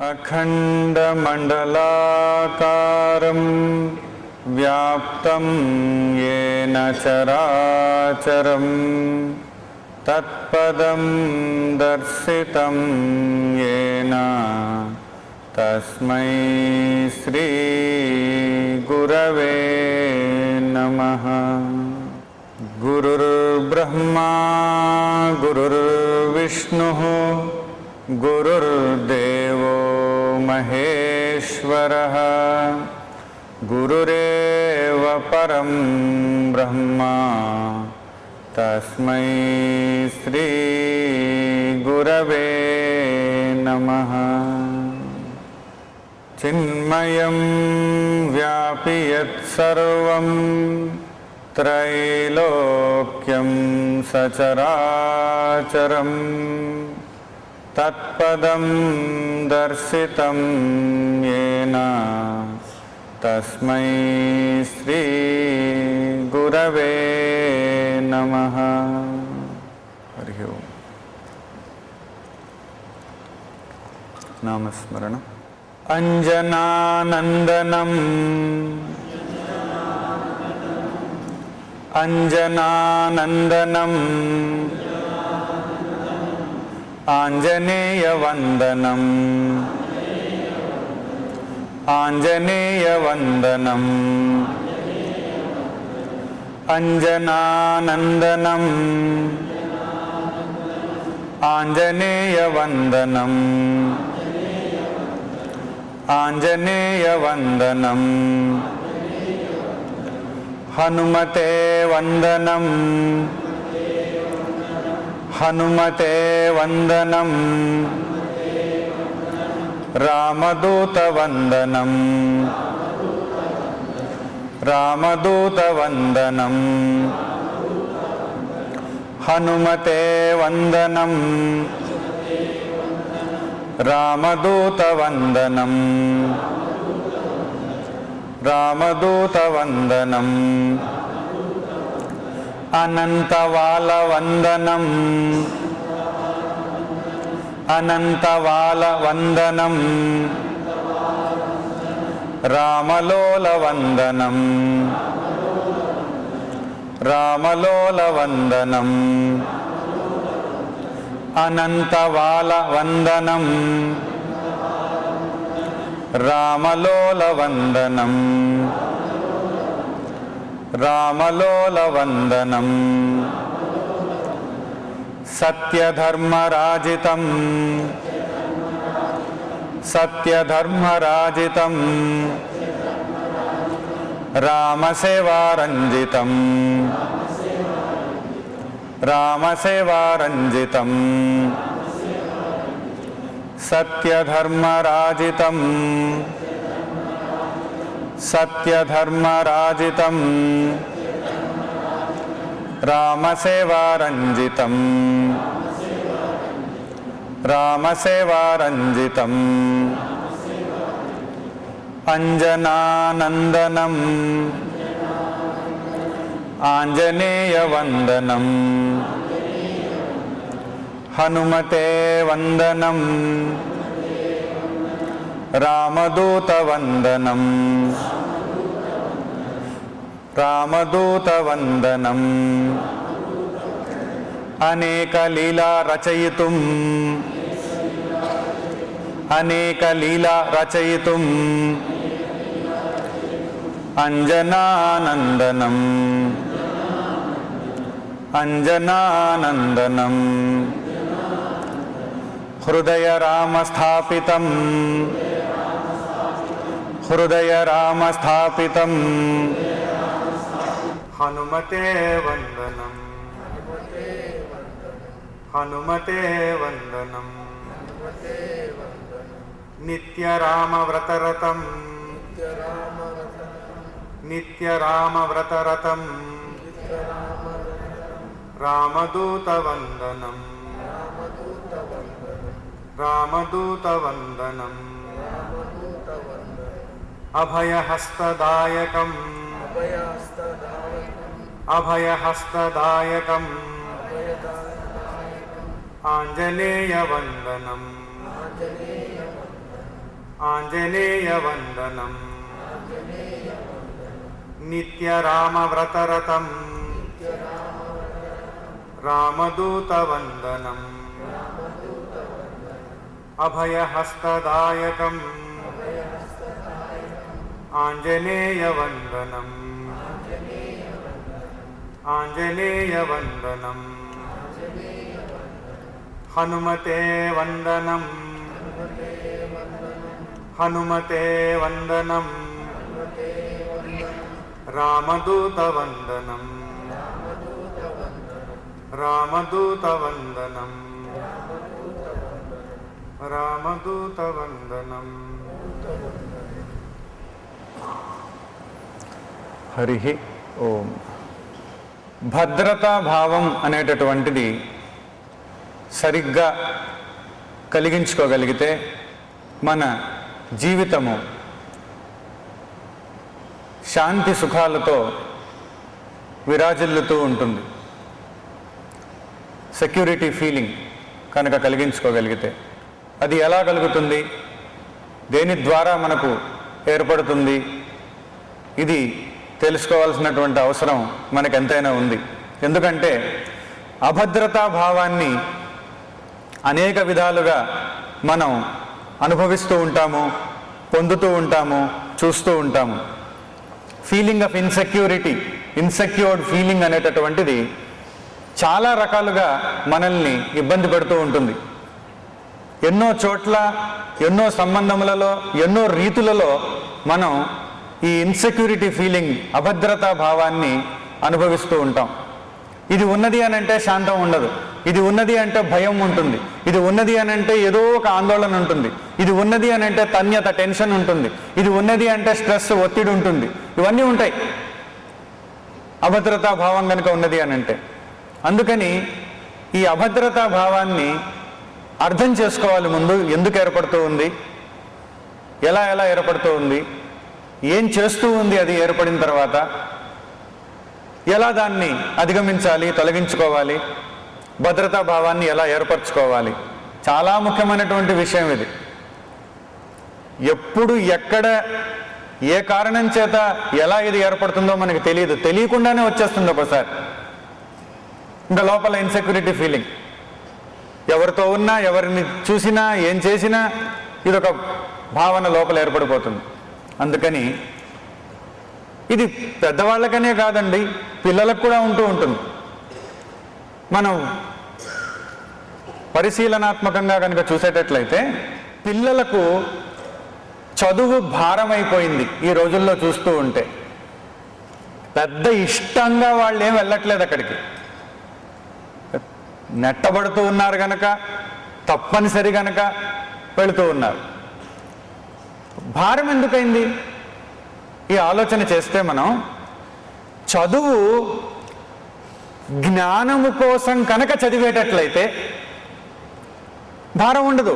अखण्डमण्डलाकारं व्याप्तं येन चराचरं तत्पदं दर्शितं येन तस्मै श्री गुरवे नमः। गुरुर्ब्रह्मा गुरुर्विष्णुः गुरुर्देवो महेश्वरः गुरुरेव परं ब्रह्मा तस्मै श्री गुरवे नमः। चिन्मयं व्यापि यत्सर्वं त्रैलोक्यं सचराचरं तत्पदं दर्शितं येन तस्मै श्री गुरवे नमः। हरि ओम। नामस्मरण। अंजनानंदनम अंजनानंदनम आंजनेयवंदनम आंजनेयवंदनम अंजनानंदनम आंजनेयवंदनम आंजनेयवंदनम हनुमते वंदनम हनुमते वंदनम रामदूत वंदनम रामदूत वंदनम हनुमते वंदनम रामदूत वंदनम रामदूत वंदनम अनंतवाल वंदनम अनंतवाल वंदनम रामलोल वंदनम रामलोल वंदनम అనంతవాలవందనం రామలోలవందనం రామలోలవందనం సత్యధర్మరాజితం సత్యధర్మరాజితం రామసేవారంజితం రామసేవారంజితం సత్యధర్మరాజితం సత్యధర్మరాజితం రామసేవారంజితం రామసేవారంజితం అంజనానందనం ఆంజనేయవందనం హనుమతే వందనం రామదూతవందనం రామదూతవందనం అనేకలీలా రచయితుం అనేకలీలా రచయితుం అంజనానందనం అంజనానందనం హృదయరామస్థాపితం హృదయరామస్థాపితం హనుమతే వందనం హనుమతే వందనం నిత్యరామవ్రతరతం నిత్యరామవ్రతరతం రామదూతవందనం రామదూతవందనం అభయహస్తదాయకం అభయహస్తదాయకం ఆంజనేయవందనం ఆంజనేయవందనం నిత్యరామవ్రతరతం రామదూతవందనం అభయహస్తదాయకం ఆంజనేయవందనం ఆంజనేయవందనం హనుమతే వందనం హనుమతే వందనం రామదూతవందనం రామదూతవందనం రామదూతవందనం. హరి ఓం. భద్రతా భావం అనేటటువంటిది సరిగ్గా కలిగించుకోగలిగితే మన జీవితము శాంతి సుఖాలతో విరాజిల్లుతూ ఉంటుంది. సెక్యూరిటీ ఫీలింగ్ కనుక కలిగించుకోగలిగితే అది ఎలా కలుగుతుంది, దేని ద్వారా మనకు ఏర్పడుతుంది, ఇది తెలుసుకోవాల్సినటువంటి అవసరం మనకు ఎంతైనా ఉంది. ఎందుకంటే అభద్రతా భావాన్ని అనేక విధాలుగా మనం అనుభవిస్తూ ఉంటాము, పొందుతూ ఉంటాము, చూస్తూ ఉంటాము. Feeling of insecurity, insecured feeling అనేటటువంటిది చాలా రకాలుగా మనల్ని ఇబ్బంది పెడుతూ ఉంటుంది. ఎన్నో చోట్ల, ఎన్నో సంబంధములలో, ఎన్నో రీతులలో మనం ఈ ఇన్సెక్యూరిటీ ఫీలింగ్, అభద్రతా భావాన్ని అనుభవిస్తూ ఉంటాం. ఇది ఉన్నది అని అంటే శాంతం ఉండదు, ఇది ఉన్నది అంటే భయం ఉంటుంది, ఇది ఉన్నది అని అంటే ఏదో ఒక ఆందోళన ఉంటుంది, ఇది ఉన్నది అని అంటే తన్యత, టెన్షన్ ఉంటుంది, ఇది ఉన్నది అంటే స్ట్రెస్, ఒత్తిడి ఉంటుంది. ఇవన్నీ ఉంటాయి అభద్రతా భావం కనుక ఉన్నది అని అంటే. అందుకని ఈ అభద్రతా భావాన్ని అర్థం చేసుకోవాలి. ముందు ఎందుకు ఏర్పడుతూ ఉంది, ఎలా ఏర్పడుతూ ఉంది, ఏం చేస్తూ ఉంది, అది ఏర్పడిన తర్వాత ఎలా దాన్ని అధిగమించాలి, తొలగించుకోవాలి, భద్రతా భావాన్ని ఎలా ఏర్పరచుకోవాలి. చాలా ముఖ్యమైనటువంటి విషయం ఇది. ఎప్పుడు, ఎక్కడ, ఏ కారణం చేత ఎలా ఇది ఏర్పడుతుందో మనకి తెలియదు, తెలియకుండానే వచ్చేస్తుంది ఒకసారి. ఇంకా లోపల ఇన్సెక్యూరిటీ ఫీలింగ్. ఎవరితో ఉన్నా, ఎవరిని చూసినా, ఏం చేసినా ఇదొక భావన లోపల ఏర్పడిపోతుంది. అందుకని ఇది పెద్దవాళ్ళకనే కాదండి, పిల్లలకు కూడా ఉంటూ ఉంటుంది. మనం పరిశీలనాత్మకంగా కనుక చూసేటట్లయితే పిల్లలకు చదువు భారమైపోయింది ఈ రోజుల్లో చూస్తూ ఉంటే. పెద్ద ఇష్టంగా వాళ్ళు ఏం వెళ్ళట్లేదు అక్కడికి, నెట్టబడుతూ ఉన్నారు కనుక, తప్పనిసరి కనుక వెళుతూ ఉన్నారు. భారం ఎందుకైంది? ఈ ఆలోచన చేస్తే మనం చదువు జ్ఞానము కోసం కనుక చదివేటట్లయితే భారం ఉండదు.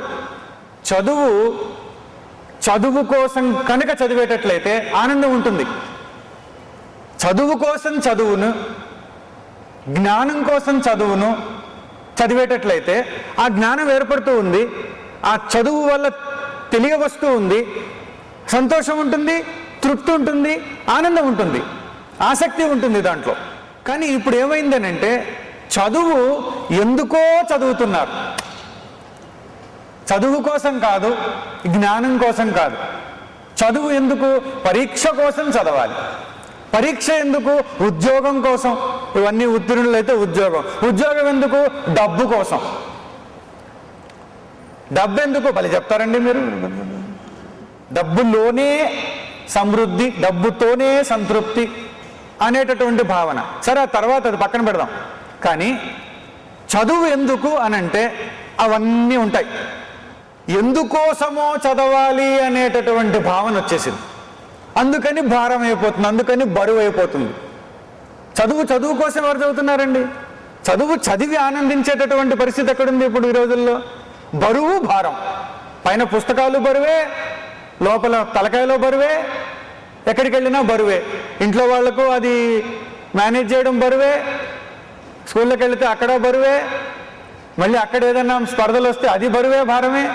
చదువు కోసం కనుక చదివేటట్లయితే ఆనందం ఉంటుంది. చదువు కోసం చదువును, జ్ఞానం కోసం చదువును చదివేటట్లయితే ఆ జ్ఞానం ఏర్పడుతూ ఉంది, ఆ చదువు వల్ల తెలియవస్తూ ఉంది, సంతోషం ఉంటుంది, తృప్తి ఉంటుంది, ఆనందం ఉంటుంది, ఆసక్తి ఉంటుంది దాంట్లో. కానీ ఇప్పుడు ఏమైందనంటే చదువు ఎందుకో చదువుతున్నారు. చదువు కోసం కాదు, జ్ఞానం కోసం కాదు. చదువు ఎందుకు? పరీక్ష కోసం చదవాలి. పరీక్ష ఎందుకు? ఉద్యోగం కోసం. ఇవన్నీ ఉత్తీర్ణులైతే ఉద్యోగం. ఉద్యోగం ఎందుకు? డబ్బు కోసం. డబ్బు ఎందుకు? బలి చెప్తారండి మీరు. డబ్బులోనే సమృద్ధి, డబ్బుతోనే సంతృప్తి అనేటటువంటి భావన. సరే, ఆ తర్వాత అది పక్కన పెడదాం. కానీ చదువు ఎందుకు అనంటే అవన్నీ ఉంటాయి. ఎందుకోసమో చదవాలి అనేటటువంటి భావన వచ్చేసింది. అందుకని భారం అయిపోతుంది, అందుకని బరువు అయిపోతుంది. చదువు కోసం ఎవరు చదువుతున్నారండి? చదువు చదివి ఆనందించేటటువంటి పరిస్థితి ఎక్కడుంది ఇప్పుడు ఈ రోజుల్లో? బరువు, భారం. పైన పుస్తకాలు బరువే, లోపల తలకాయలో బరువే, ఎక్కడికి వెళ్ళినా బరువే. ఇంట్లో వాళ్లకు అది మేనేజ్ చేయడం బరువే, స్కూల్లోకి వెళితే అక్కడ బరువే, మళ్ళీ అక్కడ ఏదైనా స్పర్ధలు వస్తే అది బరువే, భారమే.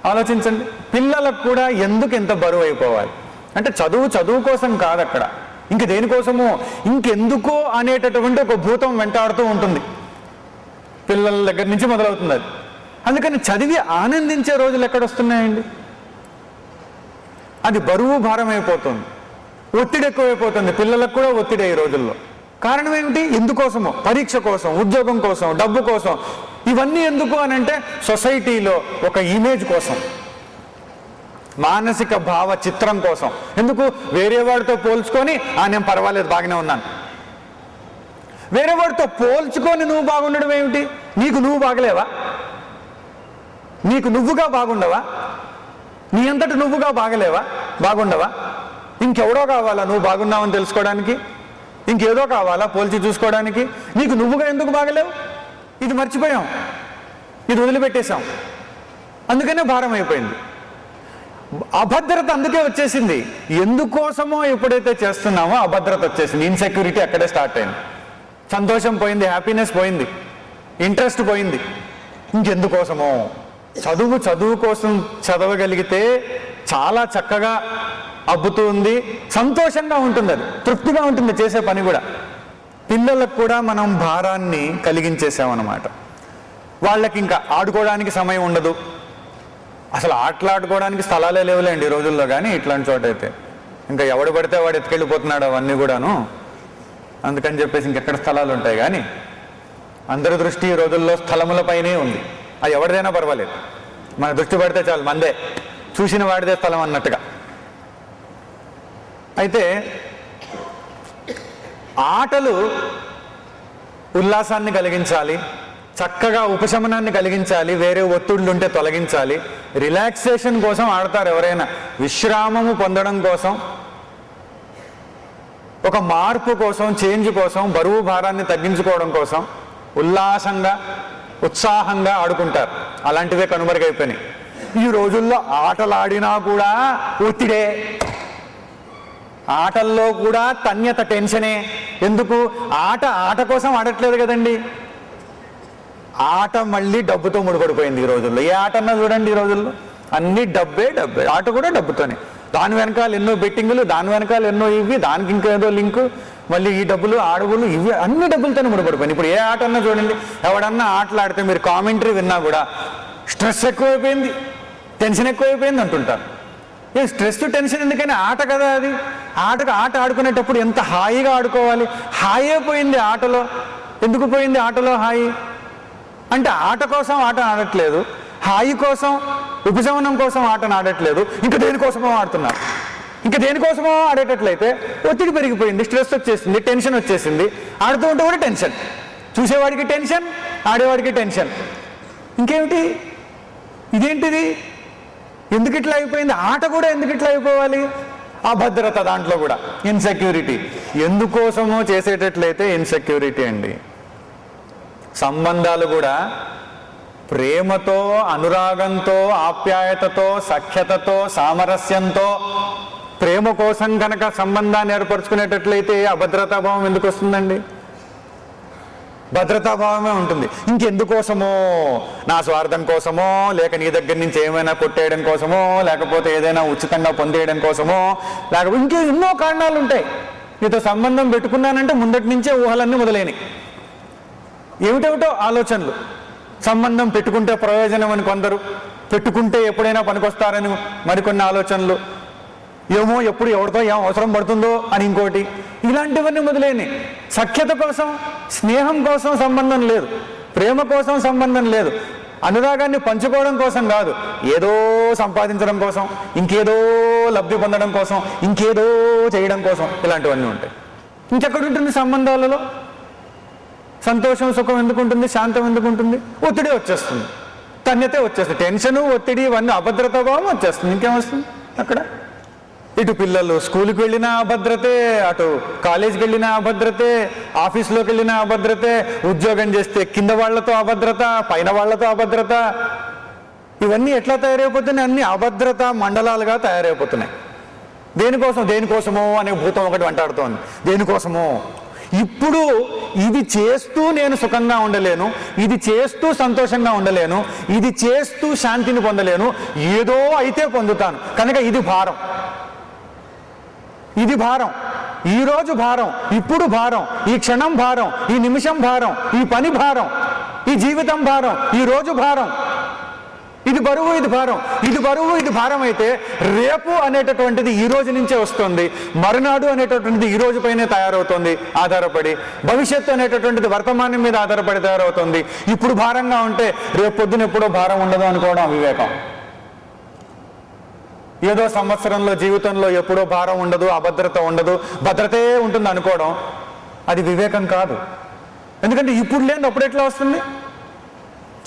ఆలోచించండి. పిల్లలకు కూడా ఎందుకు ఇంత బరువు అయిపోవాలి అంటే చదువు కోసం కాదు, అక్కడ ఇంక దేనికోసమో, ఇంకెందుకో అనేటటువంటి ఒక భూతం వెంటాడుతూ ఉంటుంది. పిల్లల దగ్గర నుంచి మొదలవుతుంది అది. అందుకని చదివి ఆనందించే రోజులు ఎక్కడొస్తున్నాయండి? అది బరువు, భారం అయిపోతుంది, ఒత్తిడి ఎక్కువైపోతుంది. పిల్లలకు కూడా ఒత్తిడి ఈ రోజుల్లో. కారణం ఏమిటి? ఎందుకోసమో, పరీక్ష కోసం, ఉద్యోగం కోసం, డబ్బు కోసం. ఇవన్నీ ఎందుకు అనంటే సొసైటీలో ఒక ఇమేజ్ కోసం, మానసిక భావ చిత్రం కోసం. ఎందుకు? వేరే వాడితో పోల్చుకొని నేను పర్వాలేదు, బాగానే ఉన్నాను. వేరే వాడితో పోల్చుకొని నువ్వు బాగుండడం ఏమిటి? నీకు నువ్వు బాగలేవా? నీకు నువ్వుగా బాగుండవా? నీ అంతటి నువ్వుగా బాగుండవా? ఇంకెవడో కావాలా నువ్వు బాగున్నావని తెలుసుకోవడానికి? ఇంకేదో కావాలా పోల్చి చూసుకోవడానికి? నీకు నువ్వుగా ఎందుకు బాగలేవు? ఇది మర్చిపోయాం, ఇది వదిలిపెట్టేశాం. అందుకనే భారం అయిపోయింది. అభద్రత అందుకే వచ్చేసింది. ఎందుకోసమో ఎప్పుడైతే చేస్తున్నామో అభద్రత వచ్చేసింది. ఇన్సెక్యూరిటీ అక్కడే స్టార్ట్ అయింది. సంతోషం పోయింది, హ్యాపీనెస్ పోయింది, ఇంట్రెస్ట్ పోయింది. ఇంకెందుకోసమో. చదువు కోసం చదవగలిగితే చాలా చక్కగా అబ్బుతూ ఉంది, సంతోషంగా ఉంటుంది, అది తృప్తిగా ఉంటుంది చేసే పని కూడా. పిల్లలకు కూడా మనం భారాన్ని కలిగించేసామన్నమాట. వాళ్ళకి ఇంకా ఆడుకోవడానికి సమయం ఉండదు. అసలు ఆటలాడుకోవడానికి స్థలాలే లేవులేండి ఈ రోజుల్లో. కానీ ఇట్లాంటి చోట అయితే ఇంకా ఎవడు పడితే వాడు ఎత్తుకెళ్ళిపోతున్నాడు అవన్నీ కూడాను. అందుకని చెప్పేసి ఇంకెక్కడ స్థలాలు ఉంటాయి? కానీ అందరి దృష్టి ఈ రోజుల్లో స్థలములపైనే ఉంది. అది ఎవరిదైనా పర్వాలేదు, మన దృష్టి పడితే చాలు, మందే, చూసిన వాడిదే స్థలం అన్నట్టుగా. అయితే ఆటలు ఉల్లాసాన్ని కలిగించాలి, చక్కగా ఉపశమనాన్ని కలిగించాలి, వేరే ఒత్తిళ్ళు ఉంటే తొలగించాలి. రిలాక్సేషన్ కోసం ఆడతారు ఎవరైనా, విశ్రామము పొందడం కోసం, ఒక మార్పు కోసం, చేంజ్ కోసం, బరువు భారాన్ని తగ్గించుకోవడం కోసం ఉల్లాసంగా, ఉత్సాహంగా ఆడుకుంటారు. అలాంటివే కనుమరుగైపోయినాయి. ఈ రోజుల్లో ఆటలాడినా కూడా ఒత్తిడే, ఆటల్లో కూడా తన్యత, టెన్షనే. ఎందుకు? ఆట కోసం ఆడట్లేదు కదండి. ఆట మళ్ళీ డబ్బుతో ముడిపడిపోయింది ఈ రోజుల్లో. ఏ ఆట అన్నా చూడండి ఈ రోజుల్లో అన్ని డబ్బే. ఆట కూడా డబ్బుతోనే. దాని వెనకాల ఎన్నో బెట్టింగులు, దాని వెనకాల ఎన్నో ఇవి, దానికి ఇంకేదో లింకు, మళ్ళీ ఈ డబ్బులు ఆ డబ్బులు ఇవి అన్ని డబ్బులతోనే ముడిపడిపోయింది. ఇప్పుడు ఏ ఆట అన్నా చూడండి, ఎవడన్నా ఆటలాడితే మీరు కామెంటరీ విన్నా కూడా స్ట్రెస్ ఎక్కువైపోయింది, టెన్షన్ ఎక్కువైపోయింది అంటుంటారు. ఏ స్ట్రెస్ టెన్షన్ ఎందుకని? ఆట కదా అది. ఆట ఆడుకునేటప్పుడు ఎంత హాయిగా ఆడుకోవాలి. హాయే పోయింది ఆటలో. ఎందుకు పోయింది ఆటలో హాయి అంటే? ఆట కోసం ఆట ఆడట్లేదు, హాయి కోసం ఉపశమనం కోసం ఆటను ఆడట్లేదు, ఇంకా దేనికోసమో ఆడుతున్నారు. ఇంకా దేనికోసమో ఆడేటట్లయితే ఒత్తిడి పెరిగిపోయింది, స్ట్రెస్ వచ్చేసింది, టెన్షన్ వచ్చేసింది. ఆడుతూ ఉంటే కూడా టెన్షన్, చూసేవాడికి టెన్షన్, ఆడేవాడికి టెన్షన్. ఇంకేమిటి ఇదేంటిది? ఎందుకు ఇట్లా అయిపోయింది? ఆట కూడా ఎందుకు ఇట్లా అయిపోవాలి? అభద్రత, దాంట్లో కూడా ఇన్సెక్యూరిటీ. ఎందుకోసమో చేసేటట్లయితే ఇన్సెక్యూరిటీ అండి. సంబంధాలు కూడా ప్రేమతో, అనురాగంతో, ఆప్యాయతతో, సఖ్యతతో, సామరస్యంతో, ప్రేమ కోసం కనుక సంబంధాన్ని ఏర్పరచుకునేటట్లయితే అభద్రతాభావం ఎందుకు వస్తుందండి? భద్రతాభావమే ఉంటుంది. ఇంకెందుకోసమో, నా స్వార్థం కోసమో, లేక నీ దగ్గర నుంచి ఏమైనా కొట్టేయడం కోసమో, లేకపోతే ఏదైనా ఉచితంగా పొందేయడం కోసమో, లేకపోతే ఇంకే ఎన్నో కారణాలు ఉంటాయి. నీతో సంబంధం పెట్టుకున్నానంటే ముందటి నుంచే ఊహలన్నీ మొదలైనవి, ఏమిటేమిటో ఆలోచనలు. సంబంధం పెట్టుకుంటే ప్రయోజనం అని కొందరు, పెట్టుకుంటే ఎప్పుడైనా పనికొస్తారని మరికొన్ని ఆలోచనలు, ఏమో ఎప్పుడు ఎవరితో ఏం అవసరం పడుతుందో అని ఇంకోటి, ఇలాంటివన్నీ మొదలైనవి. సఖ్యత కోసం, స్నేహం కోసం సంబంధం లేదు, ప్రేమ కోసం సంబంధం లేదు, అనురాగాన్ని పంచుకోవడం కోసం కాదు, ఏదో సంపాదించడం కోసం, ఇంకేదో లబ్ధి పొందడం కోసం, ఇంకేదో చేయడం కోసం, ఇలాంటివన్నీ ఉంటాయి. ఇంకెక్కడ ఉంటుంది సంబంధాలలో సంతోషం, సుఖం ఎందుకు ఉంటుంది? శాంతం ఎందుకు ఉంటుంది? ఒత్తిడి వచ్చేస్తుంది, తన్యతే వచ్చేస్తుంది, టెన్షను, ఒత్తిడి, ఇవన్నీ అభద్రతాభావం వచ్చేస్తుంది. ఇంకేమొస్తుంది అక్కడ? ఇటు పిల్లలు స్కూల్కి వెళ్ళిన అభద్రతే, అటు కాలేజీకి వెళ్ళిన అభద్రతే, ఆఫీస్లోకి వెళ్ళిన అభద్రతే, ఉద్యోగం చేస్తే కింద వాళ్లతో అభద్రత, పైన వాళ్లతో అభద్రత. ఇవన్నీ ఎట్లా తయారైపోతున్నాయి? అన్ని అభద్రత మండలాలుగా తయారైపోతున్నాయి. దేనికోసమో అనే భూతం ఒకటి వెంటాడుతోంది. దేనికోసమో. ఇప్పుడు ఇది చేస్తూ నేను సుఖంగా ఉండలేను, ఇది చేస్తూ సంతోషంగా ఉండలేను, ఇది చేస్తూ శాంతిని పొందలేను, ఏదో అయితే పొందుతాను కనుక ఇది భారం. ఇది భారం, ఈరోజు భారం, ఇప్పుడు భారం, ఈ క్షణం భారం, ఈ నిమిషం భారం, ఈ పని భారం, ఈ జీవితం భారం, ఈ రోజు భారం. ఇది బరువు, ఇది భారం. ఇది బరువు, ఇది భారం అయితే రేపు అనేటటువంటిది ఈ రోజు నుంచే వస్తుంది, మరునాడు అనేటటువంటిది ఈ రోజు పైనే తయారవుతుంది ఆధారపడి, భవిష్యత్తు అనేటటువంటిది వర్తమానం మీద ఆధారపడి తయారవుతుంది. ఇప్పుడు భారంగా ఉంటే రేపు పొద్దున ఎప్పుడో భారం ఉండదు అనుకోవడం అవివేకం. ఏదో సంవత్సరంలో జీవితంలో ఎప్పుడో భారం ఉండదు, అభద్రత ఉండదు, భద్రతే ఉంటుంది అనుకోవడం అది వివేకం కాదు. ఎందుకంటే ఇప్పుడు లేనిది అప్పుడు ఎట్లా వస్తుంది?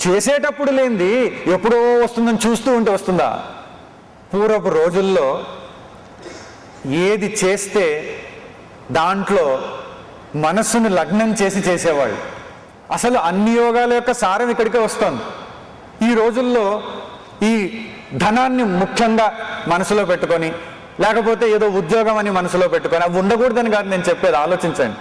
చేసేటప్పుడు లేనిది ఎప్పుడో వస్తుందని చూస్తూ ఉంటే వస్తుందా? పూర్వపు రోజుల్లో ఏది చేస్తే దాంట్లో మనస్సును లగ్నం చేసి చేసేవాళ్ళు. అసలు అన్ని యోగాల యొక్క సారం ఇక్కడికే వస్తుంది. ఈ రోజుల్లో ఈ ధనాన్ని ముఖ్యంగా మనసులో పెట్టుకొని, లేకపోతే ఏదో ఉద్యోగం అని మనసులో పెట్టుకొని, అవి ఉండకూడదని కాదు నేను చెప్పేది, ఆలోచించండి.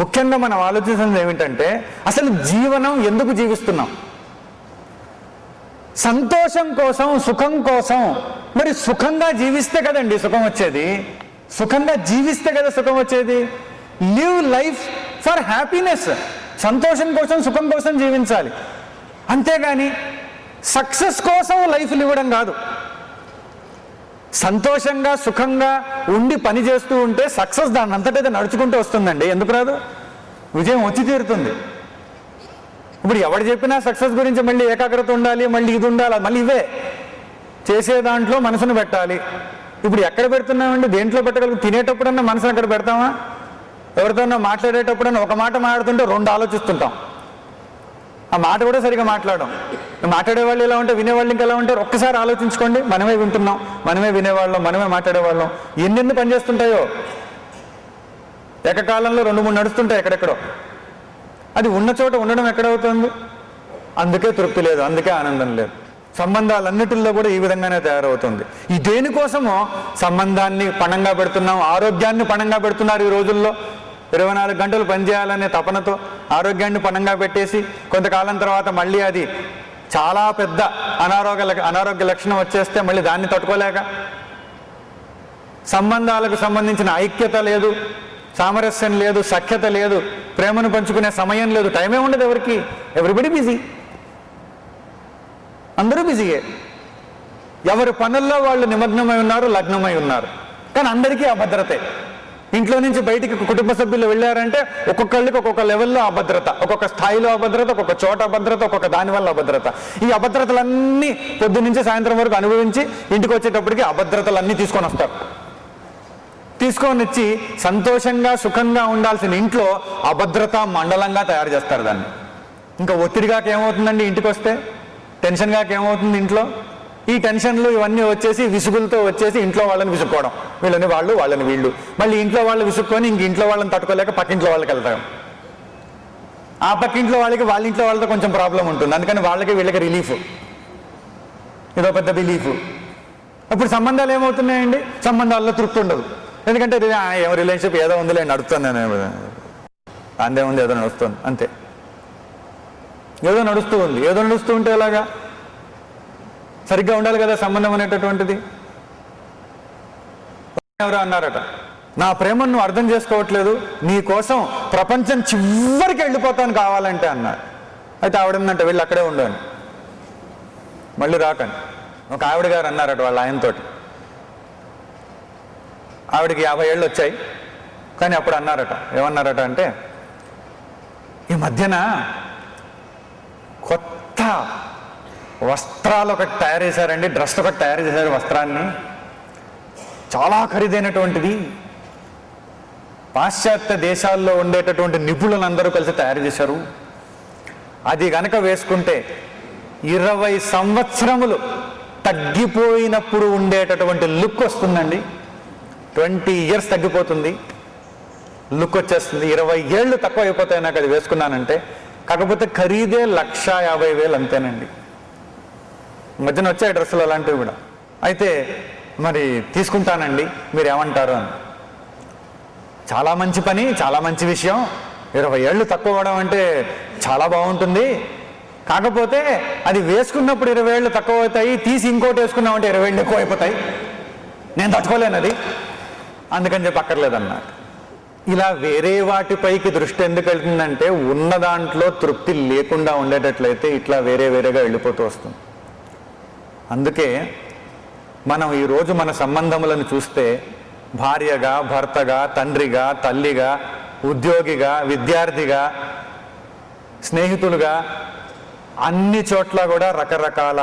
ముఖ్యంగా మనం ఆలోచించేది ఏమిటంటే అసలు జీవనం ఎందుకు జీవిస్తున్నాం? సంతోషం కోసం, సుఖం కోసం. మరి సుఖంగా జీవిస్తే కదండి సుఖం వచ్చేది, సుఖంగా జీవిస్తే కదా సుఖం వచ్చేది. లివ్ లైఫ్ ఫర్ హ్యాపీనెస్, సంతోషం కోసం, సుఖం కోసం జీవించాలి. అంతేగాని సక్సెస్ కోసం లైఫ్లు ఇవ్వడం కాదు. సంతోషంగా, సుఖంగా ఉండి పని చేస్తూ ఉంటే సక్సెస్ దాన్ని అంతటా నడుచుకుంటూ వస్తుందండి. ఎందుకు రాదు? విజయం వచ్చి తీరుతుంది. ఇప్పుడు ఎవడు చెప్పినా సక్సెస్ గురించి మళ్ళీ ఏకాగ్రత ఉండాలి, మళ్ళీ ఇది ఉండాలి, మళ్ళీ ఇవే చేసే దాంట్లో మనసును పెట్టాలి. ఇప్పుడు ఎక్కడ పెడుతున్నామండి? దేంట్లో పెట్టగలుగు? తినేటప్పుడన్నా మనసును అక్కడ పెడతామా? ఎవరితోనో మాట్లాడేటప్పుడన్నా ఒక మాట మాట్లాడుతుంటే రెండు ఆలోచిస్తుంటాం. ఆ మాట కూడా సరిగా మాట్లాడడం. మాట్లాడేవాళ్ళు ఎలా ఉంటే వినేవాళ్ళు ఇంకా ఎలా ఉంటారు ఒక్కసారి ఆలోచించుకోండి. మనమే వింటున్నాం, మనమే వినేవాళ్ళం, మనమే మాట్లాడేవాళ్ళం, ఎన్నెన్ని పనిచేస్తుంటాయో. ఏకకాలంలో 2-3 నడుస్తుంటాయి ఎక్కడెక్కడో. అది ఉన్న చోట ఉండడం ఎక్కడవుతుంది? అందుకే తృప్తి లేదు, అందుకే ఆనందం లేదు. సంబంధాలన్నిటిల్లో కూడా ఈ విధంగానే తయారవుతుంది. ఈ దేనికోసమో సంబంధాన్ని పణంగా పెడుతున్నాం, ఆరోగ్యాన్ని పణంగా పెడుతున్నారు ఈ రోజుల్లో. 24 గంటలు పనిచేయాలనే తపనతో ఆరోగ్యాన్ని పణంగా పెట్టేసి కొంతకాలం తర్వాత మళ్ళీ అది చాలా పెద్ద అనారోగ్య లక్షణం వచ్చేస్తే మళ్ళీ దాన్ని తట్టుకోలేక సంబంధాలకు సంబంధించిన ఐక్యత లేదు, సామరస్యం లేదు, సఖ్యత లేదు, ప్రేమను పంచుకునే సమయం లేదు, టైమే ఉండదు ఎవరికి. ఎవ్రీబడి బిజీ, అందరూ బిజీయే, ఎవరి పనుల్లో వాళ్ళు నిమగ్నమై ఉన్నారు, లగ్నమై ఉన్నారు. కానీ అందరికీ అభద్రతే. ఇంట్లో నుంచి బయటికి కుటుంబ సభ్యులు వెళ్ళారంటే ఒక్కొక్కళ్ళకి ఒక్కొక్క లెవెల్లో అభద్రత, ఒక్కొక్క స్థాయిలో అభద్రత, ఒక్కొక్క చోట అభద్రత, ఒక్కొక్క దానివల్ల అభద్రత. ఈ అభద్రతలన్నీ పొద్దు నుంచి సాయంత్రం వరకు అనుభవించి ఇంటికి వచ్చేటప్పటికి అభద్రతలన్నీ తీసుకొని వస్తారు. తీసుకొని వచ్చి సంతోషంగా సుఖంగా ఉండాల్సిన ఇంట్లో అభద్రతా మండలంగా తయారు చేస్తారు దాన్ని. ఇంకా ఒత్తిడిగాక ఏమవుతుందండి ఇంటికి వస్తే? టెన్షన్గాక ఏమవుతుంది ఇంట్లో? ఈ టెన్షన్లు ఇవన్నీ వచ్చేసి విసుగులతో వచ్చేసి ఇంట్లో వాళ్ళని విసుక్కోవడం, వీళ్ళని వాళ్ళు, వాళ్ళని వీళ్ళు, మళ్ళీ ఇంట్లో వాళ్ళు విసుక్కొని ఇంక ఇంట్లో వాళ్ళని తట్టుకోలేక పక్కింట్లో వాళ్ళకి వెళ్తాం. ఆ పక్కింట్లో వాళ్ళకి వాళ్ళ ఇంట్లో వాళ్ళతో కొంచెం ప్రాబ్లం ఉంటుంది, అందుకని వాళ్ళకి వీళ్ళకి రిలీఫ్, ఇదో పెద్ద రిలీఫ్. అప్పుడు సంబంధాలు ఏమవుతున్నాయండి? సంబంధాల్లో తృప్తి ఉండదు. ఎందుకంటే ఏం రిలేషన్షిప్ ఏదో ఉందిలే నడుస్తుంది, అందే ఉంది, ఏదో నడుస్తుంది, అంతే. ఏదో నడుస్తూ ఉంది, ఏదో నడుస్తూ ఉంటే ఎలాగా? సరిగ్గా ఉండాలి కదా సంబంధం అనేటటువంటిది. ఎవరో అన్నారట, నా ప్రేమను నువ్వు అర్థం చేసుకోవట్లేదు, నీ కోసం ప్రపంచం చివరికి వెళ్ళిపోతాను కావాలంటే అన్నారు. అయితే ఆవిడందంటే వెళ్ళి అక్కడే ఉండను, మళ్ళీ రాకండి. ఒక ఆవిడ గారు అన్నారట వాళ్ళ ఆయనతోటి, ఆవిడకి 50 ఏళ్ళు వచ్చాయి, కానీ అప్పుడు అన్నారట, ఏమన్నారట అంటే, ఈ మధ్యన కొత్త వస్త్రాలు ఒకటి తయారు చేశారండి, డ్రెస్ ఒకటి తయారు చేశారు, వస్త్రాన్ని చాలా ఖరీదైనటువంటిది, పాశ్చాత్య దేశాల్లో ఉండేటటువంటి నిపుణులందరూ కలిసి తయారు చేశారు, అది గనక వేసుకుంటే 20 సంవత్సరములు తగ్గిపోయినప్పుడు ఉండేటటువంటి లుక్ వస్తుందండి. 20 years తగ్గిపోతుంది, లుక్ వచ్చేస్తుంది. 20 ఏళ్ళు తక్కువ అయిపోతాయి నాకు అది వేసుకున్నానంటే. కాకపోతే ఖరీదే 1,50,000 అంతేనండి. మధ్యన వచ్చాయి డ్రెస్సులు అలాంటివి కూడా. అయితే మరి తీసుకుంటానండి, మీరు ఏమంటారు అని. చాలా మంచి పని, చాలా మంచి విషయం. 20 ఏళ్ళు తక్కువ అవడం అంటే చాలా బాగుంటుంది. కాకపోతే అది వేసుకున్నప్పుడు 20 ఏళ్ళు తక్కువ అవుతాయి, తీసి ఇంకోటి వేసుకున్నామంటే 20 ఏళ్ళు ఎక్కువ అయిపోతాయి, నేను తట్టుకోలేను అది, అందుకని చెప్పి అక్కర్లేదన్నారు. ఇలా వేరే వాటిపైకి దృష్టి ఎందుకు వెళ్తుందంటే ఉన్న దాంట్లో తృప్తి లేకుండా ఉండేటట్లయితే ఇట్లా వేరే వేరేగా వెళ్ళిపోతూ వస్తుంది. అందుకే మనం ఈరోజు మన సంబంధములను చూస్తే భార్యగా, భర్తగా, తండ్రిగా, తల్లిగా, ఉద్యోగిగా, విద్యార్థిగా, స్నేహితులుగా, అన్ని చోట్ల కూడా రకరకాల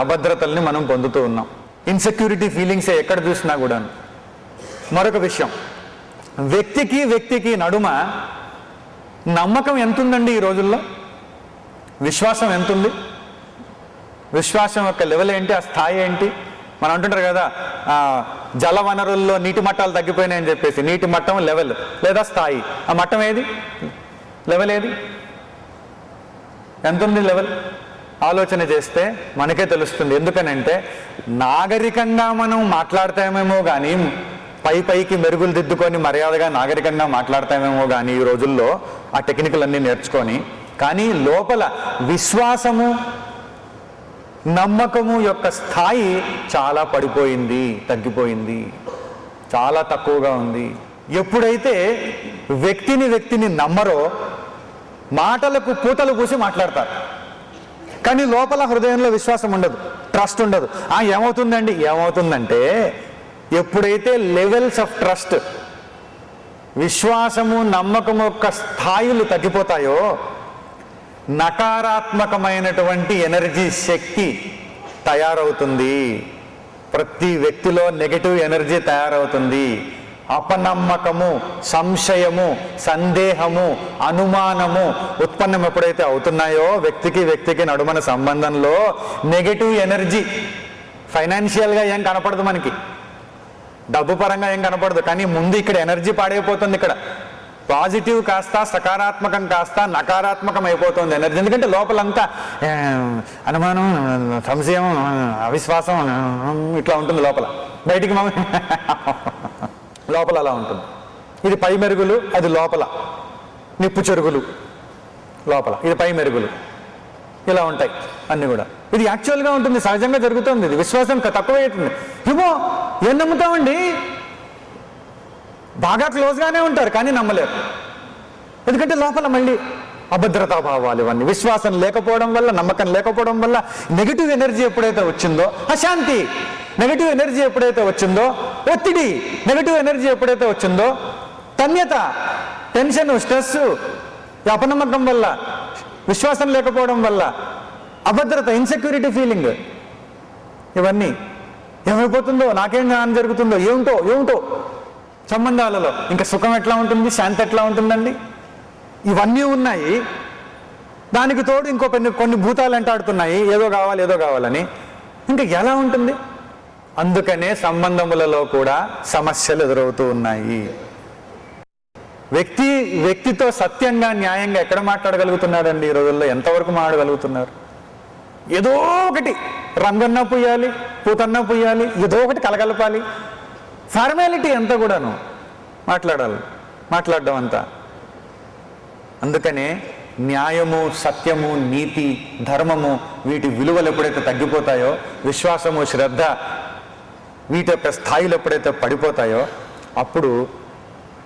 అభద్రతల్ని మనం పొందుతూ ఉన్నాం. ఇన్సెక్యూరిటీ ఫీలింగ్సే ఎక్కడ చూసినా కూడా. మరొక విషయం, వ్యక్తికి నడుమ నమ్మకం ఎంతుందండి ఈ రోజుల్లో? విశ్వాసం ఎంతుంది? విశ్వాసం యొక్క లెవెల్ ఏంటి? ఆ స్థాయి ఏంటి? మనం అంటుంటారు కదా, జల వనరుల్లో నీటి మట్టాలు తగ్గిపోయినాయని చెప్పేసి. నీటి మట్టం లెవెల్ లేదా స్థాయి, ఆ మట్టం ఏది? లెవెల్ ఏది? ఎంతుంది లెవెల్? ఆలోచన చేస్తే మనకే తెలుస్తుంది. ఎందుకనంటే నాగరికంగా మనం మాట్లాడతామేమో కానీ, పైకి మెరుగులు దిద్దుకొని మర్యాదగా నాగరికంగా మాట్లాడతామేమో కానీ ఈ రోజుల్లో ఆ టెక్నికల్ అన్నీ నేర్చుకొని, కానీ లోపల విశ్వాసము, నమ్మకము యొక్క స్థాయి చాలా పడిపోయింది, తగ్గిపోయింది, చాలా తక్కువగా ఉంది. ఎప్పుడైతే వ్యక్తిని నమ్మరో మాటలకు పూతలు పూసి మాట్లాడతారు, కానీ లోపల హృదయంలో విశ్వాసం ఉండదు, ట్రస్ట్ ఉండదు. ఏమవుతుందంటే ఎప్పుడైతే లెవెల్స్ ఆఫ్ ట్రస్ట్, విశ్వాసము, నమ్మకము యొక్క స్థాయిలు తగ్గిపోతాయో నకారాత్మకమైనటువంటి ఎనర్జీ శక్తి తయారవుతుంది. ప్రతి వ్యక్తిలో నెగటివ్ ఎనర్జీ తయారవుతుంది. అపనమ్మకము, సంశయము, సందేహము, అనుమానము ఉత్పన్నం ఎప్పుడైతే అవుతున్నాయో వ్యక్తికి నడుమన సంబంధంలో నెగటివ్ ఎనర్జీ, ఫైనాన్షియల్గా ఏం కనపడదు మనకి, డబ్బు పరంగా ఏం కనపడదు, కానీ ముందు ఇక్కడ ఎనర్జీ పాడైపోతుంది. ఇక్కడ పాజిటివ్ కాస్త సకారాత్మకం కాస్త నకారాత్మకం అయిపోతుంది ఎనర్జీ. ఎందుకంటే లోపలంతా అనుమానం, సంశయం, అవిశ్వాసం ఇట్లా ఉంటుంది లోపల. బయటికి లోపల అలా ఉంటుంది. ఇది పై మెరుగులు, అది లోపల నిప్పు చెరుగులు. లోపల ఇది పై మెరుగులు, ఇలా ఉంటాయి అన్నీ కూడా. ఇది యాక్చువల్గా ఉంటుంది, సహజంగా జరుగుతుంది. ఇది విశ్వాసం తక్కువ అవుతుంది. ఏమో ఏం నమ్ముతామండి, బాగా క్లోజ్గానే ఉంటారు కానీ నమ్మలేరు. ఎందుకంటే లోపల మళ్ళీ అభద్రతా భావాలు ఇవన్నీ, విశ్వాసం లేకపోవడం వల్ల, నమ్మకం లేకపోవడం వల్ల నెగిటివ్ ఎనర్జీ ఎప్పుడైతే వచ్చిందో, అశాంతి నెగిటివ్ ఎనర్జీ ఎప్పుడైతే వచ్చిందో, ఒత్తిడి నెగిటివ్ ఎనర్జీ ఎప్పుడైతే వచ్చిందో, తన్యత, టెన్షన్, స్ట్రెస్, అపనమ్మకం వల్ల, విశ్వాసం లేకపోవడం వల్ల, అభద్రత, ఇన్సెక్యూరిటీ ఫీలింగ్, ఇవన్నీ ఏమైపోతుందో, నాకేం జ్ఞానం జరుగుతుందో, ఏమిటో సంబంధాలలో ఇంకా సుఖం ఎట్లా ఉంటుంది, శాంతి ఎట్లా ఉంటుందండి? ఇవన్నీ ఉన్నాయి. దానికి తోడు ఇంకో కొన్ని భూతాలు వెంటాడుతున్నాయి, ఏదో కావాలని. ఇంకా ఎలా ఉంటుంది? అందుకనే సంబంధములలో కూడా సమస్యలు ఎదురవుతూ ఉన్నాయి. వ్యక్తితో సత్యంగా, న్యాయంగా ఎక్కడ మాట్లాడగలుగుతున్నారండి ఈ రోజుల్లో? ఎంతవరకు మాట్లాడగలుగుతున్నారు? ఏదో ఒకటి రంగన్నా పుయ్యాలి, పూతన్నా పుయ్యాలి, ఏదో ఒకటి కలగలపాలి, ఫార్మాలిటీ అంతా కూడాను మాట్లాడడం అంతా. అందుకనే న్యాయము, సత్యము, నీతి, ధర్మము, వీటి విలువలు ఎప్పుడైతే తగ్గిపోతాయో, విశ్వాసము, శ్రద్ధ, వీటి యొక్క స్థాయిలు ఎప్పుడైతే పడిపోతాయో, అప్పుడు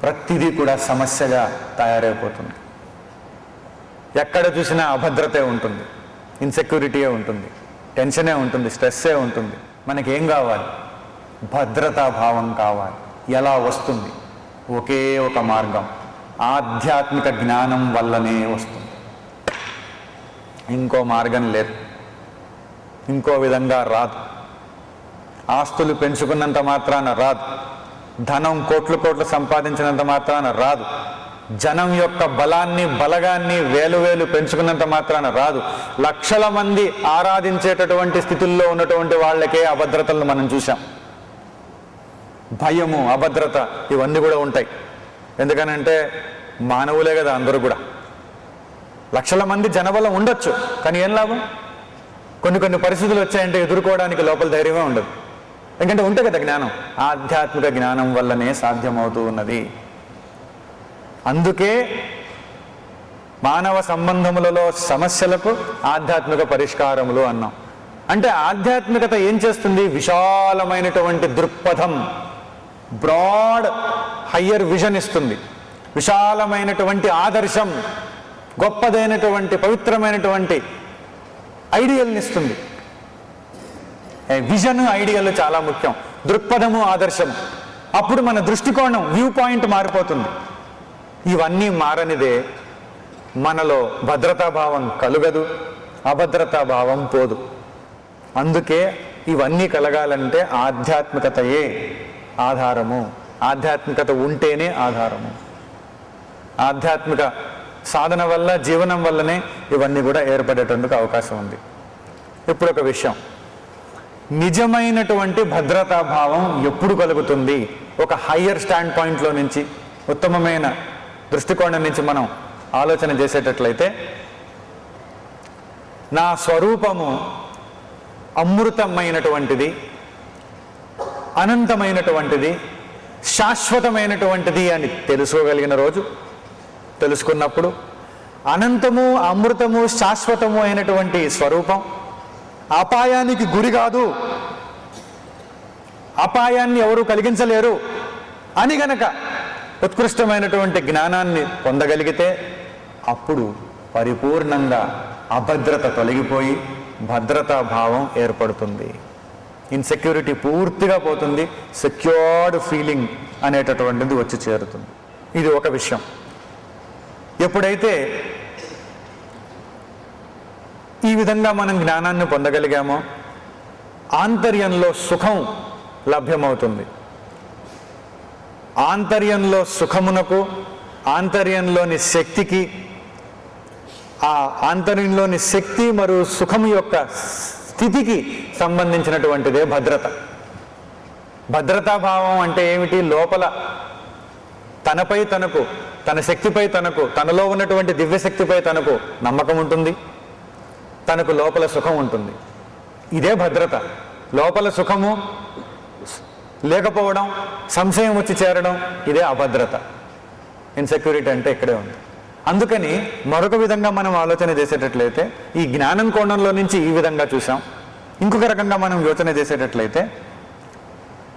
ప్రతిదీ కూడా సమస్యగా తయారైపోతుంది. ఎక్కడ చూసినా అభద్రతే ఉంటుంది, ఇన్సెక్యూరిటీయే ఉంటుంది, టెన్షనే ఉంటుంది, స్ట్రెస్సే ఉంటుంది. మనకేం కావాలి? భద్రతా భావం కావాలి. ఎలా వస్తుంది? ఒకే ఒక మార్గం, ఆధ్యాత్మిక జ్ఞానం వల్లనే వస్తుంది. ఇంకో మార్గం లేదు, ఇంకో విధంగా రాదు. ఆస్తులు పెంచుకున్నంత మాత్రాన రాదు, ధనం కోట్లు సంపాదించినంత మాత్రాన రాదు, జనం యొక్క బలగాన్ని వేలు పెంచుకున్నంత మాత్రాన రాదు. లక్షల మంది ఆరాధించేటటువంటి స్థితుల్లో ఉన్నటువంటి వాళ్ళకే అభద్రతలను మనం చూసాం. భయము, అభద్రత ఇవన్నీ కూడా ఉంటాయి. ఎందుకనంటే మానవులే కదా అందరూ కూడా. లక్షల మంది జనబలం ఉండొచ్చు, కానీ ఏం లాభం? కొన్ని పరిస్థితులు వచ్చాయంటే ఎదుర్కోవడానికి లోపల ధైర్యమే ఉండదు. ఎందుకంటే ఉంటే కదా జ్ఞానం, ఆధ్యాత్మిక జ్ఞానం వల్లనే సాధ్యమవుతూ ఉన్నది. అందుకే మానవ సంబంధములలో సమస్యలకు ఆధ్యాత్మిక పరిష్కారములు అన్నాం. అంటే ఆధ్యాత్మికత ఏం చేస్తుంది? విశాలమైనటువంటి దృక్పథం, బ్రాడ్ హయ్యర్ విజన్ ఇస్తుంది. విశాలమైనటువంటి ఆదర్శం, గొప్పదైనటువంటి పవిత్రమైనటువంటి ఐడియల్ని ఇస్తుంది. విజన్, ఐడియల్ చాలా ముఖ్యం. దృక్పథము, ఆదర్శం. అప్పుడు మన దృష్టికోణం, వ్యూ పాయింట్ మారిపోతుంది. ఇవన్నీ మారనిదే మనలో భద్రతాభావం కలుగదు, అభద్రతాభావం పోదు. అందుకే ఇవన్నీ కలగాలంటే ఆధ్యాత్మికతయే ఆధారము. ఆధ్యాత్మికత ఉంటేనే ఆధారము. ఆధ్యాత్మిక సాధన వల్ల, జీవనం వల్లనే ఇవన్నీ కూడా ఏర్పడేటందుకు అవకాశం ఉంది. ఇప్పుడు ఒక విషయం, నిజమైనటువంటి భద్రతాభావం ఎప్పుడు కలుగుతుంది? ఒక హయ్యర్ స్టాండ్ పాయింట్లో నుంచి, ఉత్తమమైన దృష్టికోణం నుంచి మనం ఆలోచన చేసేటట్లయితే, నా స్వరూపము అమృతమైనటువంటిది, అనంతమైనటువంటిది, శాశ్వతమైనటువంటిది అని తెలుసుకోగలిగిన రోజు, తెలుసుకున్నప్పుడు అనంతము, అమృతము, శాశ్వతము అయినటువంటి స్వరూపం అపాయానికి గురి కాదు, అపాయాన్ని ఎవరు కలిగించలేరు అని గనక ఉత్కృష్టమైనటువంటి జ్ఞానాన్ని పొందగలిగితే, అప్పుడు పరిపూర్ణంగా అభద్రత తొలగిపోయి భద్రతా భావం ఏర్పడుతుంది. ఇన్సెక్యూరిటీ పూర్తిగా పోతుంది, సెక్యూర్డ్ ఫీలింగ్ అనేటటువంటిది వచ్చి చేరుతుంది. ఇది ఒక విషయం. ఎప్పుడైతే ఈ విధంగా మనం జ్ఞానాన్ని పొందగలిగామో, ఆంతర్యంలో సుఖం లభ్యమవుతుంది. ఆంతర్యంలో సుఖమునకు, ఆంతర్యంలోని శక్తికి, ఆ ఆంతర్యంలోని శక్తి మరియు సుఖము యొక్క స్థితికి సంబంధించినటువంటిదే భద్రత. భద్రతాభావం అంటే ఏమిటి? లోపల తనపై తనకు, తన శక్తిపై తనకు, తనలో ఉన్నటువంటి దివ్యశక్తిపై తనకు నమ్మకం ఉంటుంది, తనకు లోపల సుఖం ఉంటుంది. ఇదే భద్రత. లోపల సుఖము లేకపోవడం, సంశయం వచ్చి చేరడం, ఇదే అభద్రత. ఇన్సెక్యూరిటీ అంటే ఇక్కడే ఉంది. అందుకని మరొక విధంగా మనం ఆలోచన చేసేటట్లయితే, ఈ జ్ఞానం కోణంలో నుంచి ఈ విధంగా చూసాం. ఇంకొక రకంగా మనం యోచన చేసేటట్లయితే,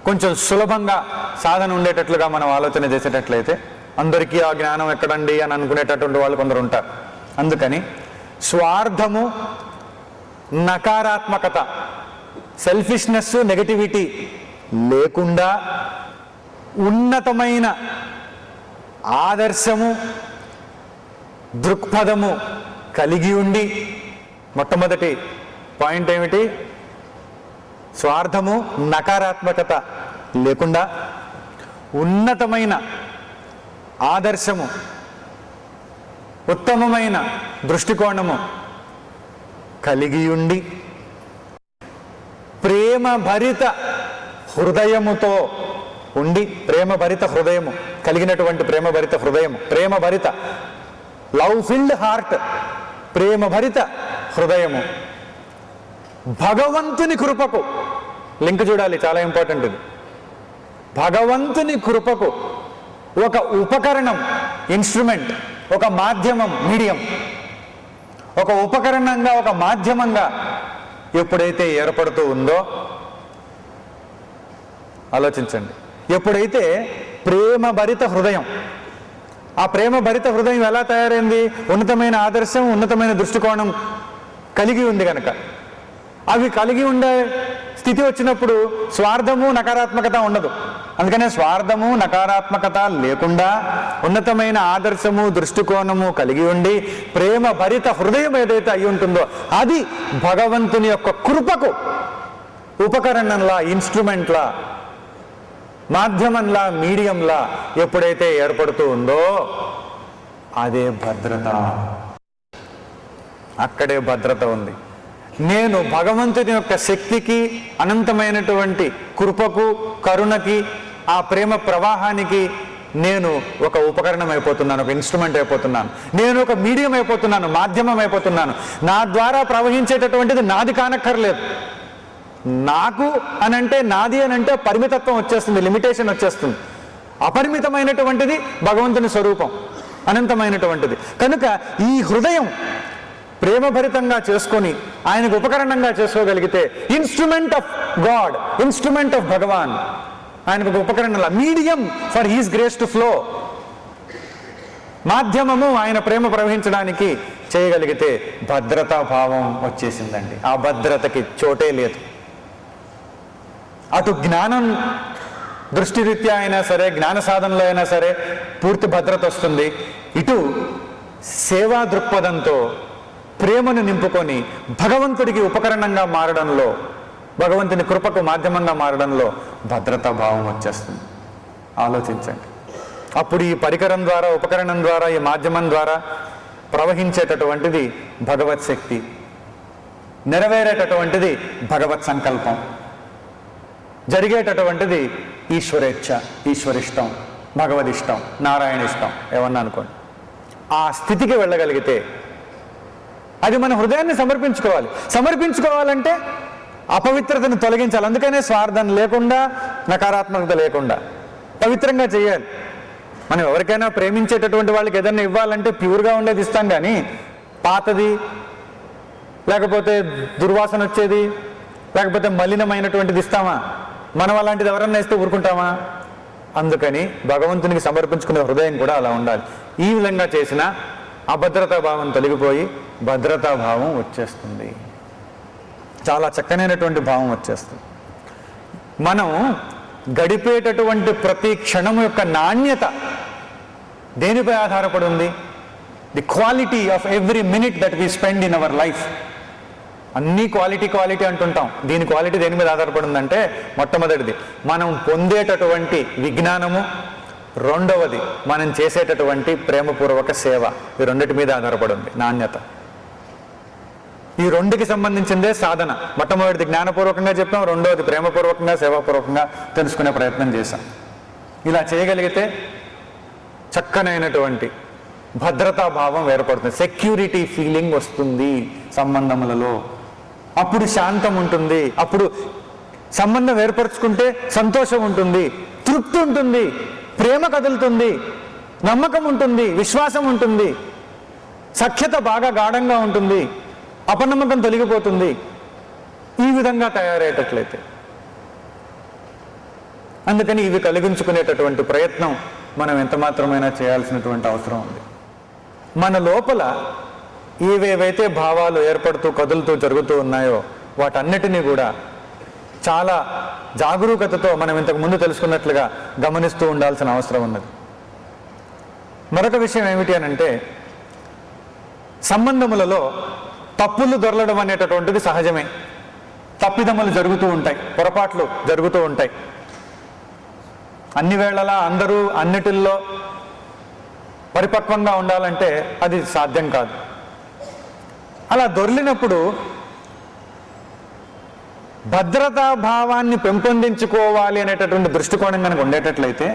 కొంచెం సులభంగా సాధన ఉండేటట్లుగా మనం ఆలోచన చేసేటట్లయితే, అందరికీ ఆ జ్ఞానం ఎక్కడండి అని అనుకునేటటువంటి వాళ్ళు కొందరు ఉంటారు. అందుకని స్వార్థము, నకారాత్మకత, సెల్ఫిష్నెస్, నెగటివిటీ లేకుండా ఉన్నతమైన ఆదర్శము, దృక్పథము కలిగి ఉండి, మొట్టమొదటి పాయింట్ ఏమిటి? స్వార్థము, నకారాత్మకత లేకుండా ఉన్నతమైన ఆదర్శము, ఉత్తమమైన దృష్టికోణము కలిగి ఉండి, ప్రేమభరిత హృదయముతో ఉండి, ప్రేమభరిత హృదయము కలిగినటువంటి ప్రేమభరిత హృదయము, ప్రేమభరిత లవ్ ఫిల్డ్ హార్ట్, ప్రేమభరిత హృదయము, భగవంతుని కృపకు, లింక్ చూడాలి, చాలా ఇంపార్టెంట్ ఇది. భగవంతుని కృపకు ఒక ఉపకరణం, ఇన్స్ట్రుమెంట్, ఒక మాధ్యమం, మీడియం, ఒక ఉపకరణంగా, ఒక మాధ్యమంగా ఎప్పుడైతే ఏర్పడుతూ ఉందో, ఆలోచించండి, ఎప్పుడైతే ప్రేమభరిత హృదయం, ఆ ప్రేమభరిత హృదయం ఎలా తయారైంది? ఉన్నతమైన ఆదర్శం, ఉన్నతమైన దృష్టికోణం కలిగి ఉంది కనుక. అవి కలిగి ఉండే స్థితి వచ్చినప్పుడు స్వార్థము, నకారాత్మకత ఉండదు. అందుకనే స్వార్థము, నకారాత్మకత లేకుండా ఉన్నతమైన ఆదర్శము, దృష్టికోణము కలిగి ఉండి ప్రేమ భరిత హృదయం ఏదైతే అయి ఉంటుందో అది భగవంతుని యొక్క కృపకు ఉపకరణంలా, ఇన్స్ట్రుమెంట్లా, మాధ్యమంలా, మీడియంలా ఎప్పుడైతే ఏర్పడుతూ ఉందో అదే భద్రత. అక్కడే భద్రత ఉంది. నేను భగవంతుని యొక్క శక్తికి, అనంతమైనటువంటి కృపకు, కరుణకి, ఆ ప్రేమ ప్రవాహానికి నేను ఒక ఉపకరణం అయిపోతున్నాను, ఒక ఇన్స్ట్రుమెంట్ అయిపోతున్నాను, నేను ఒక మీడియం అయిపోతున్నాను, మాధ్యమం అయిపోతున్నాను. నా ద్వారా ప్రవహించేటటువంటిది నాది కానక్కర్లేదు. నాకు అనంటే, నాది అనంటే పరిమితత్వం వచ్చేస్తుంది, లిమిటేషన్ వచ్చేస్తుంది. అపరిమితమైనటువంటిది భగవంతుని స్వరూపం, అనంతమైనటువంటిది. కనుక ఈ హృదయం ప్రేమభరితంగా చేసుకొని ఆయనకు ఉపకరణంగా చేసుకోగలిగితే, instrument of God, instrument of భగవాన్, ఆయనకు ఒక ఉపకరణంలా, medium for his grace to flow, మాధ్యమము ఆయన ప్రేమ ప్రవహించడానికి చేయగలిగితే భద్రతా భావం వచ్చేసిందండి. ఆ భద్రతకి చోటే లేదు. అటు జ్ఞానం దృష్టిరీత్యా అయినా సరే, జ్ఞాన సాధనలో అయినా సరే పూర్తి భద్రత వస్తుంది. ఇటు సేవా దృక్పథంతో ప్రేమను నింపుకొని భగవంతుడికి ఉపకరణంగా మారడంలో, భగవంతుని కృపకు మాధ్యమంగా మారడంలో భద్రతా భావం వచ్చేస్తుంది. ఆలోచించండి. అప్పుడు ఈ పరికరం ద్వారా, ఉపకరణం ద్వారా, ఈ మాధ్యమం ద్వారా ప్రవహించేటటువంటిది భగవత్ శక్తి, నెరవేరేటటువంటిది భగవత్ సంకల్పం, జరిగేటటువంటిది ఈశ్వరేచ్ఛ, ఈశ్వరిష్టం, భగవదిష్టం, నారాయణ ఇష్టం, ఏమన్నా అనుకోండి. ఆ స్థితికి వెళ్ళగలిగితే అది మన హృదయాన్ని సమర్పించుకోవాలి. సమర్పించుకోవాలంటే అపవిత్రతను తొలగించాలి. అందుకనే స్వార్థం లేకుండా, నకారాత్మకత లేకుండా పవిత్రంగా చేయాలి. మనం ఎవరికైనా ప్రేమించేటటువంటి వాళ్ళకి ఏదైనా ఇవ్వాలంటే ప్యూర్గా ఉండేది ఇస్తాం, కానీ పాతది, లేకపోతే దుర్వాసన వచ్చేది, లేకపోతే మలినమైనటువంటిది ఇస్తామా? మనం అలాంటిది ఎవరన్నా ఇస్తే ఊరుకుంటామా? అందుకని భగవంతునికి సమర్పించుకునే హృదయం కూడా అలా ఉండాలి. ఈ విధంగా చేసిన అభద్రతా భావం తొలగిపోయి భద్రతా భావం వచ్చేస్తుంది. చాలా చక్కనైనటువంటి భావం వచ్చేస్తుంది. మనం గడిపేటటువంటి ప్రతి క్షణం యొక్క నాణ్యత దేనిపై ఆధారపడి ఉంది? The quality of every minute that we spend in our life. అన్నీ క్వాలిటీ క్వాలిటీ అంటుంటాం. దీని క్వాలిటీ దేని మీద ఆధారపడి ఉందంటే, మొట్టమొదటిది మనం పొందేటటువంటి విజ్ఞానము, రెండవది మనం చేసేటటువంటి ప్రేమపూర్వక సేవ. ఈ రెండిటి మీద ఆధారపడి ఉంది నాణ్యత. ఈ రెండుకి సంబంధించిందే సాధన. మొట్టమొదటిది జ్ఞానపూర్వకంగా చెప్పాం, రెండవది ప్రేమపూర్వకంగా, సేవాపూర్వకంగా తెలుసుకునే ప్రయత్నం చేశాం. ఇలా చేయగలిగితే చక్కనైనటువంటి భద్రతా భావం ఏర్పడుతుంది, సెక్యూరిటీ ఫీలింగ్ వస్తుంది సంబంధములలో. అప్పుడు శాంతం ఉంటుంది, అప్పుడు సంబంధం ఏర్పరచుకుంటే సంతోషం ఉంటుంది, తృప్తి ఉంటుంది, ప్రేమ కదులుతుంది, నమ్మకం ఉంటుంది, విశ్వాసం ఉంటుంది, సఖ్యత బాగా గాఢంగా ఉంటుంది, అపనమ్మకం తొలగిపోతుంది. ఈ విధంగా తయారయ్యేటట్లయితే అందుకని ఇవి కలిగించుకునేటటువంటి ప్రయత్నం మనం ఎంత మాత్రమైనా చేయాల్సినటువంటి అవసరం ఉంది. మన లోపల ఏవేవైతే భావాలు ఏర్పడుతూ కదులుతూ జరుగుతూ ఉన్నాయో వాటన్నిటినీ కూడా చాలా జాగరూకతతో మనం ఇంతకు ముందు తెలుసుకున్నట్లుగా గమనిస్తూ ఉండాల్సిన అవసరం ఉన్నది. మరొక విషయం ఏమిటి అనంటే, సంబంధములలో తప్పులు దొరలడం అనేటటువంటిది సహజమే. తప్పిదములు జరుగుతూ ఉంటాయి, పొరపాట్లు జరుగుతూ ఉంటాయి. అన్ని వేళలా అందరూ అన్నిటిల్లో పరిపక్వంగా ఉండాలంటే అది సాధ్యం కాదు. అలా దొర్లినప్పుడు భద్రతా భావాన్ని పెంపొందించుకోవాలి అనేటటువంటి దృష్టికోణం కనుక ఉండేటట్లయితే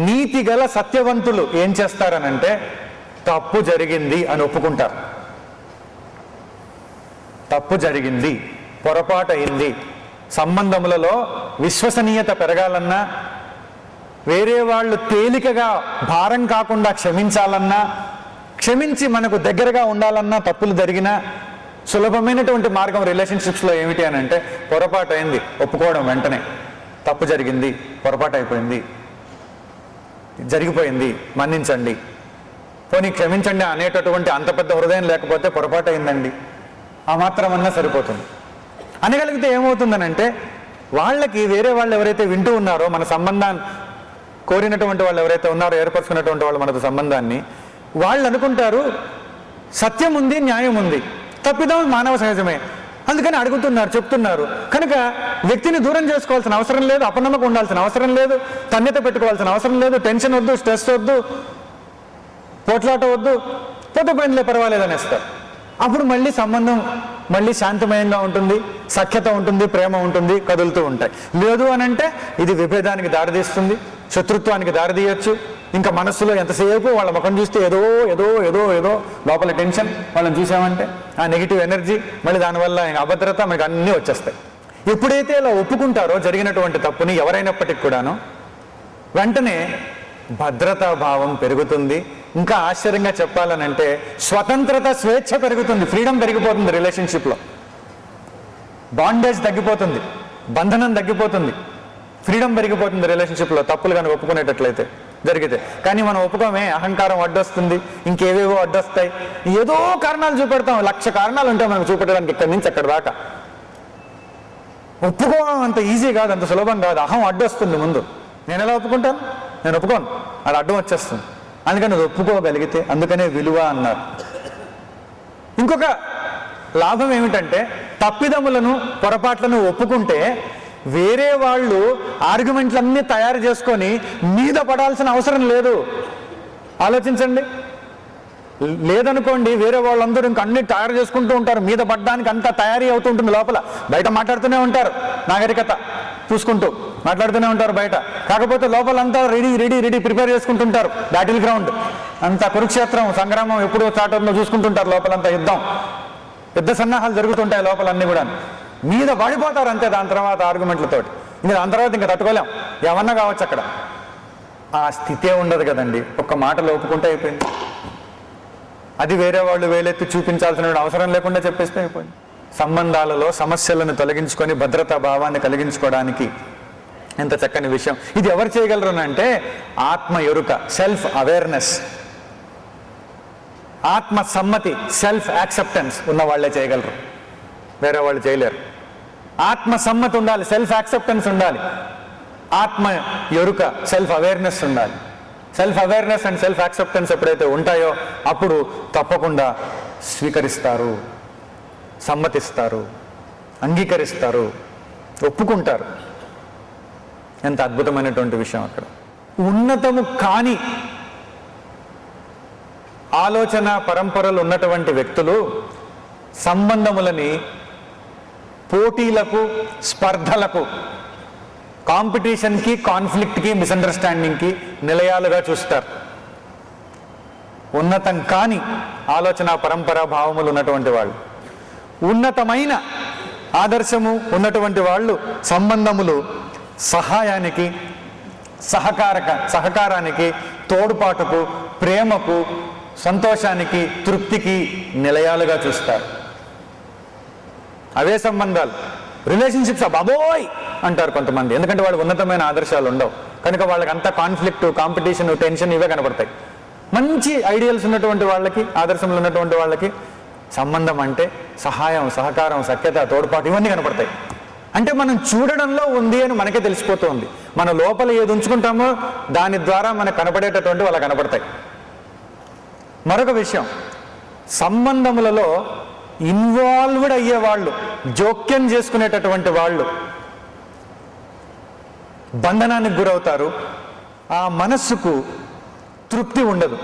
నీతి గల సత్యవంతులు ఏం చేస్తారనంటే తప్పు జరిగింది అని ఒప్పుకుంటారు. తప్పు జరిగింది, పొరపాటు అయింది, సంబంధములలో విశ్వసనీయత పెరగాలన్నా, వేరే వాళ్ళు తేలికగా భారం కాకుండా క్షమించాలన్నా, క్షమించి మనకు దగ్గరగా ఉండాలన్నా తప్పులు జరిగినా సులభమైనటువంటి మార్గం రిలేషన్షిప్స్లో ఏమిటి అని అంటే పొరపాటు అయింది ఒప్పుకోవడం. వెంటనే తప్పు జరిగింది, పొరపాటు అయిపోయింది, జరిగిపోయింది, మన్నించండి, పోనీ క్షమించండి అనేటటువంటి అంత పెద్ద హృదయం లేకపోతే పొరపాటు అయిందండి ఆ మాత్రమన్నా సరిపోతుంది అనగలిగితే ఏమవుతుందనంటే వాళ్ళకి వేరే వాళ్ళు ఎవరైతే వింటూ ఉన్నారో, మన సంబంధాన్ని కోరినటువంటి వాళ్ళు ఎవరైతే ఉన్నారో, ఏర్పరచుకున్నటువంటి వాళ్ళు మనతో సంబంధాన్ని, వాళ్ళు అనుకుంటారు సత్యం ఉంది, న్యాయం ఉంది, తప్పిదం మానవ సహజమే, అందుకని అడుగుతున్నారు, చెప్తున్నారు. కనుక వ్యక్తిని దూరం చేసుకోవాల్సిన అవసరం లేదు, అపనమ్మకం ఉండాల్సిన అవసరం లేదు, తన్యత పెట్టుకోవాల్సిన అవసరం లేదు, టెన్షన్ వద్దు, స్ట్రెస్ వద్దు, పోట్లాట వద్దు, పోతే పోయిందిలే పర్వాలేదు అనేస్తారు. అప్పుడు మళ్ళీ సంబంధం మళ్ళీ శాంతిమయంగా ఉంటుంది, సఖ్యత ఉంటుంది, ప్రేమ ఉంటుంది, కదులుతూ ఉంటాయి. లేదు అనంటే ఇది విభేదానికి దారితీస్తుంది, శత్రుత్వానికి దారితీయచ్చు. ఇంకా మనస్సులో ఎంతసేపు వాళ్ళ ముఖం చూస్తే ఏదో ఏదో ఏదో ఏదో లోపల టెన్షన్, వాళ్ళని చూసామంటే ఆ నెగిటివ్ ఎనర్జీ, మళ్ళీ దానివల్ల అభద్రత, మనకి అన్నీ వచ్చేస్తాయి. ఎప్పుడైతే ఇలా ఒప్పుకుంటారో జరిగినటువంటి తప్పుని ఎవరైనప్పటికీ కూడాను, వెంటనే భద్రతా భావం పెరుగుతుంది. ఇంకా ఆశ్చర్యంగా చెప్పాలనంటే స్వతంత్రత, స్వేచ్ఛ పెరుగుతుంది, ఫ్రీడమ్ పెరిగిపోతుంది. రిలేషన్షిప్లో బాండేజ్ తగ్గిపోతుంది, బంధనం తగ్గిపోతుంది, ఫ్రీడమ్ పెరిగిపోతుంది రిలేషన్షిప్లో. తప్పులు కానీ ఒప్పుకునేటట్లయితే జరిగితే. కానీ మనం ఒప్పుకోమే, అహంకారం అడ్డొస్తుంది, ఇంకేవేవో అడ్డొస్తాయి, ఏదో కారణాలు చూపెడతాం. 1,00,000 కారణాలు ఉంటాయి మనకు చూపెట్టడానికి ఇక్కడి నుంచి అక్కడి దాకా. ఒప్పుకోవడం అంత ఈజీ కాదు, అంత సులభం కాదు. అహం అడ్డొస్తుంది ముందు. నేను ఎలా ఒప్పుకుంటాను? నేను ఒప్పుకోను, అది అడ్డం వచ్చేస్తుంది. అందుకని అది ఒప్పుకోగలిగితే, అందుకనే విలువ అన్నారు. ఇంకొక లాభం ఏమిటంటే తప్పిదములను, పొరపాట్లను ఒప్పుకుంటే వేరే వాళ్ళు ఆర్గ్యుమెంట్లన్నీ తయారు చేసుకొని మీద పడాల్సిన అవసరం లేదు. ఆలోచించండి. లేదనుకోండి, వేరే వాళ్ళందరూ ఇంక అన్ని తయారు చేసుకుంటూ ఉంటారు, మీద పడ్డానికి అంతా తయారీ అవుతూ ఉంటుంది. లోపల బయట మాట్లాడుతూనే ఉంటారు, నాగరికత చూసుకుంటూ మాట్లాడుతూనే ఉంటారు బయట. కాకపోతే లోపలంతా రెడీ రెడీ రెడీ ప్రిపేర్ చేసుకుంటుంటారు. బ్యాటిల్ గ్రౌండ్ అంతా, కురుక్షేత్రం, సంగ్రామం ఎప్పుడు స్టార్ట్ అవుతుందో చూసుకుంటుంటారు. లోపలంతా యుద్ధ సన్నాహాలు జరుగుతుంటాయి లోపలన్నీ కూడా. మీద పడిపోతారు అంతే. దాని తర్వాత ఆర్గ్యుమెంట్లతోటి, ఇంకా దాని తర్వాత ఇంకా తట్టుకోలేం, ఏమన్నా కావచ్చు అక్కడ. ఆ స్థితే ఉండదు కదండి. ఒక్క మాటలో ఒప్పుకుంటే అయిపోయింది. అది వేరే వాళ్ళు వేలెత్తి చూపించాల్సిన అవసరం లేకుండా చెప్పేస్తే అయిపోయింది. సంబంధాలలో సమస్యలను తొలగించుకొని భద్రతా భావాన్ని కలిగించుకోవడానికి ఎంత చక్కని విషయం. ఇది ఎవరు చేయగలరు అంటే ఆత్మ ఎరుక, సెల్ఫ్ అవేర్నెస్, ఆత్మ సమ్మతి, సెల్ఫ్ యాక్సెప్టెన్స్ ఉన్న వాళ్ళే చేయగలరు, వేరే వాళ్ళు చేయలేరు. ఆత్మ సమ్మతి ఉండాలి, సెల్ఫ్ యాక్సెప్టెన్స్ ఉండాలి, ఆత్మ ఎరుక, సెల్ఫ్ అవేర్నెస్ ఉండాలి. Self awareness and self acceptance ఎప్పుడైతే ఉంటాయో అప్పుడు తప్పకుండా స్వీకరిస్తారు, సమ్మతిస్తారు, అంగీకరిస్తారు, ఒప్పుకుంటారు. ఎంత అద్భుతమైనటువంటి విషయం అక్కడ. ఉన్నతము కాని ఆలోచన పరంపరలు ఉన్నటువంటి వ్యక్తులు సంబంధములని పోటీలకు, స్పర్ధలకు, కాంపిటీషన్కి, కాన్ఫ్లిక్ట్కి, మిస్అండర్స్టాండింగ్కి నిలయాలుగా చూస్తారు. ఉన్నతం కాని ఆలోచన పరంపర భావములు ఉన్నటువంటి వాళ్ళు, ఉన్నతమైన ఆదర్శము ఉన్నటువంటి వాళ్ళు సంబంధములు సహాయానికి, సహకారానికి, తోడ్పాటుకు, ప్రేమకు, సంతోషానికి, తృప్తికి నిలయాలుగా చూస్తారు. అవే సంబంధాలు రిలేషన్షిప్స్ బాబోయ్ అంటారు కొంతమంది, ఎందుకంటే వాళ్ళకి ఉన్నతమైన ఆదర్శాలు ఉండవు కనుక వాళ్ళకి అంతా కాన్ఫ్లిక్ట్, కాంపిటీషన్, టెన్షన్ ఇవే కనపడతాయి. మంచి ఐడియల్స్ ఉన్నటువంటి వాళ్ళకి, ఆదర్శంలో ఉన్నటువంటి వాళ్ళకి సంబంధం అంటే సహాయం, సహకారం, సఖ్యత, తోడ్పాటు ఇవన్నీ కనపడతాయి. అంటే మనం చూడడంలో ఉంది అని మనకే తెలిసిపోతుంది. మన లోపల ఏది ఉంచుకుంటామో దాని ద్వారా మనకు కనపడేటటువంటి వాళ్ళకి కనపడతాయి. మరొక విషయం, సంబంధములలో ఇన్వాల్వ్డ్ అయ్యేవాళ్ళు, జోక్యం చేసుకునేటటువంటి వాళ్ళు బంధనానికి గురవుతారు. ఆ మనస్సుకు తృప్తి ఉండదు.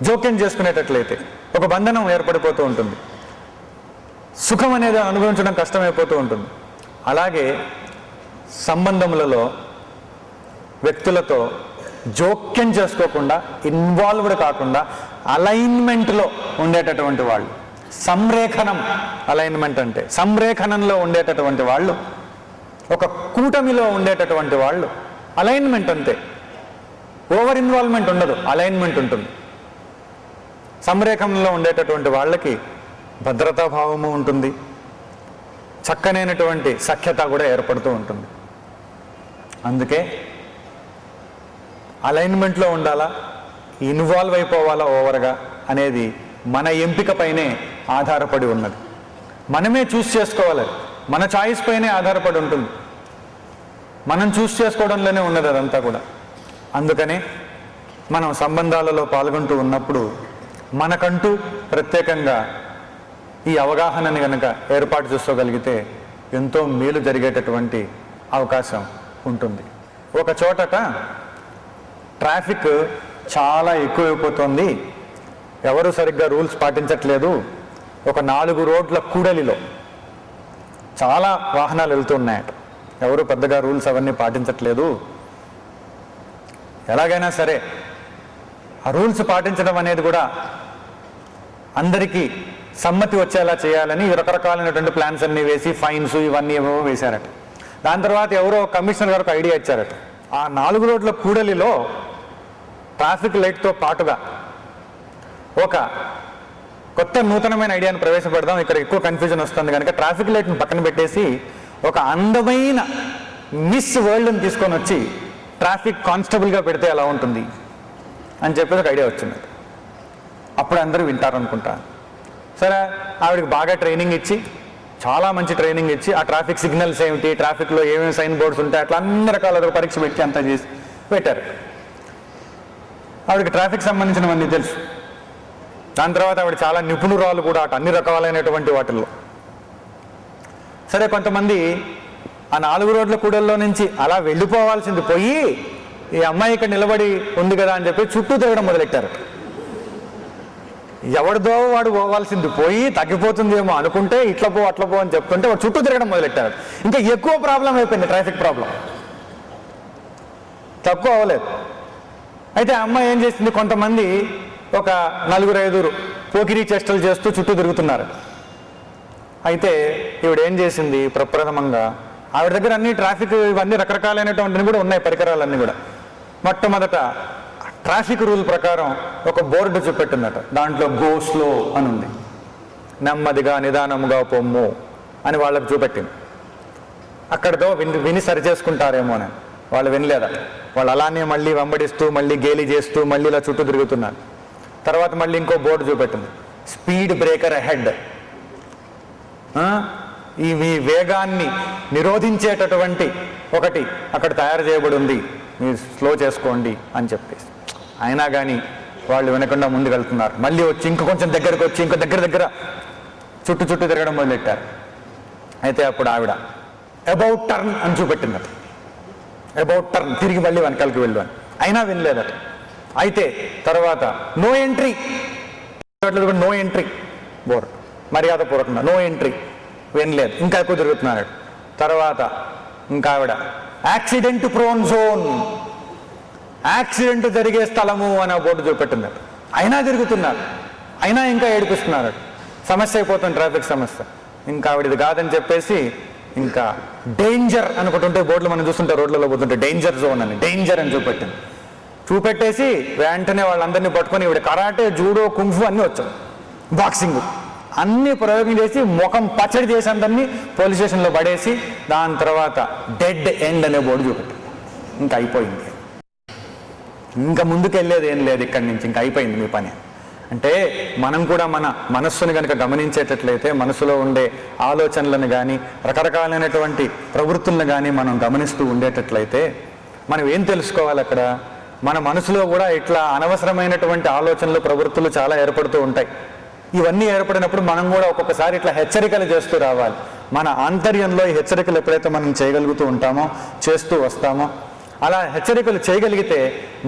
జోక్యం చేసుకునేటట్లయితే ఒక బంధనం ఏర్పడిపోతూ ఉంటుంది, సుఖం అనేది అనుభవించడం కష్టమైపోతూ ఉంటుంది. అలాగే సంబంధములలో వ్యక్తులతో జోక్యం చేసుకోకుండా, ఇన్వాల్వ్డ్ కాకుండా అలైన్మెంట్లో ఉండేటటువంటి వాళ్ళు, సంరేఖనం, అలైన్మెంట్ అంటే సంరేఖనంలో ఉండేటటువంటి వాళ్ళు, ఒక కూటమిలో ఉండేటటువంటి వాళ్ళు, అలైన్మెంట్ అంతే, ఓవర్ ఇన్వాల్వ్మెంట్ ఉండదు, అలైన్మెంట్ ఉంటుంది. సంరేఖనంలో ఉండేటటువంటి వాళ్ళకి భద్రతాభావము ఉంటుంది, చక్కనైనటువంటి సఖ్యత కూడా ఏర్పడుతూ ఉంటుంది. అందుకే అలైన్మెంట్లో ఉండాలా, ఇన్వాల్వ్ అయిపోవాలా ఓవర్గా అనేది మన ఎంపిక పైనే ఆధారపడి ఉన్నది. మనమే చూస్ చేసుకోవాలి, మన చాయిస్ పైనే ఆధారపడి ఉంటుంది. మనం చూస్ చేసుకోవడంలోనే ఉన్నది అదంతా కూడా. అందుకనే మనం సంబంధాలలో పాల్గొంటూ ఉన్నప్పుడు మనకంటూ ప్రత్యేకంగా ఈ అవగాహనని కనుక ఏర్పాటు చేసుకోగలిగితే ఎంతో మేలు జరిగేటటువంటి అవకాశం ఉంటుంది. ఒక చోటట ట్రాఫిక్ చాలా ఎక్కువైపోతుంది, ఎవరు సరిగ్గా రూల్స్ పాటించట్లేదు, ఒక 4 రోడ్ల కూడలిలో చాలా వాహనాలు వెళ్తున్నాయట, ఎవరు పెద్దగా రూల్స్ అవన్నీ పాటించట్లేదు, ఎలాగైనా సరే ఆ రూల్స్ పాటించడం అనేది కూడా అందరికీ సమ్మతి వచ్చేలా చేయాలని రకరకాలైనటువంటి ప్లాన్స్ అన్నీ వేసి ఫైన్స్ ఇవన్నీ ఏవో వేశారట. దాని తర్వాత ఎవరో కమిషనర్ గారు ఒక ఐడియా ఇచ్చారట, ఆ 4 రోడ్ల కూడలిలో ట్రాఫిక్ లైట్తో పాటుగా ఒక కొత్త నూతనమైన ఐడియాను ప్రవేశపెడదాం, ఇక్కడ ఎక్కువ కన్ఫ్యూజన్ వస్తుంది కనుక ట్రాఫిక్ లైట్ని పక్కన పెట్టేసి ఒక అందమైన మిస్ వరల్డ్ని తీసుకొని వచ్చి ట్రాఫిక్ కానిస్టేబుల్గా పెడితే ఎలా ఉంటుంది అని చెప్పేసి ఒక ఐడియా వచ్చింది. అప్పుడు అందరూ వింటారనుకుంటా. సరే, ఆవిడకి బాగా ట్రైనింగ్ ఇచ్చి, చాలా మంచి ట్రైనింగ్ ఇచ్చి, ఆ ట్రాఫిక్ సిగ్నల్స్ ఏమిటి, ట్రాఫిక్లో ఏమేమి సైన్ బోర్డ్స్ ఉంటాయి, అట్లా అన్ని రకాల పరీక్ష పెట్టి అంతా చేసి పెట్టారు. ఆవిడకి ట్రాఫిక్ సంబంధించినవన్నీ తెలుసు. దాని తర్వాత ఆవిడ చాలా నిపుణురాలు కూడా అటు అన్ని రకాలైనటువంటి వాటిల్లో. సరే, కొంతమంది ఆ 4 రోడ్ల కూడల్లో నుంచి అలా వెళ్ళిపోవాల్సింది పోయి ఈ అమ్మాయి ఇక్కడ నిలబడి ఉంది కదా అని చెప్పి చుట్టూ తిరగడం మొదలెట్టారు. ఎవరిదో వాడు పోవాల్సింది పోయి తగ్గిపోతుందేమో అనుకుంటే ఇట్లా పో అట్లా పో అని చెప్తుంటే వాడు చుట్టూ తిరగడం మొదలెట్టారు. ఇంకా ఎక్కువ ప్రాబ్లం అయిపోయింది, ట్రాఫిక్ ప్రాబ్లం, తక్కువ అవ్వలేదు. అయితే ఆ అమ్మాయి ఏం చేసింది, కొంతమంది ఒక 4-5 పోకిరీ చేష్టలు చేస్తూ చుట్టూ తిరుగుతున్నారు. అయితే ఈవిడ ఏం చేసింది, ప్రప్రథమంగా ఆవిడ దగ్గర అన్ని ట్రాఫిక్ ఇవన్నీ రకరకాలైనటువంటివి కూడా ఉన్నాయి, పరికరాలన్నీ కూడా. మొట్టమొదట ట్రాఫిక్ రూల్ ప్రకారం ఒక బోర్డు చూపెట్టిందట, దాంట్లో గో స్లో అని ఉంది, నెమ్మదిగా నిదానముగా పొమ్ము అని వాళ్ళకి చూపెట్టింది. అక్కడితో విని సరి చేసుకుంటారేమో అని వాళ్ళు వినలేదట. వాళ్ళు అలానే మళ్ళీ వెంబడిస్తూ మళ్ళీ గేలి చేస్తూ మళ్ళీ ఇలా చుట్టూ తిరుగుతున్నారు. తర్వాత మళ్ళీ ఇంకో బోర్డు చూపెట్టింది, స్పీడ్ బ్రేకర్ అహెడ్, ఈ వేగాన్ని నిరోధించేటటువంటి ఒకటి అక్కడ తయారు చేయబడి ఉంది, మీరు స్లో చేసుకోండి అని చెప్పేసి. అయినా కానీ వాళ్ళు వినకుండా ముందుకు వెళ్తున్నారు. మళ్ళీ వచ్చి ఇంక కొంచెం దగ్గరకు వచ్చి ఇంకో దగ్గర చుట్టూ తిరగడం మొదలెట్టారు. అయితే అప్పుడు ఆవిడ అబౌట్ టర్న్ అని చూపెట్టిందట, అబౌట్ టర్న్, తిరిగి మళ్ళీ వెనకాలకి వెళ్ళు అని. అయినా వినలేదట. అయితే తర్వాత no entry, no entry board, మర్యాదపూర్వకంగా నో ఎంట్రీ, వినలేదు, ఇంకా ఎక్కువ తిరుగుతున్నాడు. తర్వాత ఇంకా ఆవిడ యాక్సిడెంట్ ప్రోన్ జోన్, యాక్సిడెంట్ జరిగే స్థలము అనే బోర్డు చూపెట్టిందట. అయినా తిరుగుతున్నారు, అయినా ఇంకా ఏడిపిస్తున్నారు. సమస్య అయిపోతుంది, ట్రాఫిక్ సమస్య. ఇంకా ఆవిడది కాదని చెప్పేసి ఇంకా డేంజర్ అనుకుంటుంటే బోర్డులు మనం చూస్తుంటే రోడ్లలో పోతుంటే డేంజర్ జోన్ అని, డేంజర్ అని చూపెట్టేసి వెంటనే వాళ్ళందరినీ పట్టుకొని ఈవిడ కరాటే, జూడో, కుంఫు అన్నీ వచ్చాం, బాక్సింగ్ అన్ని ప్రయోగం చేసి ముఖం పచ్చడి చేసి అందరినీ పోలీస్ స్టేషన్లో పడేసి దాని తర్వాత డెడ్ ఎండ్ అనే బోర్డు చూపెట్టారు. ఇంకా అయిపోయింది, ఇంకా ముందుకెళ్ళేది ఏం లేదు, ఇక్కడి నుంచి ఇంకా అయిపోయింది మీ పని. అంటే మనం కూడా మన మనస్సును కనుక గమనించేటట్లయితే, మనసులో ఉండే ఆలోచనలను కానీ రకరకాలైనటువంటి ప్రవృత్తులను కానీ మనం గమనిస్తూ ఉండేటట్లయితే మనం ఏం తెలుసుకోవాలి? అక్కడ మన మనసులో కూడా ఇట్లా అనవసరమైనటువంటి ఆలోచనలు ప్రవృత్తులు చాలా ఏర్పడుతూ ఉంటాయి. ఇవన్నీ ఏర్పడినప్పుడు మనం కూడా ఒక్కొక్కసారి ఇట్లా హెచ్చరికలు చేస్తూ రావాలి. మన ఆంతర్యంలో ఈ హెచ్చరికలు ఎప్పుడైతే మనం చేయగలుగుతూ ఉంటామో, చేస్తూ వస్తామో, అలా హెచ్చరికలు చేయగలిగితే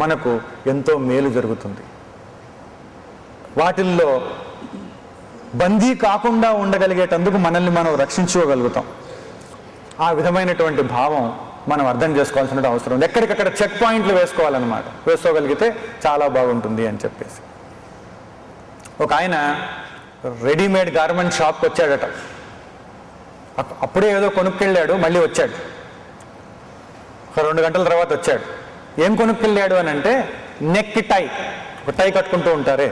మనకు ఎంతో మేలు జరుగుతుంది. వాటిల్లో బందీ కాకుండా ఉండగలిగేటందుకు మనల్ని మనం రక్షించుకోగలుగుతాం. ఆ విధమైనటువంటి భావం మనం అర్థం చేసుకోవాల్సిన అవసరం ఉంది. ఎక్కడికక్కడ చెక్ పాయింట్లు వేసుకోవాలన్నమాట. వేసుకోగలిగితే చాలా బాగుంటుంది అని చెప్పేసి. ఒక ఆయన రెడీమేడ్ గార్మెంట్ షాప్కి వచ్చాడట. అప్పుడే ఏదో కొనుక్కెళ్ళాడు, మళ్ళీ వచ్చాడు. ఒక 2 గంటల తర్వాత వచ్చాడు. ఏం కొనుక్కెళ్ళాడు అని అంటే నెక్ టై, ఒక టై కట్టుకుంటూ ఉంటారే,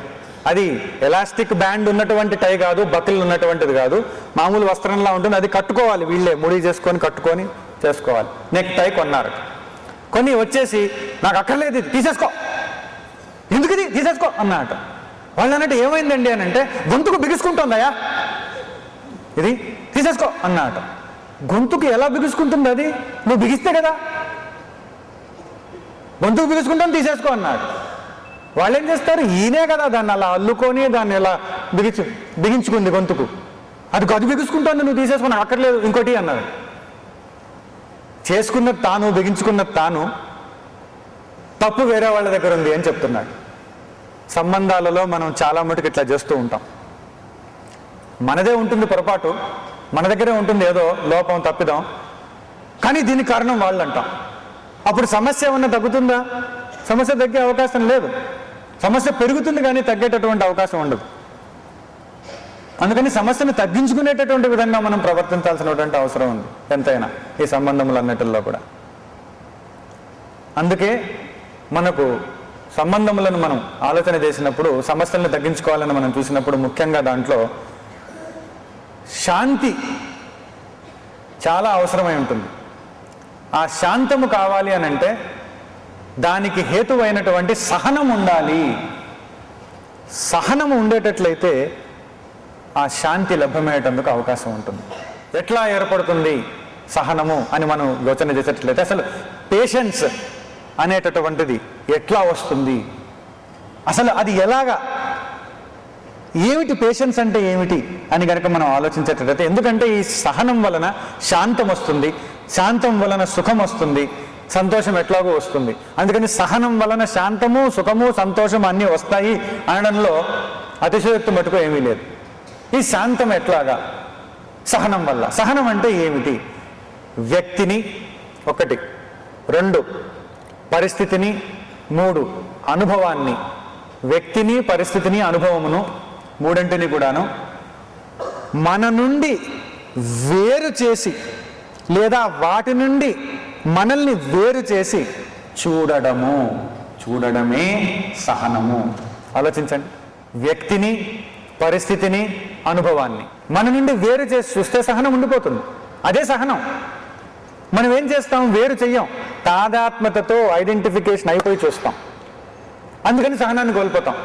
అది ఎలాస్టిక్ బ్యాండ్ ఉన్నటువంటి టై కాదు, బకిల్ ఉన్నటువంటిది కాదు, మామూలు వస్త్రంలా ఉంటుంది. అది కట్టుకోవాలి, వీళ్ళే ముడి చేసుకొని కట్టుకొని చేసుకోవాలి. నెక్ టై కొన్నారు. కొన్ని వచ్చేసి నాకు అక్కర్లేదు, ఇది తీసేసుకో, ఎందుకు ఇది తీసేసుకో అన్నమాట. వాళ్ళు అన్నట్టు ఏమైందండి అని అంటే, గొంతుకు బిగుసుకుంటుందయా, ఇది తీసేసుకో అన్నమాట. గొంతుకు ఎలా బిగుసుకుంటుంది? అది నువ్వు బిగిస్తే కదా, గొంతుకు బిగుసుకుంటాను తీసేసుకో అన్నాడు. వాళ్ళు ఏం చేస్తారు? ఈయనే కదా దాన్ని అలా అల్లుకొని దాన్ని ఎలా బిగించుకుంది గొంతుకు, అది గది బిగుసుకుంటుంది, నువ్వు తీసేసుకుని అక్కర్లేదు ఇంకోటి అన్నాడు. చేసుకున్నది తాను, బిగించుకున్నది తాను, తప్పు వేరే వాళ్ళ దగ్గర ఉంది అని చెప్తున్నాడు. సంబంధాలలో మనం చాలా మటుకు ఇట్లా చేస్తూ ఉంటాం. మనదే ఉంటుంది పొరపాటు, మన దగ్గరే ఉంటుంది ఏదో లోపం, తప్పిదం, కానీ దీనికి కారణం వాళ్ళు అంటాం. అప్పుడు సమస్య ఏమన్నా తగ్గుతుందా? సమస్య తగ్గే అవకాశం లేదు. సమస్య పెరుగుతుంది కానీ తగ్గేటటువంటి అవకాశం ఉండదు. అందుకని సమస్యను తగ్గించుకునేటటువంటి విధంగా మనం ప్రవర్తించాల్సినటువంటి అవసరం ఉంది ఎంతైనా ఈ సంబంధములు అన్నిటిలో కూడా. అందుకే మనకు సంబంధములను మనం ఆలోచన చేసినప్పుడు, సమస్యలను తగ్గించుకోవాలని మనం చూసినప్పుడు, ముఖ్యంగా దాంట్లో శాంతి చాలా అవసరమై ఉంటుంది. ఆ శాంతము కావాలి అని అంటే దానికి హేతువైనటువంటి సహనం ఉండాలి. సహనము ఉండేటట్లయితే ఆ శాంతి లభ్యమయ్యేటందుకు అవకాశం ఉంటుంది. ఎట్లా ఏర్పడుతుంది సహనము అని మనం యోచన చేసేటట్లయితే, అసలు పేషెన్స్ అనేటటువంటిది ఎట్లా వస్తుంది, అసలు అది ఎలాగా, ఏమిటి పేషెన్స్ అంటే ఏమిటి అని కనుక మనం ఆలోచించేటట్లయితే, ఎందుకంటే ఈ సహనం వలన శాంతం వస్తుంది, శాంతం వలన సుఖం వస్తుంది, సంతోషం ఎట్లాగో వస్తుంది. అందుకని సహనం వలన శాంతము, సుఖము, సంతోషం అన్నీ వస్తాయి అనడంలో అతిశయోక్తి మటుకు ఏమీ లేదు. ఈ శాంతం ఎట్లాగా? సహనం వల్ల. సహనం అంటే ఏమిటి? వ్యక్తిని 1, 2 పరిస్థితిని, 3 అనుభవాన్ని. వ్యక్తిని, పరిస్థితిని, అనుభవమును, మూడింటిని కూడాను మన నుండి వేరు చేసి, లేదా వాటి నుండి మనల్ని వేరు చేసి చూడడము, చూడడమే సహనము. ఆలోచించండి. వ్యక్తిని, పరిస్థితిని, అనుభవాన్ని మన నుండి వేరు చేసి చూస్తే సహనం ఉండిపోతుంది. అదే సహనం. మనం ఏం చేస్తాం? వేరు చెయ్యం, తాదాత్మ్యతతో ఐడెంటిఫికేషన్ అయిపోయి చూస్తాం. అందుకని సహనాన్ని కోల్పోతాం.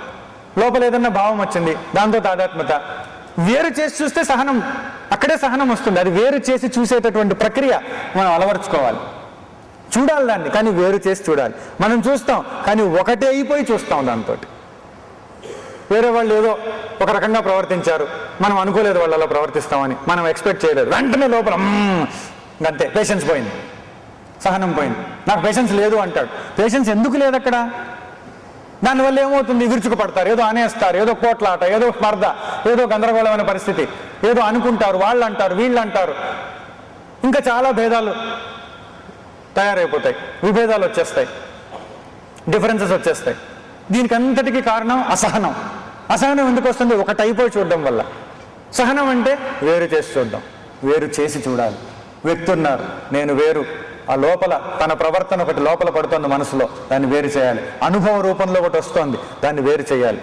లోపల ఏదన్నా భావం వచ్చింది, దాంతో తాదాత్మ్యత. వేరు చేసి చూస్తే సహనం, అక్కడే సహనం వస్తుంది. అది వేరు చేసి చూసేటటువంటి ప్రక్రియ మనం అలవర్చుకోవాలి. చూడాలి దాన్ని, కానీ వేరు చేసి చూడాలి. మనం చూస్తాం కానీ ఒకటే అయిపోయి చూస్తాం. దాంతో వేరే వాళ్ళు ఏదో ఒక రకంగా ప్రవర్తించారు, మనం అనుకోలేదు వాళ్ళు అలా ప్రవర్తిస్తామని, మనం ఎక్స్పెక్ట్ చేయలేదు, వెంటనే లోపల అంతే, పేషెన్స్ పోయింది, సహనం పోయింది. నాకు పేషెన్స్ లేదు అంటాడు. పేషెన్స్ ఎందుకు లేదు అక్కడ? దానివల్ల ఏమవుతుంది? విరుచుకుపడతారు, ఏదో అనేస్తారు, ఏదో కోట్లాట, ఏదో స్పర్ధ, ఏదో గందరగోళమైన పరిస్థితి, ఏదో అనుకుంటారు, వాళ్ళు అంటారు, వీళ్ళు అంటారు, ఇంకా చాలా భేదాలు తయారైపోతాయి, విభేదాలు వచ్చేస్తాయి, డిఫరెన్సెస్ వచ్చేస్తాయి. దీనికి అంతటికీ కారణం అసహనం. అసహనం ఎందుకు వస్తుంది? ఒకటి అయిపోయి చూడడం వల్ల. సహనం అంటే వేరు చేసి చూడడం, వేరు చేసి చూడాలి. వ్యక్తి ఉన్నారు, నేను వేరు, ఆ లోపల తన ప్రవర్తన ఒకటి లోపల పడుతుంది మనసులో, దాన్ని వేరు చేయాలి. అనుభవ రూపంలో ఒకటి వస్తుంది, దాన్ని వేరు చేయాలి.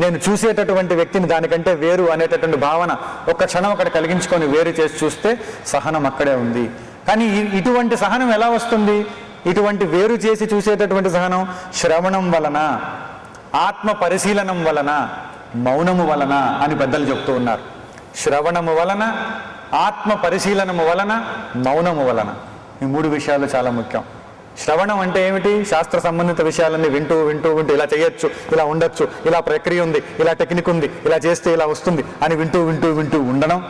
నేను చూసేటటువంటి వ్యక్తిని దానికంటే వేరు అనేటటువంటి భావన ఒక్క క్షణం అక్కడ కలిగించుకొని వేరు చేసి చూస్తే సహనం అక్కడే ఉంది. కానీ ఇటువంటి సహనం ఎలా వస్తుంది? ఇటువంటి వేరు చేసి చూసేటటువంటి సహనం శ్రవణం వలన, ఆత్మ పరిశీలనం వలన, మౌనము వలన అని పెద్దలు చెప్తూ ఉన్నారు. శ్రవణము వలన, ఆత్మ పరిశీలనము వలన, మౌనము వలన. ఈ 3 విషయాలు చాలా ముఖ్యం. శ్రవణం అంటే ఏమిటి? శాస్త్ర సంబంధిత విషయాలన్నీ వింటూ వింటూ వింటూ ఇలా చేయొచ్చు, ఇలా ఉండొచ్చు, ఇలా ప్రక్రియ ఉంది, ఇలా టెక్నిక్ ఉంది, ఇలా చేస్తే ఇలా వస్తుంది అని వింటూ వింటూ వింటూ ఉండడం.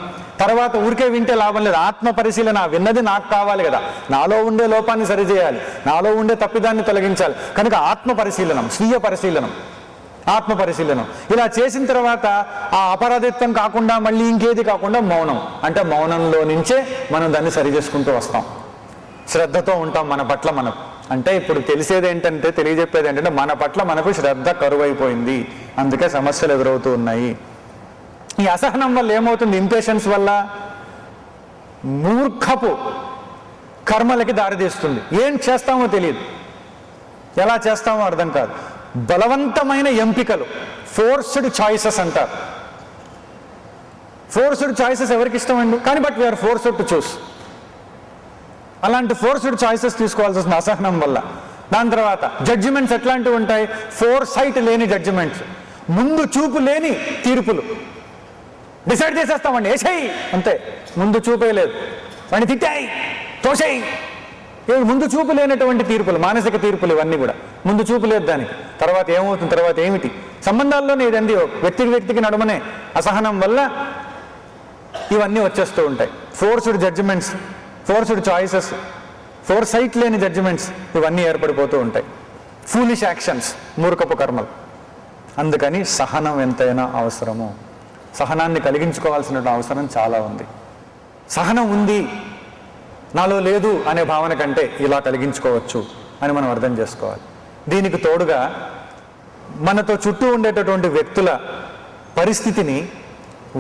తర్వాత ఊరికే వింటే లాభం లేదు. ఆత్మ పరిశీలన, విన్నది నాకు కావాలి కదా, నాలో ఉండే లోపాన్ని సరిచేయాలి, నాలో ఉండే తప్పిదాన్ని తొలగించాలి. కనుక ఆత్మ పరిశీలనం, స్వీయ పరిశీలనం, ఆత్మ పరిశీలనం. ఇలా చేసిన తర్వాత ఆ అపరాధిత్వం కాకుండా మళ్ళీ ఇంకేది కాకుండా మౌనం. అంటే మౌనంలో నుంచే మనం దాన్ని సరి చేసుకుంటూ వస్తాం. శ్రద్ధతో ఉంటాం మన పట్ల మనకు. అంటే ఇప్పుడు తెలిసేది ఏంటంటే, తెలియజెప్పేది ఏంటంటే, మన పట్ల మనకు శ్రద్ధ కరువైపోయింది, అందుకే సమస్యలు ఎదురవుతూ ఉన్నాయి. ఈ అసహనం వల్ల ఏమవుతుంది? ఇంపేషన్స్ వల్ల మూర్ఖపు కర్మలకి దారితీస్తుంది. ఏం చేస్తామో తెలియదు, ఎలా చేస్తామో అర్థం కాదు. బలవంతమైన ఎంపికలు, ఫోర్స్డ్ చాయిసెస్ అంటారు. ఫోర్స్డ్ చాయిసెస్ ఎవరికి ఇష్టం అండి? కానీ but we are forced to choose. అలాంటి ఫోర్స్డ్ చాయిసెస్ తీసుకోవాల్సి వస్తుంది అసహనం వల్ల. దాని తర్వాత జడ్జిమెంట్స్ ఎట్లాంటివి ఉంటాయి? ఫోర్ సైట్ లేని జడ్జిమెంట్స్, ముందు చూపు లేని తీర్పులు. డిసైడ్ చేసేస్తామండి, వేసేయి అంతే, ముందు చూపే లేదు, వాడిని తిట్టాయి, తోసేయి. ముందు చూపు లేనటువంటి తీర్పులు, మానసిక తీర్పులు, ఇవన్నీ కూడా ముందు చూపు లేదు దానికి. తర్వాత ఏమవుతుంది? తర్వాత ఏమిటి? సంబంధాల్లోనే ఇదండి, వ్యక్తికి వ్యక్తికి నడుమనే అసహనం వల్ల ఇవన్నీ వచ్చేస్తూ ఉంటాయి. Forced judgements, forced choices, foresight లేని జడ్జిమెంట్స్, ఇవన్నీ ఏర్పడిపోతూ ఉంటాయి. ఫూలిష్ యాక్షన్స్, మూర్ఖపు కర్మలు. అందుకని సహనం ఎంతైనా అవసరము. సహనాన్ని కలిగించుకోవాల్సిన అవసరం చాలా ఉంది. సహనం ఉంది, నాలో లేదు అనే భావన కంటే ఇలా కలిగించుకోవచ్చు అని మనం అర్థం చేసుకోవాలి. దీనికి తోడుగా మనతో చుట్టూ ఉండేటటువంటి వ్యక్తుల పరిస్థితిని,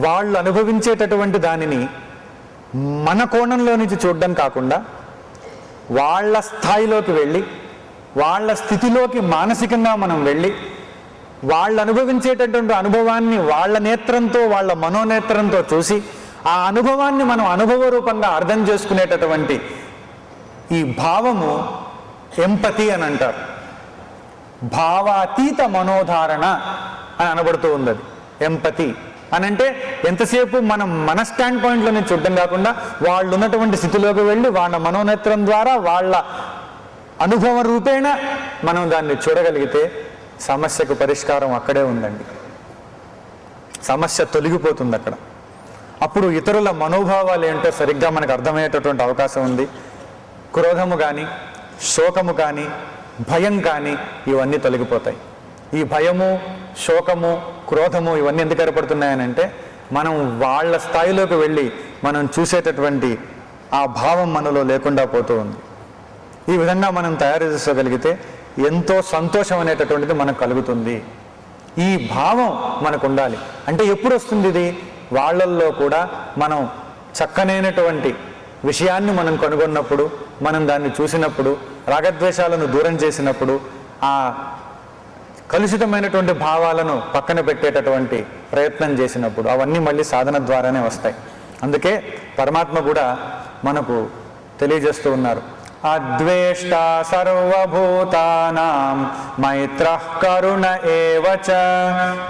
వాళ్ళు అనుభవించేటటువంటి దానిని మన కోణంలో నుంచి చూడడం కాకుండా వాళ్ళ స్థాయిలోకి వెళ్ళి, వాళ్ళ స్థితిలోకి మానసికంగా మనం వెళ్ళి, వాళ్ళు అనుభవించేటటువంటి అనుభవాన్ని వాళ్ళ నేత్రంతో, వాళ్ళ మనోనేత్రంతో చూసి ఆ అనుభవాన్ని మనం అనుభవ రూపంగా అర్థం చేసుకునేటటువంటి ఈ భావము ఎంపతి అని అంటారు. భావాతీత మనోధారణ అని అనబడుతూ ఉంది అది ఎంపతి అని. అంటే ఎంతసేపు మనం మన స్టాండ్ పాయింట్లో నుంచి చూడడం కాకుండా వాళ్ళు ఉన్నటువంటి స్థితిలోకి వెళ్ళి వాళ్ళ మనోనేత్రం ద్వారా వాళ్ళ అనుభవ రూపేణ మనం దాన్ని చూడగలిగితే సమస్యకు పరిష్కారం అక్కడే ఉందండి. సమస్య తొలగిపోతుంది అక్కడ. అప్పుడు ఇతరుల మనోభావాలు ఏంటో సరిగ్గా మనకు అర్థమయ్యేటటువంటి అవకాశం ఉంది. క్రోధము కానీ, శోకము కానీ, భయం కానీ ఇవన్నీ తొలగిపోతాయి. ఈ భయము, శోకము, క్రోధము ఇవన్నీ ఎందుకు ఏర్పడుతున్నాయనంటే మనం వాళ్ళ స్థాయిలోకి వెళ్ళి మనం చూసేటటువంటి ఆ భావం మనలో లేకుండా పోతూ ఉంది. ఈ విధంగా మనం తయారు చేసుకోగలిగితే ఎంతో సంతోషం అనేటటువంటిది మనకు కలుగుతుంది. ఈ భావం మనకు ఉండాలి. అంటే ఎప్పుడు వస్తుంది ఇది? వాళ్ళల్లో కూడా మనం చక్కనైనటువంటి విషయాన్ని మనం కనుగొన్నప్పుడు, మనం దాన్ని చూసినప్పుడు, రాగద్వేషాలను దూరం చేసినప్పుడు, ఆ కలుషితమైనటువంటి భావాలను పక్కన పెట్టేటటువంటి ప్రయత్నం చేసినప్పుడు అవన్నీ మళ్ళీ సాధన ద్వారానే వస్తాయి. అందుకే పరమాత్మ కూడా మనకు తెలియజేస్తూ ఉన్నారు, అద్వేష్ట సర్వభూతానాం మైత్రః కరుణ ఏవచ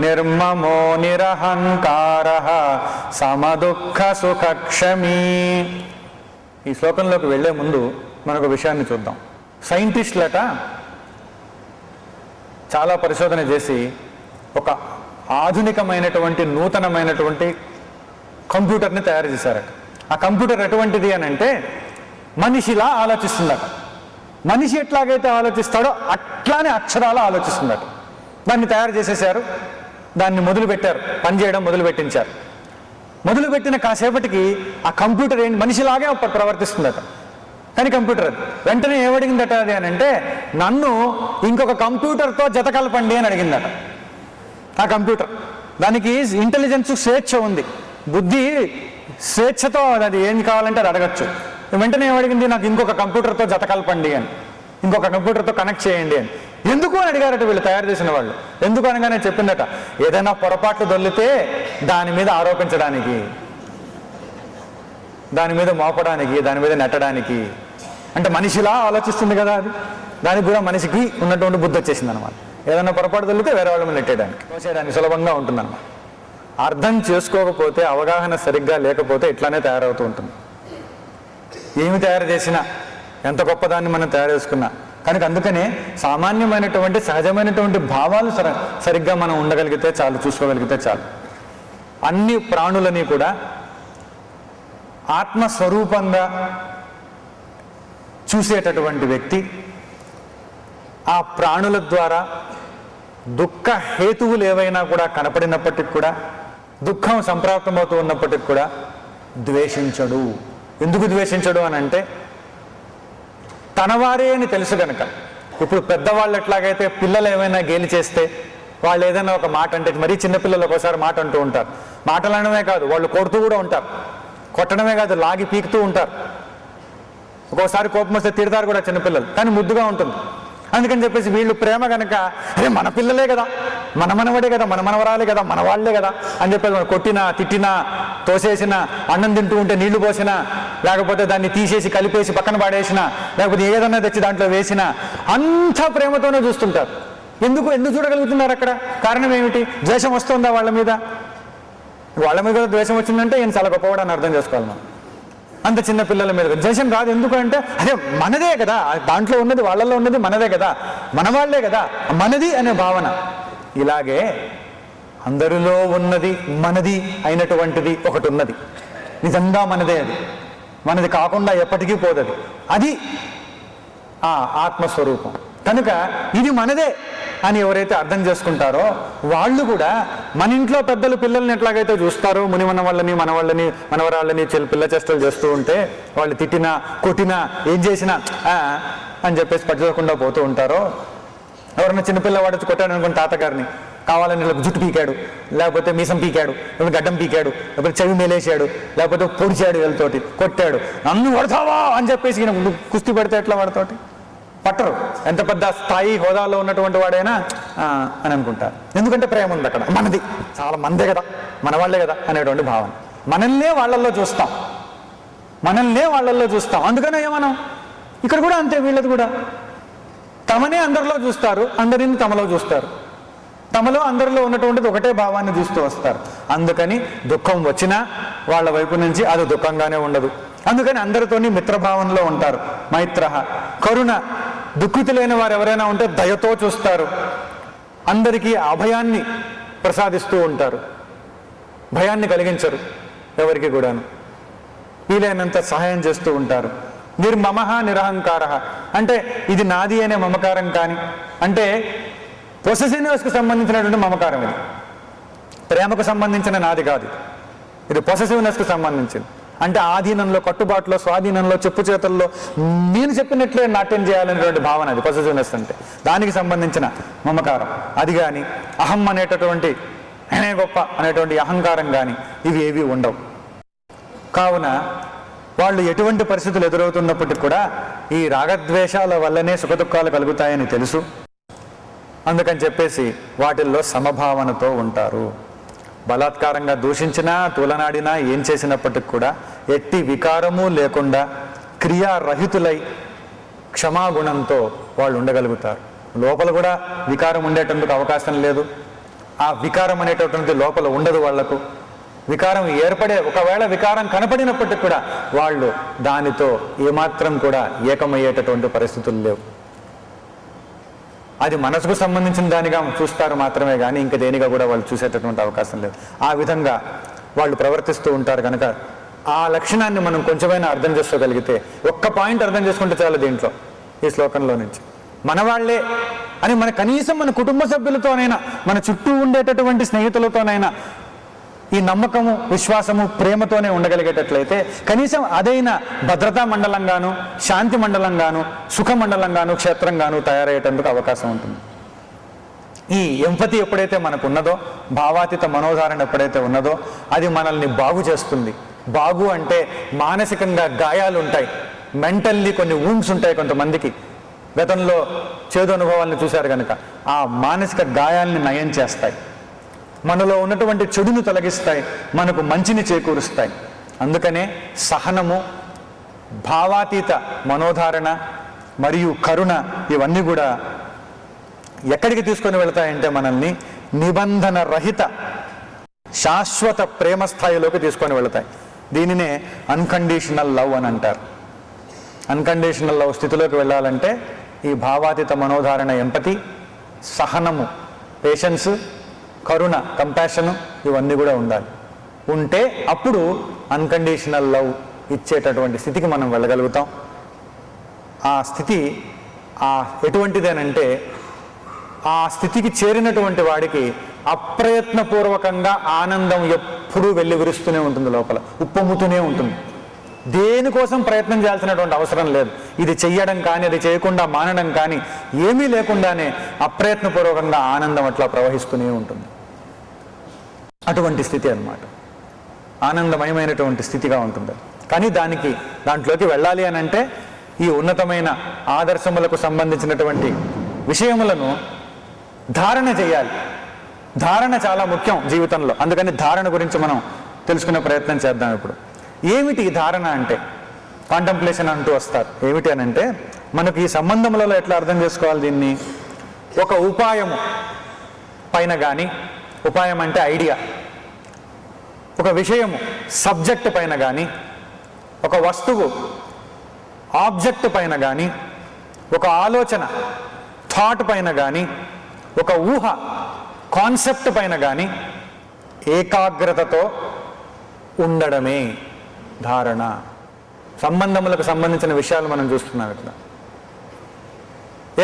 నిర్మమో నిరహంకారః సమదుఃఖ సుఖక్షమీ. ఈ శ్లోకంలోకి వెళ్లే ముందు మనకు విషయాన్ని చూద్దాం. సైంటిస్టులట చాలా పరిశోధన చేసి ఒక ఆధునికమైనటువంటి నూతనమైనటువంటి కంప్యూటర్ని తయారు చేశారట. ఆ కంప్యూటర్ ఎటువంటిది అని అంటే మనిషిలా ఆలోచిస్తుందట. మనిషి ఎట్లాగైతే ఆలోచిస్తాడో అట్లానే అక్షరాలా ఆలోచిస్తుందట. దాన్ని తయారు చేసేసారు, దాన్ని మొదలుపెట్టారు, పనిచేయడం మొదలుపెట్టించారు. మొదలుపెట్టిన కాసేపటికి ఆ కంప్యూటర్ ఏంటి మనిషిలాగే ప్రవర్తిస్తుందట. కానీ కంప్యూటర్ అది వెంటనే ఏమడిగిందట అది అని అంటే, నన్ను ఇంకొక కంప్యూటర్తో జత కలపండి అని అడిగిందట. ఆ కంప్యూటర్, దానికి ఇంటెలిజెన్స్ స్వేచ్ఛ ఉంది, బుద్ధి స్వేచ్ఛతో అది ఏం కావాలంటే అది అడగచ్చు. వెంటనే ఏమడిగింది, నాకు ఇంకొక కంప్యూటర్తో జత కలపండి అని, ఇంకొక కంప్యూటర్తో కనెక్ట్ చేయండి అని. ఎందుకు అని అడిగారట వీళ్ళు తయారు చేసిన వాళ్ళు. ఎందుకు అనగానే చెప్పిందట, ఏదైనా పొరపాట్లు దొల్లితే దాని మీద ఆరోపించడానికి, దాని మీద మోపడానికి, దాని మీద నెట్టడానికి. అంటే మనిషిలా ఆలోచిస్తుంది కదా అది, దానికి కూడా మనిషికి ఉన్నటువంటి బుద్ధి వచ్చేసింది అనమాట. ఏదైనా పొరపాటు దొరికితే వేరే వాళ్ళ మీద నెట్టేయడానికి, తోసేయడానికి సులభంగా ఉంటుందన్నమాట. అర్థం చేసుకోకపోతే, అవగాహన సరిగ్గా లేకపోతే ఇట్లానే తయారవుతూ ఉంటుంది. ఏమి తయారు చేసినా, ఎంత గొప్పదాన్ని మనం తయారు చేసుకున్నా కనుక అందుకనే సామాన్యమైనటువంటి సహజమైనటువంటి భావాలు సరిగ్గా మనం ఉండగలిగితే చాలు, చూసుకోగలిగితే చాలు. అన్ని ప్రాణులని కూడా ఆత్మస్వరూపంగా చూసేటటువంటి వ్యక్తి ఆ ప్రాణుల ద్వారా దుఃఖ హేతువులు ఏవైనా కూడా కనపడినప్పటికి కూడా, దుఃఖం సంప్రాప్తమవుతూ ఉన్నప్పటికి కూడా ద్వేషించడు. ఎందుకు ద్వేషించడు అని అంటే తనవారే అని తెలుసు కనుక. ఇప్పుడు పెద్దవాళ్ళు ఎట్లాగైతే పిల్లలు ఏమైనా గేలి చేస్తే, వాళ్ళు ఏదైనా ఒక మాట అంటే, మరీ చిన్నపిల్లలు ఒకసారి మాట అంటూ ఉంటారు. మాటలు అనడమే కాదు, వాళ్ళు కొడుతూ కూడా ఉంటారు. కొట్టడమే కాదు, లాగి పీకుతూ ఉంటారు. ఒక్కోసారి కోపం వస్తే తిడతారు కూడా చిన్నపిల్లలు, కానీ ముద్దుగా ఉంటుంది. అందుకని చెప్పేసి వీళ్ళు ప్రేమ కనుక, అరే మన పిల్లలే కదా, మన మనవడే కదా, మన మనవరాలే కదా, మన వాళ్ళే కదా అని చెప్పేసి కొట్టినా, తిట్టినా, తోసేసినా, అన్నం తింటూ ఉంటే నీళ్లు పోసినా, లేకపోతే దాన్ని తీసేసి కలిపేసి పక్కన పాడేసినా, లేకపోతే ఏదన్నా తెచ్చి దాంట్లో వేసినా, అంతా ప్రేమతోనే చూస్తుంటారు. ఎందుకు చూడగలుగుతున్నారు అక్కడ? కారణం ఏమిటి? ద్వేషం వస్తుందా వాళ్ళ మీద? వాళ్ళ మీద ద్వేషం వచ్చిందంటే ఈయన చాలా గొప్పవాడని అర్థం చేసుకోవాలి మనం. అంత చిన్న పిల్లల మీద ద్వేషం రాదు. ఎందుకంటే అదే మనదే కదా, దాంట్లో ఉన్నది, వాళ్ళల్లో ఉన్నది మనదే కదా, మన వాళ్ళే కదా, మనది అనే భావన. ఇలాగే అందరిలో ఉన్నది మనది అయినటువంటిది ఒకటి ఉన్నది, నిజంగా మనదే, అది మనది కాకుండా ఎప్పటికీ పోదది, అది ఆ ఆత్మస్వరూపం. కనుక ఇది మనదే అని ఎవరైతే అర్థం చేసుకుంటారో వాళ్ళు కూడా మన ఇంట్లో పెద్దలు పిల్లల్ని ఎట్లాగైతే చూస్తారో, మన వాళ్ళని మనవరాళ్ళని పిల్ల చేష్టలు చేస్తూ ఉంటే, వాళ్ళు తిట్టినా, కొట్టినా, ఏం చేసినా అని చెప్పేసి పట్టుకోకుండా పోతూ ఉంటారో, ఎవరైనా చిన్నపిల్లవాడు కొట్టాడు అనుకుని తాతగారిని, కావాలని జుట్టు పీకాడు, లేకపోతే మీసం పీకాడు, లేకపోతే గడ్డం పీకాడు, లేకపోతే చెవి మేలేసాడు, లేకపోతే పొడిచాడు, వీళ్ళతోటి కొట్టాడు, నన్ను పడతావా అని చెప్పేసి కుస్తీ పడితే ఎట్లా వాడితోటి పట్టరు. ఎంత పెద్ద స్థాయి హోదాలో ఉన్నటువంటి వాడైనా అని అనుకుంటారు. ఎందుకంటే ప్రేమ ఉంది అక్కడ, మనది, చాలా మందే కదా, మన వాళ్ళే కదా అనేటువంటి భావన. మనల్నే వాళ్ళల్లో చూస్తాం. అందుకనే ఏమనం ఇక్కడ కూడా అంతే, వీళ్ళది కూడా తమనే అందరిలో చూస్తారు, అందరిని తమలో చూస్తారు. తమలో అందరిలో ఉన్నటువంటిది ఒకటే భావాన్ని చూస్తూ వస్తారు. అందుకని దుఃఖం వచ్చినా వాళ్ళ వైపు నుంచి అది దుఃఖంగానే ఉండదు. అందుకని అందరితోని మిత్రభావంలో ఉంటారు. మైత్ర, కరుణ, దుఃఖితులైన వారు ఎవరైనా ఉంటే దయతో చూస్తారు. అందరికీ అభయాన్ని ప్రసాదిస్తూ ఉంటారు, భయాన్ని కలిగించరు ఎవరికి కూడాను. వీలైనంత సహాయం చేస్తూ ఉంటారు. నిర్మమ నిరహంకార అంటే ఇది నాది అనే మమకారం కానీ, అంటే పొసెసివ్నెస్కి సంబంధించినటువంటి మమకారం, ఇది ప్రేమకు సంబంధించిన నాది కాదు, ఇది పొసెసివ్నెస్కి సంబంధించింది. అంటే ఆధీనంలో, కట్టుబాటులో, స్వాధీనంలో, చెప్పు చేతుల్లో నేను చెప్పినట్లే నాట్యం చేయాలనేటువంటి భావన, అది పొసెసివ్నెస్ అంటే. దానికి సంబంధించిన మమకారం అది కానీ, అహం అనేటటువంటి నేనే గొప్ప అనేటువంటి అహంకారం కానీ, ఇవి ఏవి ఉండవు. కావున వాళ్ళు ఎటువంటి పరిస్థితులు ఎదురవుతున్నప్పటికీ కూడా ఈ రాగద్వేషాల వల్లనే సుఖదుఖాలు కలుగుతాయని తెలుసు. అందుకని చెప్పేసి వాటిల్లో సమభావనతో ఉంటారు. బలాత్కారంగా దూషించినా, తూలనాడినా, ఏం చేసినప్పటికి కూడా ఎట్టి వికారము లేకుండా క్రియారహితులై క్షమాగుణంతో వాళ్ళు ఉండగలుగుతారు. లోపల కూడా వికారం ఉండేటందుకు అవకాశం లేదు. ఆ వికారం అనేటటువంటిది లోపల ఉండదు వాళ్లకు. వికారం ఒకవేళ వికారం కనపడినప్పటికీ కూడా వాళ్ళు దానితో ఏమాత్రం కూడా ఏకమయ్యేటటువంటి పరిస్థితులు లేవు. అది మనసుకు సంబంధించిన దానిగా చూస్తారు మాత్రమే కానీ ఇంకా దేనిగా కూడా వాళ్ళు చూసేటటువంటి అవకాశం లేదు. ఆ విధంగా వాళ్ళు ప్రవర్తిస్తూ ఉంటారు. కనుక ఆ లక్షణాన్ని మనం కొంచెమైనా అర్థం చేసుకోగలిగితే, ఒక్క పాయింట్ అర్థం చేసుకుంటే చాలు దీంట్లో, ఈ శ్లోకంలో నుంచి మన వాళ్ళే అని కనీసం మన కుటుంబ సభ్యులతోనైనా, మన చుట్టూ ఉండేటటువంటి స్నేహితులతోనైనా ఈ నమ్మకము, విశ్వాసము, ప్రేమతోనే ఉండగలిగేటట్లయితే కనీసం అదైనా భద్రతా మండలంగాను, శాంతి మండలంగాను, సుఖ మండలంగాను, క్షేత్రంగాను తయారయ్యేటందుకు అవకాశం ఉంటుంది. ఈ ఎంపతి ఎప్పుడైతే మనకు ఉన్నదో, భావాతీత మనోధారణ ఎప్పుడైతే ఉన్నదో, అది మనల్ని బాగు చేస్తుంది. బాగు అంటే మానసికంగా గాయాలు ఉంటాయి, మెంటల్లీ కొన్ని వూండ్స్ ఉంటాయి కొంతమందికి. గతంలో చేదు అనుభవాలను చూశారు కనుక ఆ మానసిక గాయాల్ని నయం చేస్తాయి, మనలో ఉన్నటువంటి చెడును తొలగిస్తాయి, మనకు మంచిని చేకూరుస్తాయి. అందుకనే సహనము, భావాతీత మనోధారణ మరియు కరుణ ఇవన్నీ కూడా ఎక్కడికి తీసుకొని వెళ్తాయంటే మనల్ని నిబంధన రహిత శాశ్వత ప్రేమ స్థాయిలోకి తీసుకొని వెళతాయి. దీనినే అన్కండిషనల్ లవ్ అని అంటారు. అన్కండిషనల్ లవ్ స్థితిలోకి వెళ్ళాలంటే ఈ భావాతీత మనోధారణ, ఎంపతి, సహనము, పేషెన్స్, కరుణ, కంపాషను ఇవన్నీ కూడా ఉండాలి. ఉంటే అప్పుడు అన్కండిషనల్ లవ్ ఇచ్చేటటువంటి స్థితికి మనం వెళ్ళగలుగుతాం. ఆ స్థితి ఎటువంటిదేనంటే ఆ స్థితికి చేరినటువంటి వాడికి అప్రయత్నపూర్వకంగా ఆనందం ఎప్పుడూ వెళ్ళి విరుస్తూనే ఉంటుంది, లోపల ఉప్పొమ్ముతూనే ఉంటుంది. దేనికోసం ప్రయత్నం చేయాల్సినటువంటి అవసరం లేదు. ఇది చెయ్యడం కానీ, అది చేయకుండా మానడం కానీ ఏమీ లేకుండానే అప్రయత్నపూర్వకంగా ఆనందం అట్లా ప్రవహిస్తూనే ఉంటుంది. అటువంటి స్థితి అన్నమాట, ఆనందమయమైనటువంటి స్థితిగా ఉంటుంది. కానీ దాంట్లోకి వెళ్ళాలి అని అంటే ఈ ఉన్నతమైన ఆదర్శములకు సంబంధించినటువంటి విషయములను ధారణ చేయాలి. ధారణ చాలా ముఖ్యం జీవితంలో. అందుకని ధారణ గురించి మనం తెలుసుకునే ప్రయత్నం చేద్దాం. ఇప్పుడు ఏమిటి ఈ ధారణ అంటే? కాంటంప్లేషన్ అంటూ వస్తారు. ఏమిటి అని అంటే మనకు ఈ సంబంధములలో ఎట్లా అర్థం చేసుకోవాలి దీన్ని? ఒక ఉపాయము పైన కానీ, ఉపాయం అంటే ఐడియా, ఒక విషయము సబ్జెక్ట్ పైన కానీ, ఒక వస్తువు ఆబ్జెక్ట్ పైన కానీ, ఒక ఆలోచన థాట్ పైన కానీ, ఒక ఊహ కాన్సెప్ట్ పైన కానీ ఏకాగ్రతతో ఉండడమే ధారణ. సంబంధములకు సంబంధించిన విషయాలు మనం చూస్తున్నాం ఇక్కడ.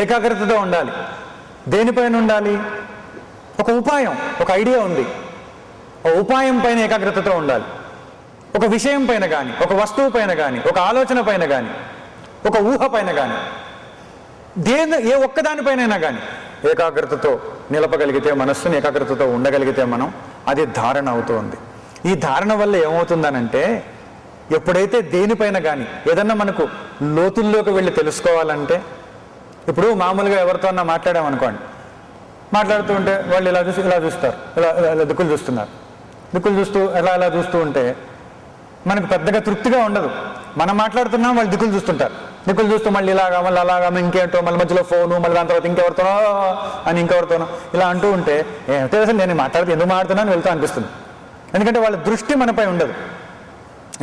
ఏకాగ్రతతో ఉండాలి. దేనిపైన ఉండాలి? ఒక ఉపాయం, ఒక ఐడియా ఉంది, ఒక ఉపాయం పైన ఏకాగ్రతతో ఉండాలి. ఒక విషయం పైన కానీ, ఒక వస్తువు పైన కానీ, ఒక ఆలోచన పైన కానీ, ఒక ఊహ పైన కానీ, ఏ ఒక్కదానిపైనైనా కానీ ఏకాగ్రతతో నిలపగలిగితే, మనస్సుని ఏకాగ్రతతో ఉండగలిగితే మనం, అది ధారణ అవుతుంది. ఈ ధారణ వల్ల ఏమవుతుందనంటే ఎప్పుడైతే దేనిపైన కానీ ఏదన్నా మనకు లోతుల్లోకి వెళ్ళి తెలుసుకోవాలంటే, ఇప్పుడు మామూలుగా ఎవరితో అన్నా మాట్లాడామనుకోండి, మాట్లాడుతూ ఉంటే వాళ్ళు ఇలా చూస్తారు, ఇలా దిక్కులు చూస్తున్నారు. దిక్కులు చూస్తూ ఎలా చూస్తూ ఉంటే మనకు పెద్దగా తృప్తిగా ఉండదు. మనం మాట్లాడుతున్నాం, వాళ్ళు దిక్కులు చూస్తుంటారు. దిక్కులు చూస్తూ మళ్ళీ ఇలాగా, మళ్ళీ అలాగా, ఇంకేంటో, మళ్ళీ మధ్యలో ఫోను, మళ్ళీ దాని తర్వాత ఇంకెవరితోనో అని ఇంకెవరితోనో ఇలా అంటూ ఉంటే ఏమిటో అసలు నేను ఎందుకు మాట్లాడుతున్నాను వెళ్తూ అనిపిస్తుంది. ఎందుకంటే వాళ్ళ దృష్టి మనపై ఉండదు.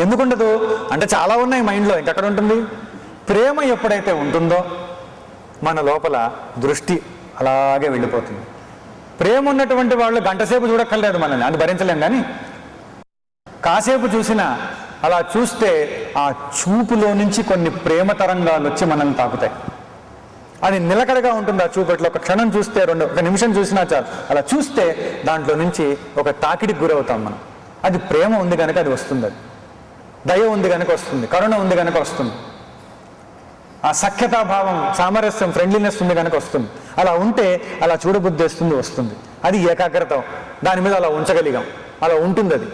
ఎందుకుండదు అంటే చాలా ఉన్నాయి మైండ్లో. ఇంకెక్కడ ఉంటుంది? ప్రేమ ఎప్పుడైతే ఉంటుందో మన లోపల దృష్టి అలాగే వెళ్ళిపోతుంది. ప్రేమ ఉన్నటువంటి వాళ్ళు గంటసేపు చూడక్కర్లేదు మనల్ని, అది భరించలేం. కానీ కాసేపు చూసినా అలా చూస్తే ఆ చూపులో నుంచి కొన్ని ప్రేమ తరంగాలు వచ్చి మనల్ని తాకుతాయి. అది నిలకడగా ఉంటుంది. ఆ చూపట్లో ఒక క్షణం చూస్తే, ఒక నిమిషం చూసినా చాలు. అలా చూస్తే దాంట్లో నుంచి ఒక తాకిడికి గురవుతాం మనం. అది ప్రేమ ఉంది కనుక అది వస్తుంది. అది దయ ఉంది కనుక వస్తుంది, కరుణ ఉంది కనుక వస్తుంది, ఆ సఖ్యతాభావం, సామరస్యం, ఫ్రెండ్లీనెస్ ఉంది కనుక వస్తుంది. అలా ఉంటే అలా చూడబుద్ధేస్తుంది, వస్తుంది. అది ఏకాగ్రత. దాని మీద అలా ఉంచగలిగాం, అలా ఉంటుంది. అది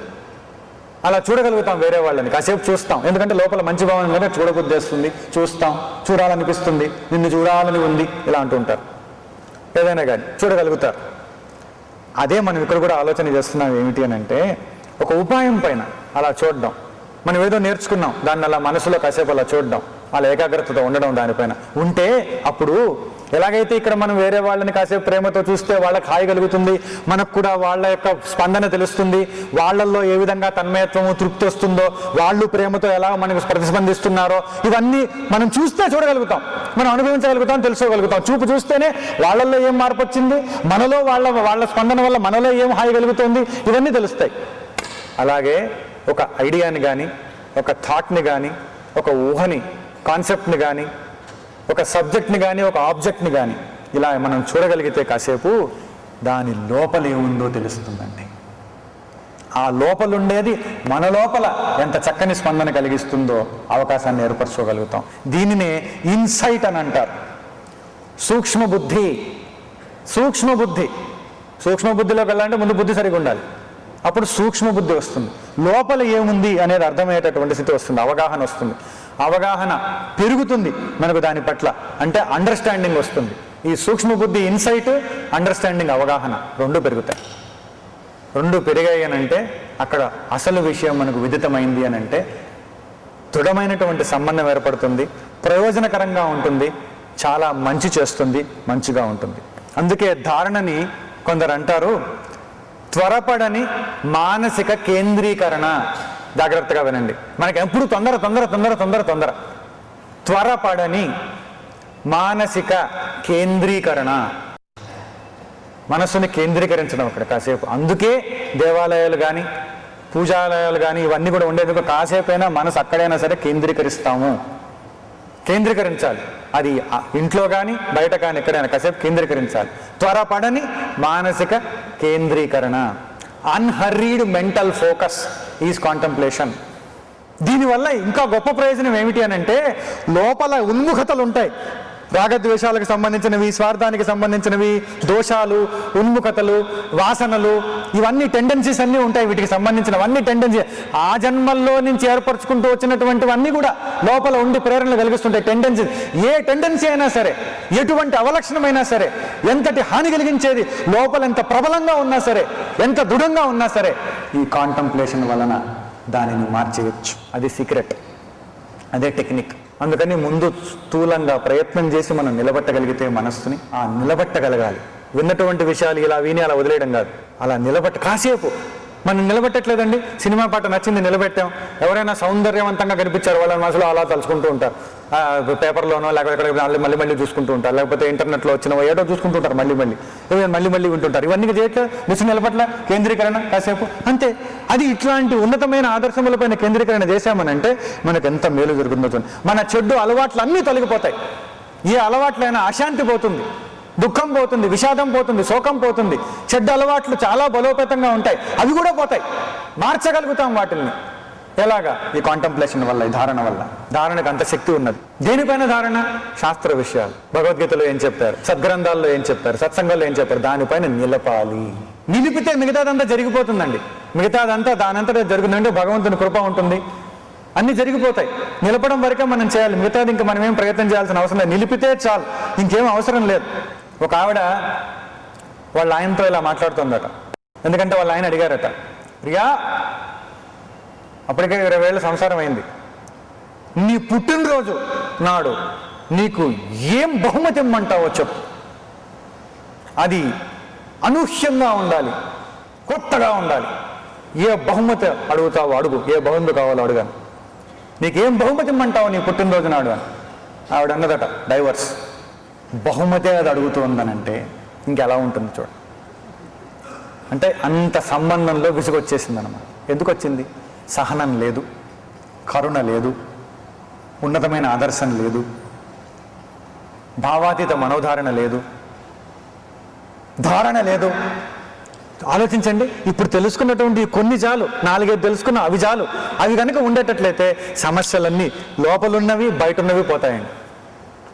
అలా చూడగలుగుతాం వేరే వాళ్ళని. కాసేపు చూస్తాం, ఎందుకంటే లోపల మంచి భావన కనుక చూడబుద్ధేస్తుంది, చూస్తాం, చూడాలనిపిస్తుంది, నిన్ను చూడాలని ఉంది, ఇలా అంటూ ఉంటారు. ఏదైనా కానీ చూడగలుగుతారు. అదే మనం ఇక్కడ కూడా ఆలోచన చేస్తున్నాం. ఏమిటి అని అంటే ఒక ఉపాయం పైన అలా చూడడం. మనం ఏదో నేర్చుకున్నాం, దాన్ని అలా మనసులో కాసేపు అలా చూడడం, అలా ఏకాగ్రతతో ఉండడం దానిపైన ఉంటే, అప్పుడు ఎలాగైతే ఇక్కడ మనం వేరే వాళ్ళని కాసేపు ప్రేమతో చూస్తే వాళ్ళకి హాయి కలుగుతుంది, మనకు కూడా వాళ్ళ యొక్క స్పందన తెలుస్తుంది, వాళ్ళల్లో ఏ విధంగా తన్మయత్వము, తృప్తి వస్తుందో, వాళ్ళు ప్రేమతో ఎలా మనకు ప్రతిస్పందిస్తున్నారో ఇవన్నీ మనం చూస్తే చూడగలుగుతాం, మనం అనుభవించగలుగుతాం, తెలుసుకోగలుగుతాం. చూపు చూస్తేనే వాళ్ళల్లో ఏం మార్పు వచ్చింది, మనలో వాళ్ళ స్పందన వల్ల మనలో ఏం హాయి కలుగుతుంది, ఇవన్నీ తెలుస్తాయి. అలాగే ఒక ఐడియాని కానీ, ఒక థాట్ని కానీ, ఒక ఊహని, కాన్సెప్ట్ని కానీ, ఒక సబ్జెక్ట్ని కానీ, ఒక ఆబ్జెక్ట్ని కానీ ఇలా మనం చూడగలిగితే కాసేపు దాని లోపల ఏముందో తెలుస్తుందండి. ఆ లోపలుండేది మన లోపల ఎంత చక్కని స్పందన కలిగిస్తుందో అవకాశాన్ని ఏర్పరచుకోగలుగుతాం. దీనినే ఇన్సైట్ అని అంటారు. సూక్ష్మ బుద్ధి. సూక్ష్మబుద్ధిలోకి వెళ్ళాలంటే ముందు బుద్ధి సరిగా ఉండాలి, అప్పుడు సూక్ష్మ బుద్ధి వస్తుంది. లోపల ఏముంది అనేది అర్థమయ్యేటటువంటి స్థితి వస్తుంది, అవగాహన వస్తుంది. అవగాహన పెరుగుతుంది మనకు దాని పట్ల, అంటే అండర్స్టాండింగ్ వస్తుంది. ఈ సూక్ష్మ బుద్ధి ఇన్సైట్, అండర్స్టాండింగ్ అవగాహన రెండు పెరుగుతాయి. రెండు పెరిగాయి అని అంటే అక్కడ అసలు విషయం మనకు విదితమైంది అని అంటే దృఢమైనటువంటి సంబంధం ఏర్పడుతుంది, ప్రయోజనకరంగా ఉంటుంది, చాలా మంచి చేస్తుంది, మంచిగా ఉంటుంది. అందుకే ధారణని కొందరు అంటారు త్వరపడని మానసిక కేంద్రీకరణ. జాగ్రత్తగా వినండి, మనకి ఎప్పుడు తొందర తొందర తొందర తొందర తొందర. త్వరపడని మానసిక కేంద్రీకరణ, మనస్సుని కేంద్రీకరించడం అక్కడ కాసేపు. అందుకే దేవాలయాలు కానీ పూజాలయాలు కానీ ఇవన్నీ కూడా ఉండేందుకు కాసేపైనా మనసు అక్కడైనా సరే కేంద్రీకరించాలి. అది ఇంట్లో కానీ బయట కానీ ఎక్కడైనా కాసేపు కేంద్రీకరించాలి. త్వరపడని మానసిక కేంద్రీకరణ, అన్హర్రీడ్ మెంటల్ ఫోకస్ ఈజ్ కాంటంప్లేషన్. దీనివల్ల ఇంకా గొప్ప ప్రయోజనం ఏమిటి అని అంటే లోపల ఉన్ముఖతలు ఉంటాయి, రాగద్వేషాలకు సంబంధించినవి, స్వార్థానికి సంబంధించినవి, దోషాలు, ఉన్ముఖతలు, వాసనలు, ఇవన్నీ టెండెన్సీస్ అన్నీ ఉంటాయి. వీటికి సంబంధించినవన్నీ టెండెన్సీ ఆ జన్మల్లో నుంచి ఏర్పరచుకుంటూ వచ్చినటువంటివన్నీ కూడా లోపల ఉండి ప్రేరణలు కలిగిస్తుంటాయి. టెండెన్సీ, ఏ టెండెన్సీ అయినా సరే, ఎటువంటి అవలక్షణమైనా సరే, ఎంతటి హాని కలిగించేది లోపల ఎంత ప్రబలంగా ఉన్నా సరే, ఎంత దృఢంగా ఉన్నా సరే, ఈ కాంటంప్లేషన్ వలన దానిని మార్చేయచ్చు. అది సీక్రెట్, అదే టెక్నిక్. అందుకని ముందు స్థూలంగా ప్రయత్నం చేసి మనం నిలబెట్టగలిగితే మనస్సుని, ఆ నిలబెట్టగలగాలి. విన్నటువంటి విషయాలు ఇలా విని అలా వదిలేయడం కాదు, అలా కాసేపు మనం నిలబెట్టట్లేదండి. సినిమా పాట నచ్చింది, నిలబెట్టాం. ఎవరైనా సౌందర్యవంతంగా కనిపించారు, వాళ్ళ మనసులో అలా తలుచుకుంటూ ఉంటారు. పేపర్లోనో లేకపోతే మళ్ళీ చూసుకుంటూ ఉంటారు, లేకపోతే ఇంటర్నెట్లో వచ్చిన ఏటో చూసుకుంటూ ఉంటారు, మళ్ళీ వింటుంటారు. ఇవన్నీ చేయట్లేదు, నిశ్చయం నిలబట్ల కేంద్రీకరణ కాసేపు అంతే. అది ఇట్లాంటి ఉన్నతమైన ఆదర్శములపైన కేంద్రీకరణ చేశామనంటే మనకు ఎంత మేలు జరుగుతుందో. మన చెడ్డు అలవాట్లు అన్నీ తొలగిపోతాయి. ఏ అలవాట్లైనా అశాంతి పోతుంది, దుఃఖం పోతుంది, విషాదం పోతుంది, శోకం పోతుంది. చెడ్డ అలవాట్లు చాలా బలోపేతంగా ఉంటాయి, అవి కూడా పోతాయి. మార్చగలుగుతాం వాటిల్ని. ఎలాగా? ఈ కాంటంప్లేషన్ వల్ల, ఈ ధారణ వల్ల. ధారణకు అంత శక్తి ఉన్నది. దేనిపైన ధారణ? శాస్త్ర విషయాలు. భగవద్గీతలో ఏం చెప్పారు, సద్గ్రంథాల్లో ఏం చెప్పారు, సత్సంగాల్లో ఏం చెప్పారు, దానిపైన నిలపాలి. నిలిపితే మిగతాదంతా జరిగిపోతుందండి. మిగతాదంతా దానంతటా జరుగుతుందంటే భగవంతుని కృప ఉంటుంది, అన్ని జరిగిపోతాయి. నిలపడం వరకే మనం చేయాలి, మిగతాది ఇంకా మనం ఏం ప్రయత్నం చేయాల్సిన అవసరం లేదు. నిలిపితే చాలు, ఇంకేం అవసరం లేదు. ఒక ఆవిడ వాళ్ళ ఆయనతో ఇలా మాట్లాడుతుందట. ఎందుకంటే వాళ్ళ ఆయన అడిగారట, ప్రియా అప్పటికే 20 ఏళ్ళ సంసారం అయింది, నీ పుట్టినరోజు నాడు నీకు ఏం బహుమతి ఇమ్మంటావో చెప్పు, అది అనూహ్యంగా ఉండాలి, కొత్తగా ఉండాలి. ఏ బహుమతి అడుగుతావో అడుగు, ఏ బహుమతి కావాలో అడుగాను, నీకేం బహుమతి ఇమ్మంటావు నీ పుట్టినరోజు నాడు అని. ఆవిడ అన్నదట, డైవర్స్. బహుమతే అది అడుగుతుందనంటే ఇంకెలా ఉంటుంది చూడ. అంటే అంత సంబంధంలో విసుగొచ్చేసింది అన్నమాట. ఎందుకు వచ్చింది? సహనం లేదు, కరుణ లేదు, ఉన్నతమైన ఆదర్శం లేదు, భావాతీత మనోధారణ లేదు, ధారణ లేదు. ఆలోచించండి, ఇప్పుడు తెలుసుకున్నటువంటి కొన్ని చాలు, 4-5 తెలుసుకున్న అవి చాలు. అవి కనుక ఉండేటట్లయితే సమస్యలన్నీ లోపలున్నవి బయట ఉన్నవి పోతాయండి,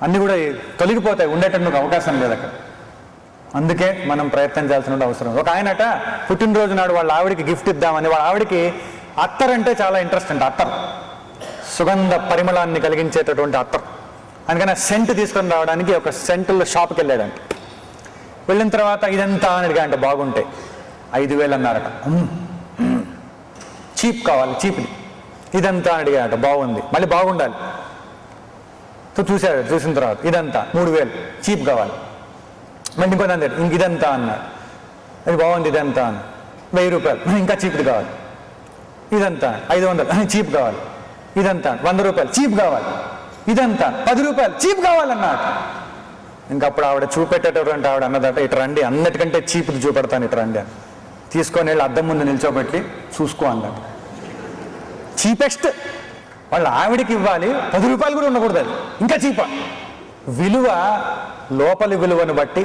అన్నీ కూడా తొలగిపోతాయి. ఉండేటందుకు అవకాశం లేదు అక్కడ. అందుకే మనం ప్రయత్నం చేయాల్సిన అవసరం. ఒక ఆయనట పుట్టినరోజు నాడు వాళ్ళ ఆవిడికి గిఫ్ట్ ఇద్దామని, వాళ్ళ ఆవిడికి అత్తర్ అంటే చాలా ఇంట్రెస్ట్ అంట. అత్తర్, సుగంధ పరిమళాన్ని కలిగించేటటువంటి అత్తర్. అందుకని సెంట్ తీసుకొని రావడానికి ఒక సెంటుల షాప్కి వెళ్ళాడంట. వెళ్ళిన తర్వాత ఇదంతా అని అడిగా అంటే బాగుంటే 5,000 అన్నారట. చీప్ కావాలి, చీప్ది. ఇదంతా అని అడిగాడట, బాగుంది, మళ్ళీ బాగుండాలి. చూశాడు, చూసిన తర్వాత ఇదంతా 3,000 చీప్ కావాలి. మళ్ళీ ఇంకొంత అంతే, ఇంక ఇదంతా అన్నాడు. అది బాగుంది, ఇదంతా అని 1,000 రూపాయలు, ఇంకా చీప్ది కావాలి. ఇదంతా 500 చీప్ కావాలి. ఇదంతా 100 రూపాయలు చీప్ కావాలి. ఇదంతా 10 రూపాయలు చీప్ కావాలన్నాడు. ఇంకప్పుడు ఆవిడ చూపెట్టేటటువంటి ఆవిడ అన్నదట, ఇటు రండి, అన్నిటికంటే చీప్ది చూపెడతాను, ఇటు రండి అని తీసుకొని వెళ్ళి అద్దం ముందు నిల్చోబెట్టి చూసుకో అన్నట్టు. చీపెస్ట్ వాళ్ళ ఆవిడికి ఇవ్వాలి, 10 రూపాయలు కూడా ఉండకూడదు, అది ఇంకా చీపా. విలువ లోపలి విలువను బట్టి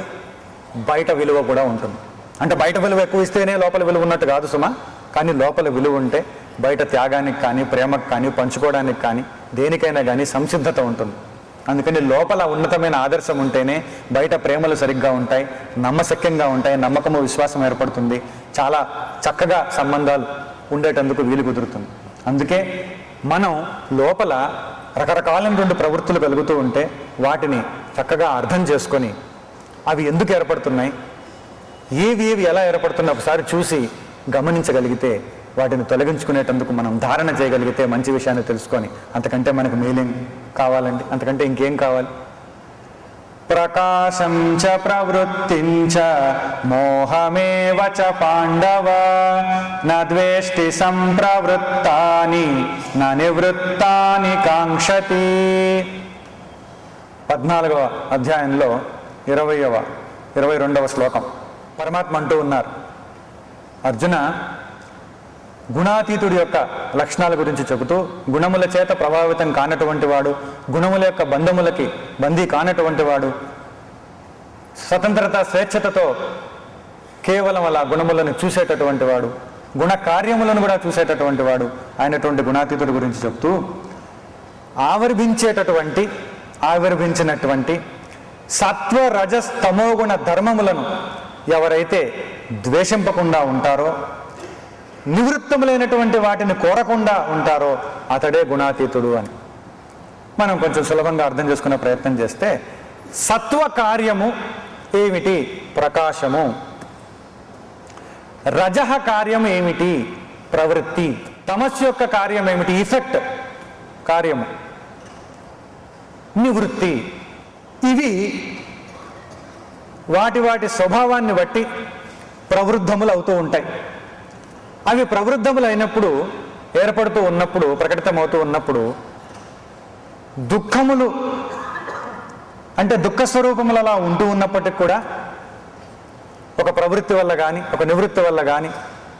బయట విలువ కూడా ఉంటుంది. అంటే బయట విలువ ఎక్కువ ఇస్తేనే లోపల విలువ ఉన్నట్టు కాదు సుమా. కానీ లోపల విలువ ఉంటే బయట త్యాగానికి కానీ, ప్రేమకు కానీ, పంచుకోవడానికి కానీ, దేనికైనా కానీ సంసిద్ధత ఉంటుంది. అందుకని లోపల ఉన్నతమైన ఆదర్శం ఉంటేనే బయట ప్రేమలు సరిగ్గా ఉంటాయి, నమ్మశక్యంగా ఉంటాయి, నమ్మకము, విశ్వాసం ఏర్పడుతుంది, చాలా చక్కగా సంబంధాలు ఉండేటందుకు వీలు కుదురుతుంది. అందుకే మనం లోపల రకరకాలైనటువంటి ప్రవృత్తులు కలుగుతూ ఉంటే వాటిని చక్కగా అర్థం చేసుకొని అవి ఎందుకు ఏర్పడుతున్నాయి, ఏవి ఎలా ఏర్పడుతున్నాయి ఒకసారి చూసి గమనించగలిగితే వాటిని తొలగించుకునేటందుకు మనం ధారణ చేయగలిగితే మంచి విషయాన్ని తెలుసుకొని అంతకంటే మనకు మేలేం కావాలండి, అంతకంటే ఇంకేం కావాలి. ప్రకాశం చ ప్రవృత్తిం చ మోహమేవ చ పాండవ న ద్వేష్టి సంప్రవృత్తాని న నివృత్తాని కాంక్షతి. 14వ అధ్యాయంలో 22వ శ్లోకం పరమాత్మ అంటూ ఉన్నారు, అర్జున గుణాతీతుడి యొక్క లక్షణాల గురించి చెబుతూ గుణముల చేత ప్రభావితం కానటువంటి వాడు, గుణముల యొక్క బంధములకి బందీ కానటువంటి వాడు, స్వతంత్రత స్వేచ్ఛతతో కేవలం అలా గుణములను చూసేటటువంటి వాడు, గుణ కార్యములను కూడా చూసేటటువంటి వాడు అయినటువంటి గుణాతీతుడి గురించి చెప్తూ ఆవిర్భించినటువంటి సత్వ రజస్ తమోగుణ ధర్మములను ఎవరైతే ద్వేషింపకుండా ఉంటారో, నివృత్తములైనటువంటి వాటిని కోరకుండా ఉంటారో అతడే గుణాతీతుడు అని మనం కొంచెం సులభంగా అర్థం చేసుకునే ప్రయత్నం చేస్తే, సత్వ కార్యము ఏమిటి? ప్రకాశము. రజహ కార్యము ఏమిటి? ప్రవృత్తి. తమస్సు యొక్క కార్యం ఏమిటి? ఇఫెక్ట్ కార్యము, నివృత్తి. ఇవి వాటి స్వభావాన్ని బట్టి ప్రవృద్ధములు అవుతూ ఉంటాయి. అవి ప్రవృద్ధములు అయినప్పుడు, ఏర్పడుతూ ఉన్నప్పుడు, ప్రకటితమవుతూ ఉన్నప్పుడు దుఃఖములు అంటే దుఃఖ స్వరూపములు అలా ఉంటూ ఉన్నప్పటికీ కూడా ఒక ప్రవృత్తి వల్ల కానీ, ఒక నివృత్తి వల్ల కానీ,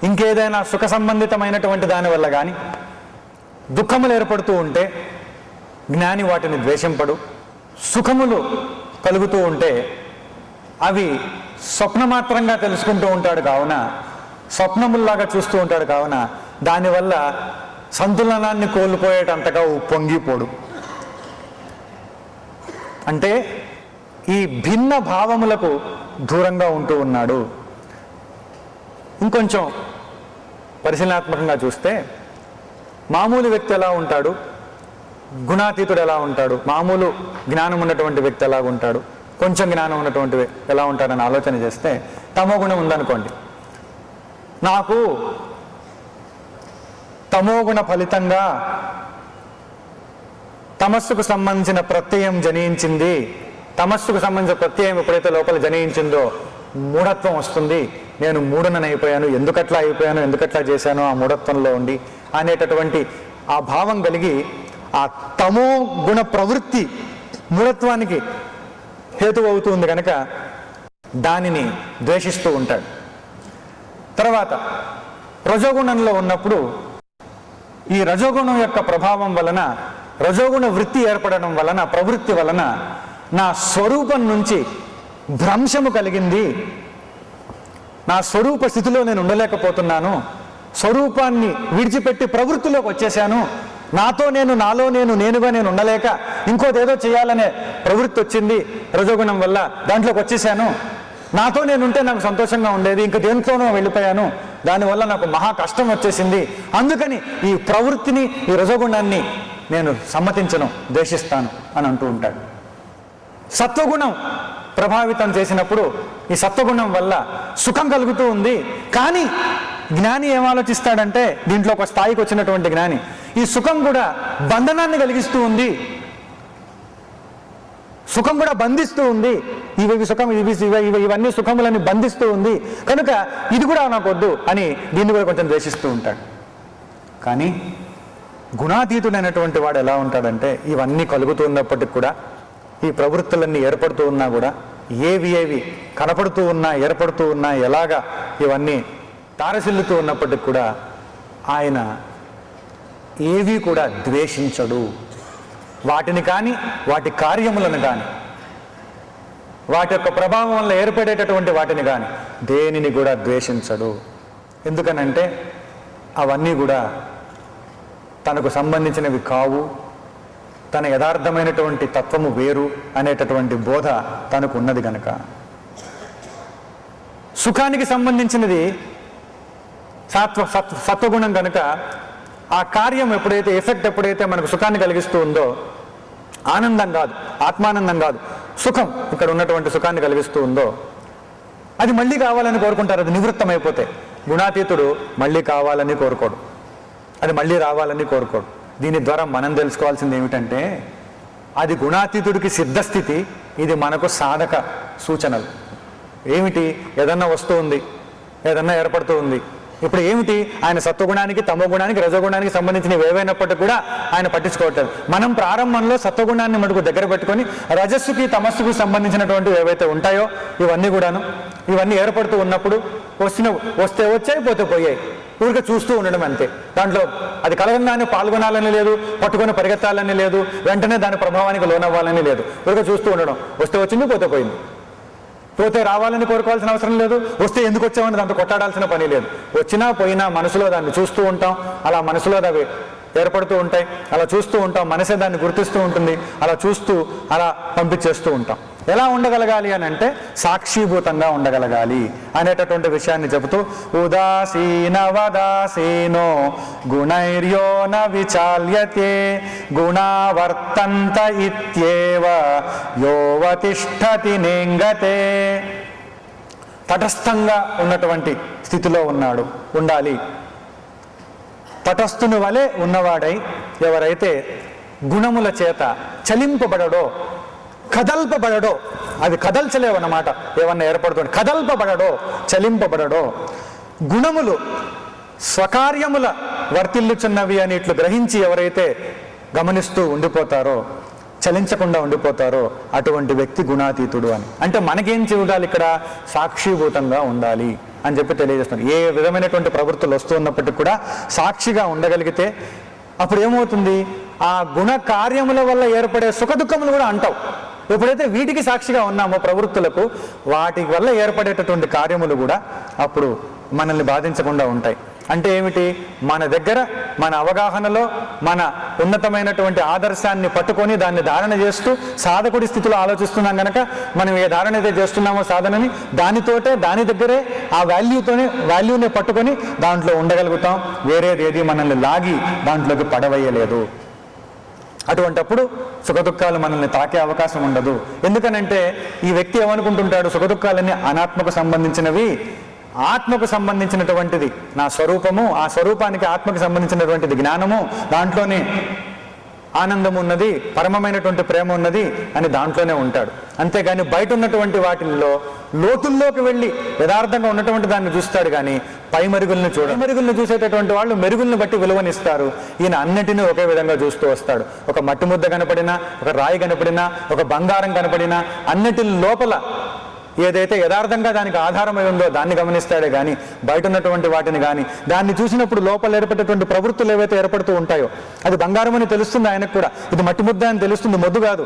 ఇంకేదైనా సుఖ సంబంధితమైనటువంటి దాని వల్ల కానీ దుఃఖములు ఏర్పడుతూ ఉంటే జ్ఞాని వాటిని ద్వేషింపడు. సుఖములు కలుగుతూ ఉంటే అవి స్వప్నమాత్రంగా తెలుసుకుంటూ ఉంటాడు కావున, స్వప్నముల్లాగా చూస్తూ ఉంటాడు కావున దానివల్ల సంతులనాన్ని కోల్పోయేటంతగా పొంగిపోడు. అంటే ఈ భిన్న భావములకు దూరంగా ఉంటూ ఉన్నాడు. ఇంకొంచెం పరిశీలనాత్మకంగా చూస్తే మామూలు వ్యక్తి ఎలా ఉంటాడు, గుణాతీతుడు ఎలా ఉంటాడు, మామూలు జ్ఞానం ఉన్నటువంటి వ్యక్తి ఎలా ఉంటాడు, కొంచెం జ్ఞానం ఉన్నటువంటి ఎలా ఉంటాడని ఆలోచన చేస్తే తమో గుణం ఉందనుకోండి, నాకు తమోగుణ ఫలితంగా తమస్సుకు సంబంధించిన ప్రత్యయం జనించింది, తమస్సుకు సంబంధించిన ప్రత్యయం ఎప్పుడైతే లోపల జనించిందో మూఢత్వం వస్తుంది, నేను మూఢనైపోయాను, ఎందుకట్లా అయిపోయాను, ఎందుకట్లా చేశాను ఆ మూఢత్వంలో ఉండి అనేటటువంటి ఆ భావం కలిగి ఆ తమో గుణ ప్రవృత్తి మూఢత్వానికి హేతు అవుతుంది కనుక దానిని ద్వేషిస్తూ ఉంటాడు. తర్వాత రజోగుణంలో ఉన్నప్పుడు ఈ రజోగుణం యొక్క ప్రభావం వలన, రజోగుణ వృత్తి ఏర్పడడం వలన, ప్రవృత్తి వలన నా స్వరూపం నుంచి భ్రంశము కలిగింది, నా స్వరూప స్థితిలో నేను ఉండలేకపోతున్నాను, స్వరూపాన్ని విడిచిపెట్టి ప్రవృత్తిలోకి వచ్చేసాను, నాతో నేను, నాలో నేను, నేనుగా నేను ఉండలేక ఇంకోదేదో చేయాలనే ప్రవృత్తి వచ్చింది రజోగుణం వల్ల, దాంట్లోకి వచ్చేసాను, నాతో నేను ఉంటే నాకు సంతోషంగా ఉండేది, ఇంక దేంట్లోనో వెళ్ళిపోయాను, దానివల్ల నాకు మహా కష్టం వచ్చేసింది, అందుకని ఈ ప్రవృత్తిని, ఈ రజోగుణాన్ని నేను సమ్మతించను, ద్వేషిస్తాను అని అంటూ ఉంటాడు. సత్వగుణం ప్రభావితం చేసినప్పుడు ఈ సత్వగుణం వల్ల సుఖం కలుగుతూ ఉంది, కానీ జ్ఞాని ఏం ఆలోచిస్తాడంటే, దీంట్లో ఒక స్థాయికి వచ్చినటువంటి జ్ఞాని, ఈ సుఖం కూడా బంధనాన్ని కలిగిస్తూ ఉంది, సుఖం కూడా బంధిస్తూ ఉంది, ఇవన్నీ సుఖములని బంధిస్తూ ఉంది కనుక ఇది కూడా నాకు వద్దు అని దీన్ని కూడా కొంచెం ద్వేషిస్తూ ఉంటాడు. కానీ గుణాతీతుడైనటువంటి వాడు ఎలా ఉంటాడంటే, ఇవన్నీ కలుగుతూ ఉన్నప్పటికి కూడా, ఈ ప్రవృత్తులన్నీ ఏర్పడుతూ ఉన్నా కూడా, ఏవి కనపడుతూ ఉన్నా, ఏర్పడుతూ ఉన్నా, ఎలాగా ఇవన్నీ తారసిల్లుతూ ఉన్నప్పటికి కూడా ఆయన ఏవి కూడా ద్వేషించడు. వాటిని కానీ, వాటి కార్యములను కానీ, వాటి యొక్క ప్రభావం వల్ల ఏర్పడేటటువంటి వాటిని కానీ దేనిని కూడా ద్వేషించడు. ఎందుకనంటే అవన్నీ కూడా తనకు సంబంధించినవి కావు, తన యథార్థమైనటువంటి తత్వము వేరు అనేటటువంటి బోధ తనకు ఉన్నది కనుక. సుఖానికి సంబంధించినది సత్వగుణం కనుక ఆ కార్యం ఎప్పుడైతే ఎఫెక్ట్ ఎప్పుడైతే మనకు సుఖాన్ని కలిగిస్తూ ఉందో, ఆనందం కాదు, ఆత్మానందం కాదు, సుఖం, ఇక్కడ ఉన్నటువంటి సుఖాన్ని కలిగిస్తూ ఉందో, అది మళ్ళీ కావాలని కోరుకుంటారు. అది నివృత్తమైపోతే. గుణాతీతుడు మళ్ళీ కావాలని కోరుకోడు, అది మళ్ళీ రావాలని కోరుకోడు. దీని ద్వారా మనం తెలుసుకోవాల్సింది ఏమిటంటే, అది గుణాతీతుడికి సిద్ధస్థితి, ఇది మనకు సాధక సూచనలు. ఏమిటి? ఏదన్నా వస్తూ ఉంది, ఏదన్నా ఏర్పడుతూ ఉంది. ఇప్పుడు ఏమిటి? ఆయన సత్వగుణానికి, తమోగుణానికి, రజోగుణానికి సంబంధించినవి ఏవైనప్పటికీ కూడా ఆయన పట్టించుకోవట్లేదు. మనం ప్రారంభంలో సత్వగుణాన్ని మటుకు దగ్గర పెట్టుకొని రజస్సుకి, తమస్సుకు సంబంధించినటువంటి ఏవైతే ఉంటాయో ఇవన్నీ కూడాను, ఇవన్నీ ఏర్పడుతూ ఉన్నప్పుడు వస్తే వచ్చాయి, పోతే పోయాయి, ఊరికే చూస్తూ ఉండడం అంతే. దాంట్లో అది కలగంగానే పాల్గొనాలని లేదు, పట్టుకొని పరిగెత్తాలని లేదు, వెంటనే దాని ప్రభావానికి లోనవ్వాలని లేదు, ఊరికే చూస్తూ ఉండడం. వస్తే వచ్చింది, పోతే పోయింది. పోతే రావాలని కోరుకోవాల్సిన అవసరం లేదు, వస్తే ఎందుకు వచ్చామని దాంతో కొట్టాడాల్సిన పని లేదు. వచ్చినా పోయినా మనసులో దాన్ని చూస్తూ ఉంటాం, అలా మనసులో అవి ఏర్పడుతూ ఉంటాయి, అలా చూస్తూ ఉంటాం, మనసే దాన్ని గుర్తిస్తూ ఉంటుంది, అలా చూస్తూ అలా పంపించేస్తూ ఉంటాం. ఎలా ఉండగలగాలి అని అంటే సాక్షిభూతంగా ఉండగలగాలి అనేటటువంటి విషయాన్ని చెబుతూ, ఉదాసీనవదాసీనో గుణైర్యో న విచాల్యతే గుణావర్తంత ఇత్యేవ యోవతిష్ఠతి నేంగతే. తటస్థంగా ఉన్నటువంటి స్థితిలో ఉండాలి. తటస్థుని వలె ఉన్నవాడై ఎవరైతే గుణముల చేత చలింపబడడో, కదల్పబడడో, అవి కదల్చలేవన్నమాట, ఏమన్నా ఏర్పడుతుంది, కదల్పబడడో, చలింపబడడో, గుణములు స్వకార్యముల వర్తిల్లుచున్నవి అని ఇట్లు గ్రహించి ఎవరైతే గమనిస్తూ ఉండిపోతారో, చలించకుండా ఉండిపోతారో అటువంటి వ్యక్తి గుణాతీతుడు అని. అంటే మనకేం చూడాలి? ఇక్కడ సాక్షిభూతంగా ఉండాలి అని చెప్పి తెలియజేస్తున్నాం. ఏ విధమైనటువంటి ప్రవృత్తులు వస్తున్నప్పటికీ కూడా సాక్షిగా ఉండగలిగితే అప్పుడు ఏమవుతుంది? ఆ గుణ కార్యముల వల్ల ఏర్పడే సుఖ దుఃఖములు కూడా అంటావు. ఎప్పుడైతే వీటికి సాక్షిగా ఉన్నామో ప్రవృత్తులకు, వాటి వల్ల ఏర్పడేటటువంటి కార్యములు కూడా అప్పుడు మనల్ని బాధించకుండా ఉంటాయి. అంటే ఏమిటి? మన దగ్గర, మన అవగాహనలో, మన ఉన్నతమైనటువంటి ఆదర్శాన్ని పట్టుకొని దాన్ని ధారణ చేస్తూ సాధకుడి స్థితిలో ఆలోచిస్తున్నాం కనుక మనం ఏ ధారణ అయితే చేస్తున్నామో సాధనని, దానితోటే, దాని దగ్గరే ఆ వాల్యూని పట్టుకొని దాంట్లో ఉండగలుగుతాం. వేరేది ఏది మనల్ని లాగి దాంట్లోకి పడవేయలేదు. అటువంటప్పుడు సుఖదుఖాలు మనల్ని తాకే అవకాశం ఉండదు. ఎందుకనంటే ఈ వ్యక్తి ఏమనుకుంటుంటాడు? సుఖదుఖాలన్నీ అనాత్మకు సంబంధించినవి, ఆత్మకు సంబంధించినటువంటిది నా స్వరూపము, ఆ స్వరూపానికి ఆత్మకు సంబంధించినటువంటిది జ్ఞానము, దాంట్లోనే ఆనందం ఉన్నది, పరమమైనటువంటి ప్రేమ ఉన్నది అని దాంట్లోనే ఉంటాడు. అంతేగాని బయట ఉన్నటువంటి వాటిల్లో లోతుల్లోకి వెళ్ళి యథార్థంగా ఉన్నటువంటి దాన్ని చూస్తాడు కానీ పై మెరుగుల్ని మెరుగుల్ని చూసేటటువంటి వాళ్ళు మెరుగుల్ని బట్టి విలువనిస్తారు. ఈయన అన్నిటినీ ఒకే విధంగా చూస్తూ వస్తాడు. ఒక మట్టి ముద్ద కనపడినా, ఒక రాయి కనపడినా, ఒక బంగారం కనపడినా, అన్నిటి లోపల ఏదైతే యథార్థంగా దానికి ఆధారమై ఉందో దాన్ని గమనిస్తాడే కానీ బయట ఉన్నటువంటి వాటిని కానీ, దాన్ని చూసినప్పుడు లోపల ఏర్పడేటువంటి ప్రవృత్తులు ఏవైతే ఏర్పడుతూ ఉంటాయో అది బంగారం అని తెలుస్తుంది ఆయనకు కూడా, ఇది మట్టి ముద్ద అని తెలుస్తుంది, మొద్దు కాదు,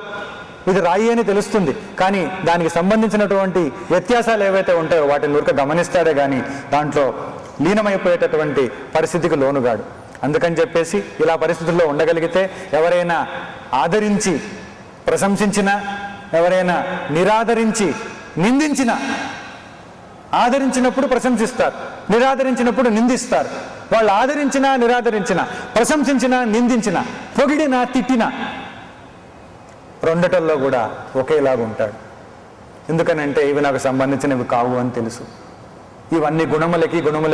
ఇది రాయి అని తెలుస్తుంది. కానీ దానికి సంబంధించినటువంటి వ్యత్యాసాలు ఏవైతే ఉంటాయో వాటిని ఊరిక గమనిస్తాడే కానీ దాంట్లో లీనమైపోయేటటువంటి పరిస్థితికి లోనుగాడు. అందుకని చెప్పేసి ఇలా పరిస్థితుల్లో ఉండగలిగితే ఎవరైనా ఆదరించి ప్రశంసించినా, ఎవరైనా నిరాదరించి నిందించిన, ఆదరించినప్పుడు ప్రశంసిస్తారు, నిరాదరించినప్పుడు నిందిస్తారు. వాళ్ళు ఆదరించినా, నిరాదరించినా, ప్రశంసించినా, నిందించినా, పొగిడినా, తిట్టినా రెండటల్లో కూడా ఒకేలాగా ఉంటాడు. ఎందుకనంటే ఇవి నాకు సంబంధించినవి కావు అని తెలుసు. ఇవన్నీ గుణముల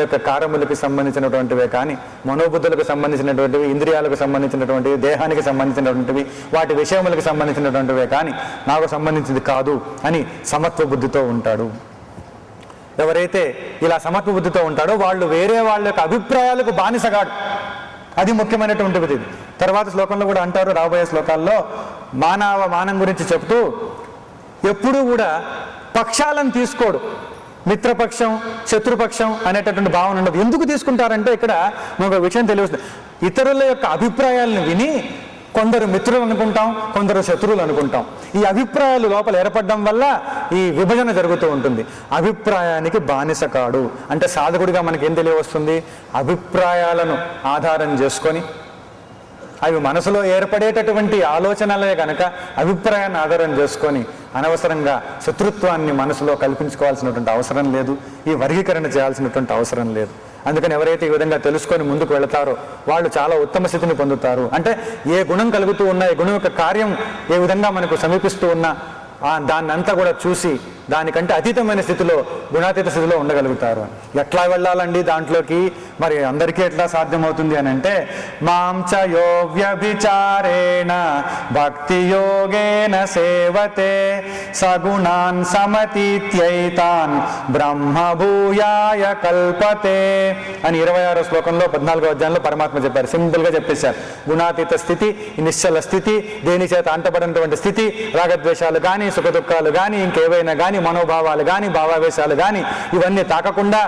యొక్క కారములకి సంబంధించినటువంటివే కానీ మనోబుద్ధులకు సంబంధించినటువంటివి, ఇంద్రియాలకు సంబంధించినటువంటివి, దేహానికి సంబంధించినటువంటివి, వాటి విషయములకు సంబంధించినటువంటివే కానీ నాకు సంబంధించింది కాదు అని సమత్వ బుద్ధితో ఉంటాడు. ఎవరైతే ఇలా సమత్వ బుద్ధితో ఉంటాడో వాళ్ళు వేరే వాళ్ళ యొక్క అభిప్రాయాలకు బానిసగాడు. అది ముఖ్యమైనటువంటిది. తర్వాత శ్లోకంలో కూడా అంటారు, రాబోయే శ్లోకాల్లో మానం గురించి చెప్తూ ఎప్పుడూ కూడా పక్షాలను తీసుకోడు. మిత్రపక్షం, శత్రుపక్షం అనేటటువంటి భావన ఉండదు. ఎందుకు తీసుకుంటారంటే ఇక్కడ మనకు ఒక విషయం తెలుస్తుంది. ఇతరుల యొక్క అభిప్రాయాలను విని కొందరు మిత్రులు అనుకుంటాం, కొందరు శత్రువులు అనుకుంటాం. ఈ అభిప్రాయాలు లోపల ఏర్పడడం వల్ల ఈ విభజన జరుగుతూ ఉంటుంది. అభిప్రాయానికి బానిస కాడు. అంటే సాధకుడిగా మనకేం తెలియవస్తుంది? అభిప్రాయాలను ఆధారం చేసుకొని, అవి మనసులో ఏర్పడేటటువంటి ఆలోచనలే కనుక అభిప్రాయాన్ని ఆధారం చేసుకొని అనవసరంగా శత్రుత్వాన్ని మనసులో కల్పించుకోవాల్సినటువంటి అవసరం లేదు. ఈ వర్గీకరణ చేయాల్సినటువంటి అవసరం లేదు. అందుకని ఎవరైతే ఈ విధంగా తెలుసుకొని ముందుకు వెళతారో వాళ్ళు చాలా ఉత్తమ స్థితిని పొందుతారు. అంటే ఏ గుణం కలుగుతూ ఉన్నా, ఏ గుణం యొక్క కార్యం ఏ విధంగా మనకు సమీపిస్తూ ఉన్నా దాన్ని అంతా కూడా చూసి దానికంటే అతీతమైన స్థితిలో, గుణాతీత స్థితిలో ఉండగలుగుతారు. ఎట్లా వెళ్ళాలండి దాంట్లోకి? మరి అందరికీ ఎట్లా సాధ్యమవుతుంది అని అంటే, మాంచ యో వ్యభిచారేణ భక్తి యోగేన సేవతే సగుణాన్ సమతీత్యైతాన్ బ్రహ్మభూయాయ కల్పతే అని 26వ శ్లోకంలో 14వ అధ్యాయంలో పరమాత్మ చెప్పారు. సింపుల్గా చెప్పేశారు. గుణాతీత స్థితి, నిశ్చల స్థితి, దేని చేత అంటపడినటువంటి స్థితి, రాగద్వేషాలు కానీ, సుఖ దుఃఖాలు కానీ, ఇంకేవైనా కానీ, మనోభావాలు కానీ, భావావేశాలు కానీ ఇవన్నీ తాకకుండా,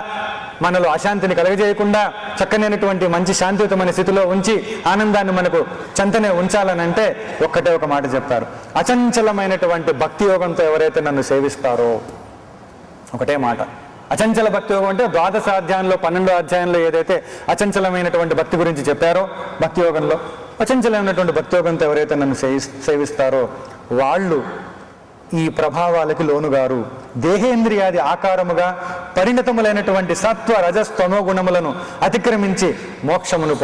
మనలో అశాంతిని కలగజేయకుండా చక్కనైనటువంటి మంచి శాంతియుతమైన స్థితిలో ఉంచి ఆనందాన్ని మనకు చెంతనే ఉంచాలనంటే ఒక్కటే ఒక మాట చెప్పారు. అచంచలమైనటువంటి భక్తి యోగంతో ఎవరైతే నన్ను సేవిస్తారో, ఒకటే మాట, అచంచల భక్తి యోగం అంటే 12వ అధ్యాయంలో 12వ అధ్యాయంలో ఏదైతే అచంచలమైనటువంటి భక్తి గురించి చెప్పారో, భక్తి యోగంలో అచంచలమైనటువంటి భక్తి యోగంతో ఎవరైతే నన్ను సేవిస్తారో వాళ్ళు ఈ ప్రభావాలకి లోనుగారు. దేహేంద్రియాది ఆకారముగా పరిణతములైనటువంటి సత్వ రజస్తమో గుణములను అతిక్రమించి మోక్షమును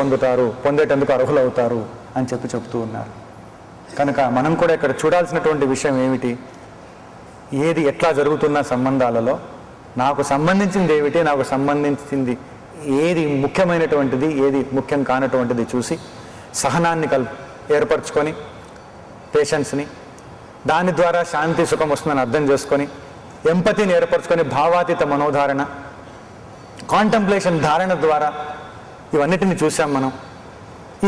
పొందేటందుకు అర్హులవుతారు అని చెప్తూ ఉన్నారు. కనుక మనం కూడా ఇక్కడ చూడాల్సినటువంటి విషయం ఏమిటి? ఏది ఎట్లా జరుగుతున్న సంబంధాలలో నాకు సంబంధించింది ఏమిటి, నాకు సంబంధించింది ఏది ముఖ్యమైనటువంటిది, ఏది ముఖ్యం కానటువంటిది చూసి సహనాన్ని ఏర్పరచుకొని, పేషెన్స్ని, దాని ద్వారా శాంతి సుఖం వస్తుందని అర్థం చేసుకొని, ఎంపతిని ఏర్పరచుకొని, భావాతీత మనోధారణ, కాంటంప్లేషన్ ధారణ ద్వారా ఇవన్నిటిని చూసాం మనం.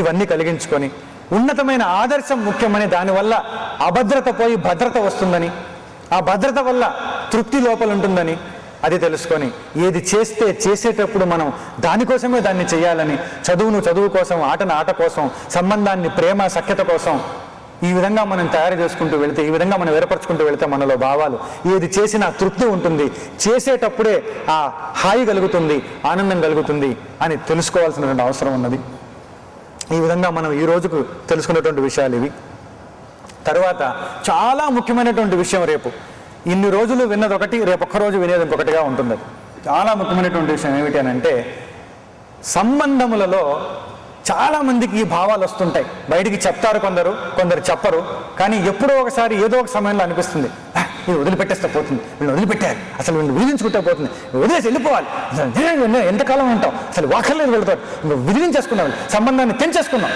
ఇవన్నీ కలిగించుకొని ఉన్నతమైన ఆదర్శం ముఖ్యమని, దానివల్ల అభద్రత పోయి భద్రత వస్తుందని, ఆ భద్రత వల్ల తృప్తి లోపల ఉంటుందని అది తెలుసుకొని, ఏది చేసేటప్పుడు మనం దానికోసమే దాన్ని చేయాలని, చదువు కోసం, ఆటను ఆట కోసం, సంబంధాన్ని ప్రేమ సఖ్యత కోసం ఈ విధంగా మనం తయారు చేసుకుంటూ వెళితే, ఈ విధంగా మనం ఏర్పరచుకుంటూ వెళితే మనలో భావాలు ఏది చేసినా తృప్తి ఉంటుంది, చేసేటప్పుడే ఆ హాయి కలుగుతుంది, ఆనందం కలుగుతుంది అని తెలుసుకోవాల్సినటువంటి అవసరం ఉన్నది. ఈ విధంగా మనం ఈ రోజుకు తెలుసుకున్నటువంటి విషయాలు ఇవి. తర్వాత చాలా ముఖ్యమైనటువంటి విషయం, రేపు ఇన్ని రోజులు విన్నది ఒకటి, రేపు ఒక్కరోజు వినేది ఇంకొకటిగా ఉంటుంది. చాలా ముఖ్యమైనటువంటి విషయం ఏమిటి అని అంటే, సంబంధములలో చాలా మందికి ఈ భావాలు వస్తుంటాయి. బయటికి చెప్తారు కొందరు చెప్పరు. కానీ ఎప్పుడో ఒకసారి ఏదో ఒక సమయంలో అనిపిస్తుంది, ఇది వదిలిపెట్టేస్తే పోతుంది, వీళ్ళు వదిలిపెట్టారు, అసలు వీళ్ళు విధించుకుంటే పోతుంది, వదిలేసి వెళ్ళిపోవాలి, ఎంతకాలం ఉంటావు, అసలు వాకర్లేదు వెళ్తారు, విధించేసుకున్నావు, సంబంధాన్ని తెంచేసుకున్నావు.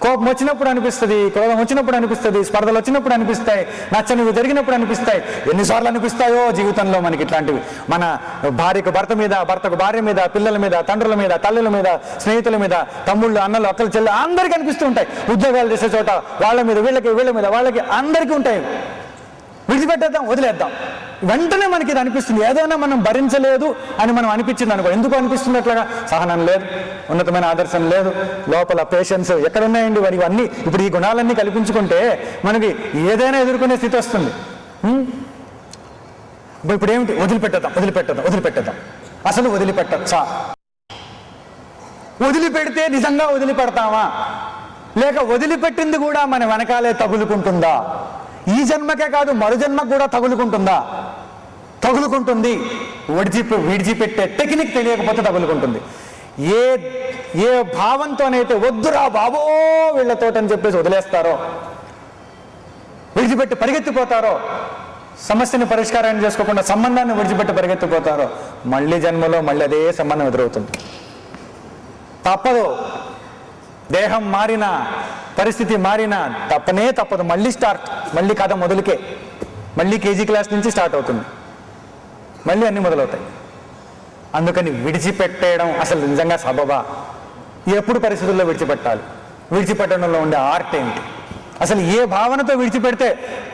కోపం వచ్చినప్పుడు అనిపిస్తుంది, క్రోధం వచ్చినప్పుడు అనిపిస్తుంది, స్పర్ధలు వచ్చినప్పుడు అనిపిస్తాయి, నచ్చనివి జరిగినప్పుడు అనిపిస్తాయి. ఎన్నిసార్లు అనిపిస్తాయో జీవితంలో మనకి ఇట్లాంటివి. మన భార్యకు భర్త మీద, భర్తకు భార్య మీద, పిల్లల మీద, తండ్రుల మీద, తల్లుల మీద, స్నేహితుల మీద, తమ్ముళ్ళు, అన్నలు, అక్కలు, చెల్లి అందరికీ అనిపిస్తూ ఉంటాయి. ఉద్యోగాలు చేసే చోట వాళ్ళ మీద, వీళ్ళ మీద వాళ్ళకి అందరికీ ఉంటాయి. విడిచిపెట్టేద్దాం, వదిలేద్దాం. వెంటనే మనకి ఇది అనిపిస్తుంది, ఏదైనా మనం భరించలేదు అని మనం అనిపించింది అనుకో. ఎందుకు అనిపిస్తుంది అట్లాగా? సహనం లేదు, ఉన్నతమైన ఆదర్శం లేదు, లోపల పేషెన్స్ ఎక్కడ ఉన్నాయండి? ఇవన్నీ ఇప్పుడు ఈ గుణాలన్నీ కల్పించుకుంటే మనకి ఏదైనా ఎదుర్కొనే స్థితి వస్తుంది. ఇప్పుడు ఏమిటి? వదిలిపెట్టేద్దాం. అసలు వదిలిపెట్టచ్చా? వదిలిపెడితే నిజంగా వదిలిపెడతామా, లేక వదిలిపెట్టింది కూడా మన వెనకాలే తగులుకుంటుందా? ఈ జన్మకే కాదు, మరు జన్మకు కూడా తగులుకుంటుంది. విడిచిపెట్టే టెక్నిక్ తెలియకపోతే తగులుకుంటుంది. ఏ భావంతోనైతే వద్దురా బాబో వీళ్ళతోటని చెప్పేసి వదిలేస్తారో, విడిచిపెట్టి పరిగెత్తిపోతారో, సమస్యని పరిష్కారాన్ని చేసుకోకుండా సంబంధాన్ని విడిచిపెట్టి పరిగెత్తిపోతారో, మళ్ళీ జన్మలో మళ్ళీ అదే సంబంధం ఎదురవుతుంది. తప్పదు. దేహం మారినా, పరిస్థితి మారినా తప్పదు. మళ్ళీ కథ మొదలుకే, మళ్ళీ కేజీ క్లాస్ నుంచి స్టార్ట్ అవుతుంది, మళ్ళీ అన్నీ మొదలవుతాయి. అందుకని విడిచిపెట్టేయడం అసలు నిజంగా సబబా? ఎప్పుడు పరిస్థితుల్లో విడిచిపెట్టాలి? విడిచిపెట్టడంలో ఉండే ఆర్ట్ ఏంటి? అసలు ఏ భావనతో విడిచిపెడితే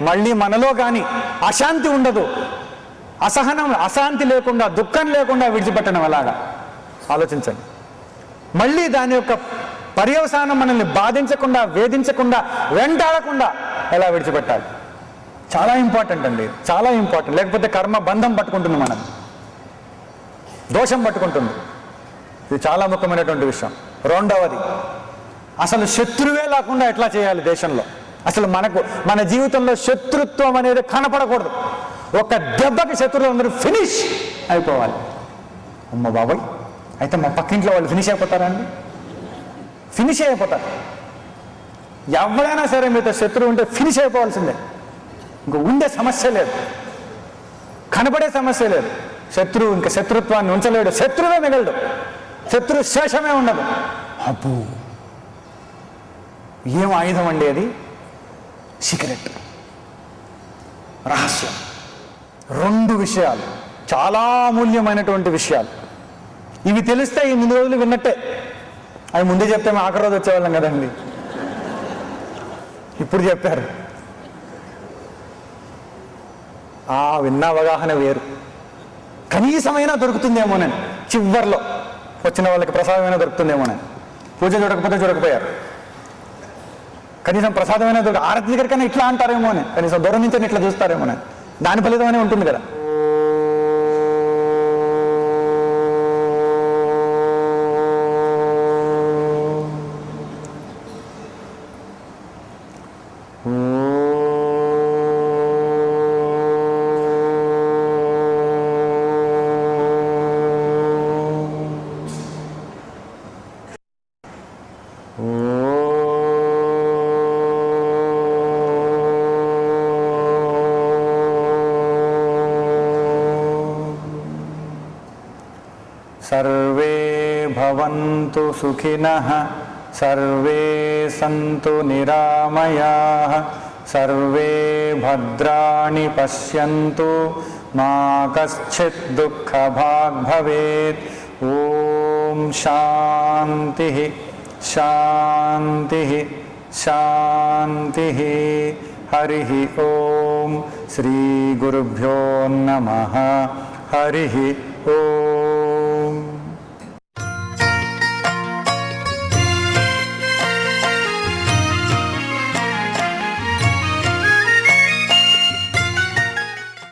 మళ్ళీ మనలో కానీ అశాంతి ఉండదు, అశాంతి లేకుండా, దుఃఖం లేకుండా విడిచిపెట్టడం ఎలాగా ఆలోచించండి. మళ్ళీ దాని యొక్క పర్యవసానం మనల్ని బాధించకుండా, వేధించకుండా, వెంటాడకుండా ఎలా విడిచిపెట్టాలి? చాలా ఇంపార్టెంట్ అండి, చాలా ఇంపార్టెంట్. లేకపోతే కర్మ బంధం పట్టుకుంటుంది, మనం దోషం పట్టుకుంటుంది. ఇది చాలా ముఖ్యమైనటువంటి విషయం. రెండవది, అసలు శత్రువే లేకుండా ఎట్లా చేయాలి దేశంలో? అసలు మన జీవితంలో శత్రుత్వం అనేది కనపడకూడదు. ఒక దెబ్బకి శత్రువులు అందరూ ఫినిష్ అయిపోవాలి. అమ్మ బాబాయ్ అయితే మా పక్కింట్లో వాళ్ళు ఫినిష్ అయిపోతారా అండి? ఫినిష్ అయిపోతారు. ఎవడైనా సరే మీతో శత్రువు ఉంటే ఫినిష్ అయిపోవాల్సిందే. ఇంక ఉండే సమస్య లేదు, కనబడే సమస్య లేదు. శత్రువు ఇంకా శత్రుత్వాన్ని ఉంచలేడు, శత్రువే మిగలడు, శత్రు శేషమే ఉండదు. అబ్బో, ఏం ఆయుధం అండి అది? సీక్రెట్, రహస్యం. 2 విషయాలు, చాలా అమూల్యమైనటువంటి విషయాలు. ఇవి తెలిస్తే ఈ 3 రోజులు విన్నట్టే. అవి ముందే చెప్తే మేము ఆఖరి రోజు వచ్చేవాళ్ళం కదండి. ఇప్పుడు చెప్పారు. విన్న అవగాహన వేరు. కనీసమైనా దొరుకుతుందేమోనని, చివర్లో వచ్చిన వాళ్ళకి ప్రసాదమైనా దొరుకుతుందేమోనని. పూజ చూడకపోతే చూడకపోయారు, కనీసం ప్రసాదమైనా ఆరతి దగ్గరికైనా ఇట్లా అంటారేమో అని, కనీసం దూరం నుంచి ఇట్లా చూస్తారేమో అని. దాని ఫలితమనే ఉంటుంది కదా. सर्वे भवन्तु सुखिनः, सर्वे सन्तु निरामयाः, सर्वे भद्राणि पश्यन्तु, मा कश्चित् दुःखभाग् भवेत्. ॐ शान्तिः शान्तिः शान्तिः. हरिः ॐ. श्रीगुरुभ्यो नमः. हरिः ॐ.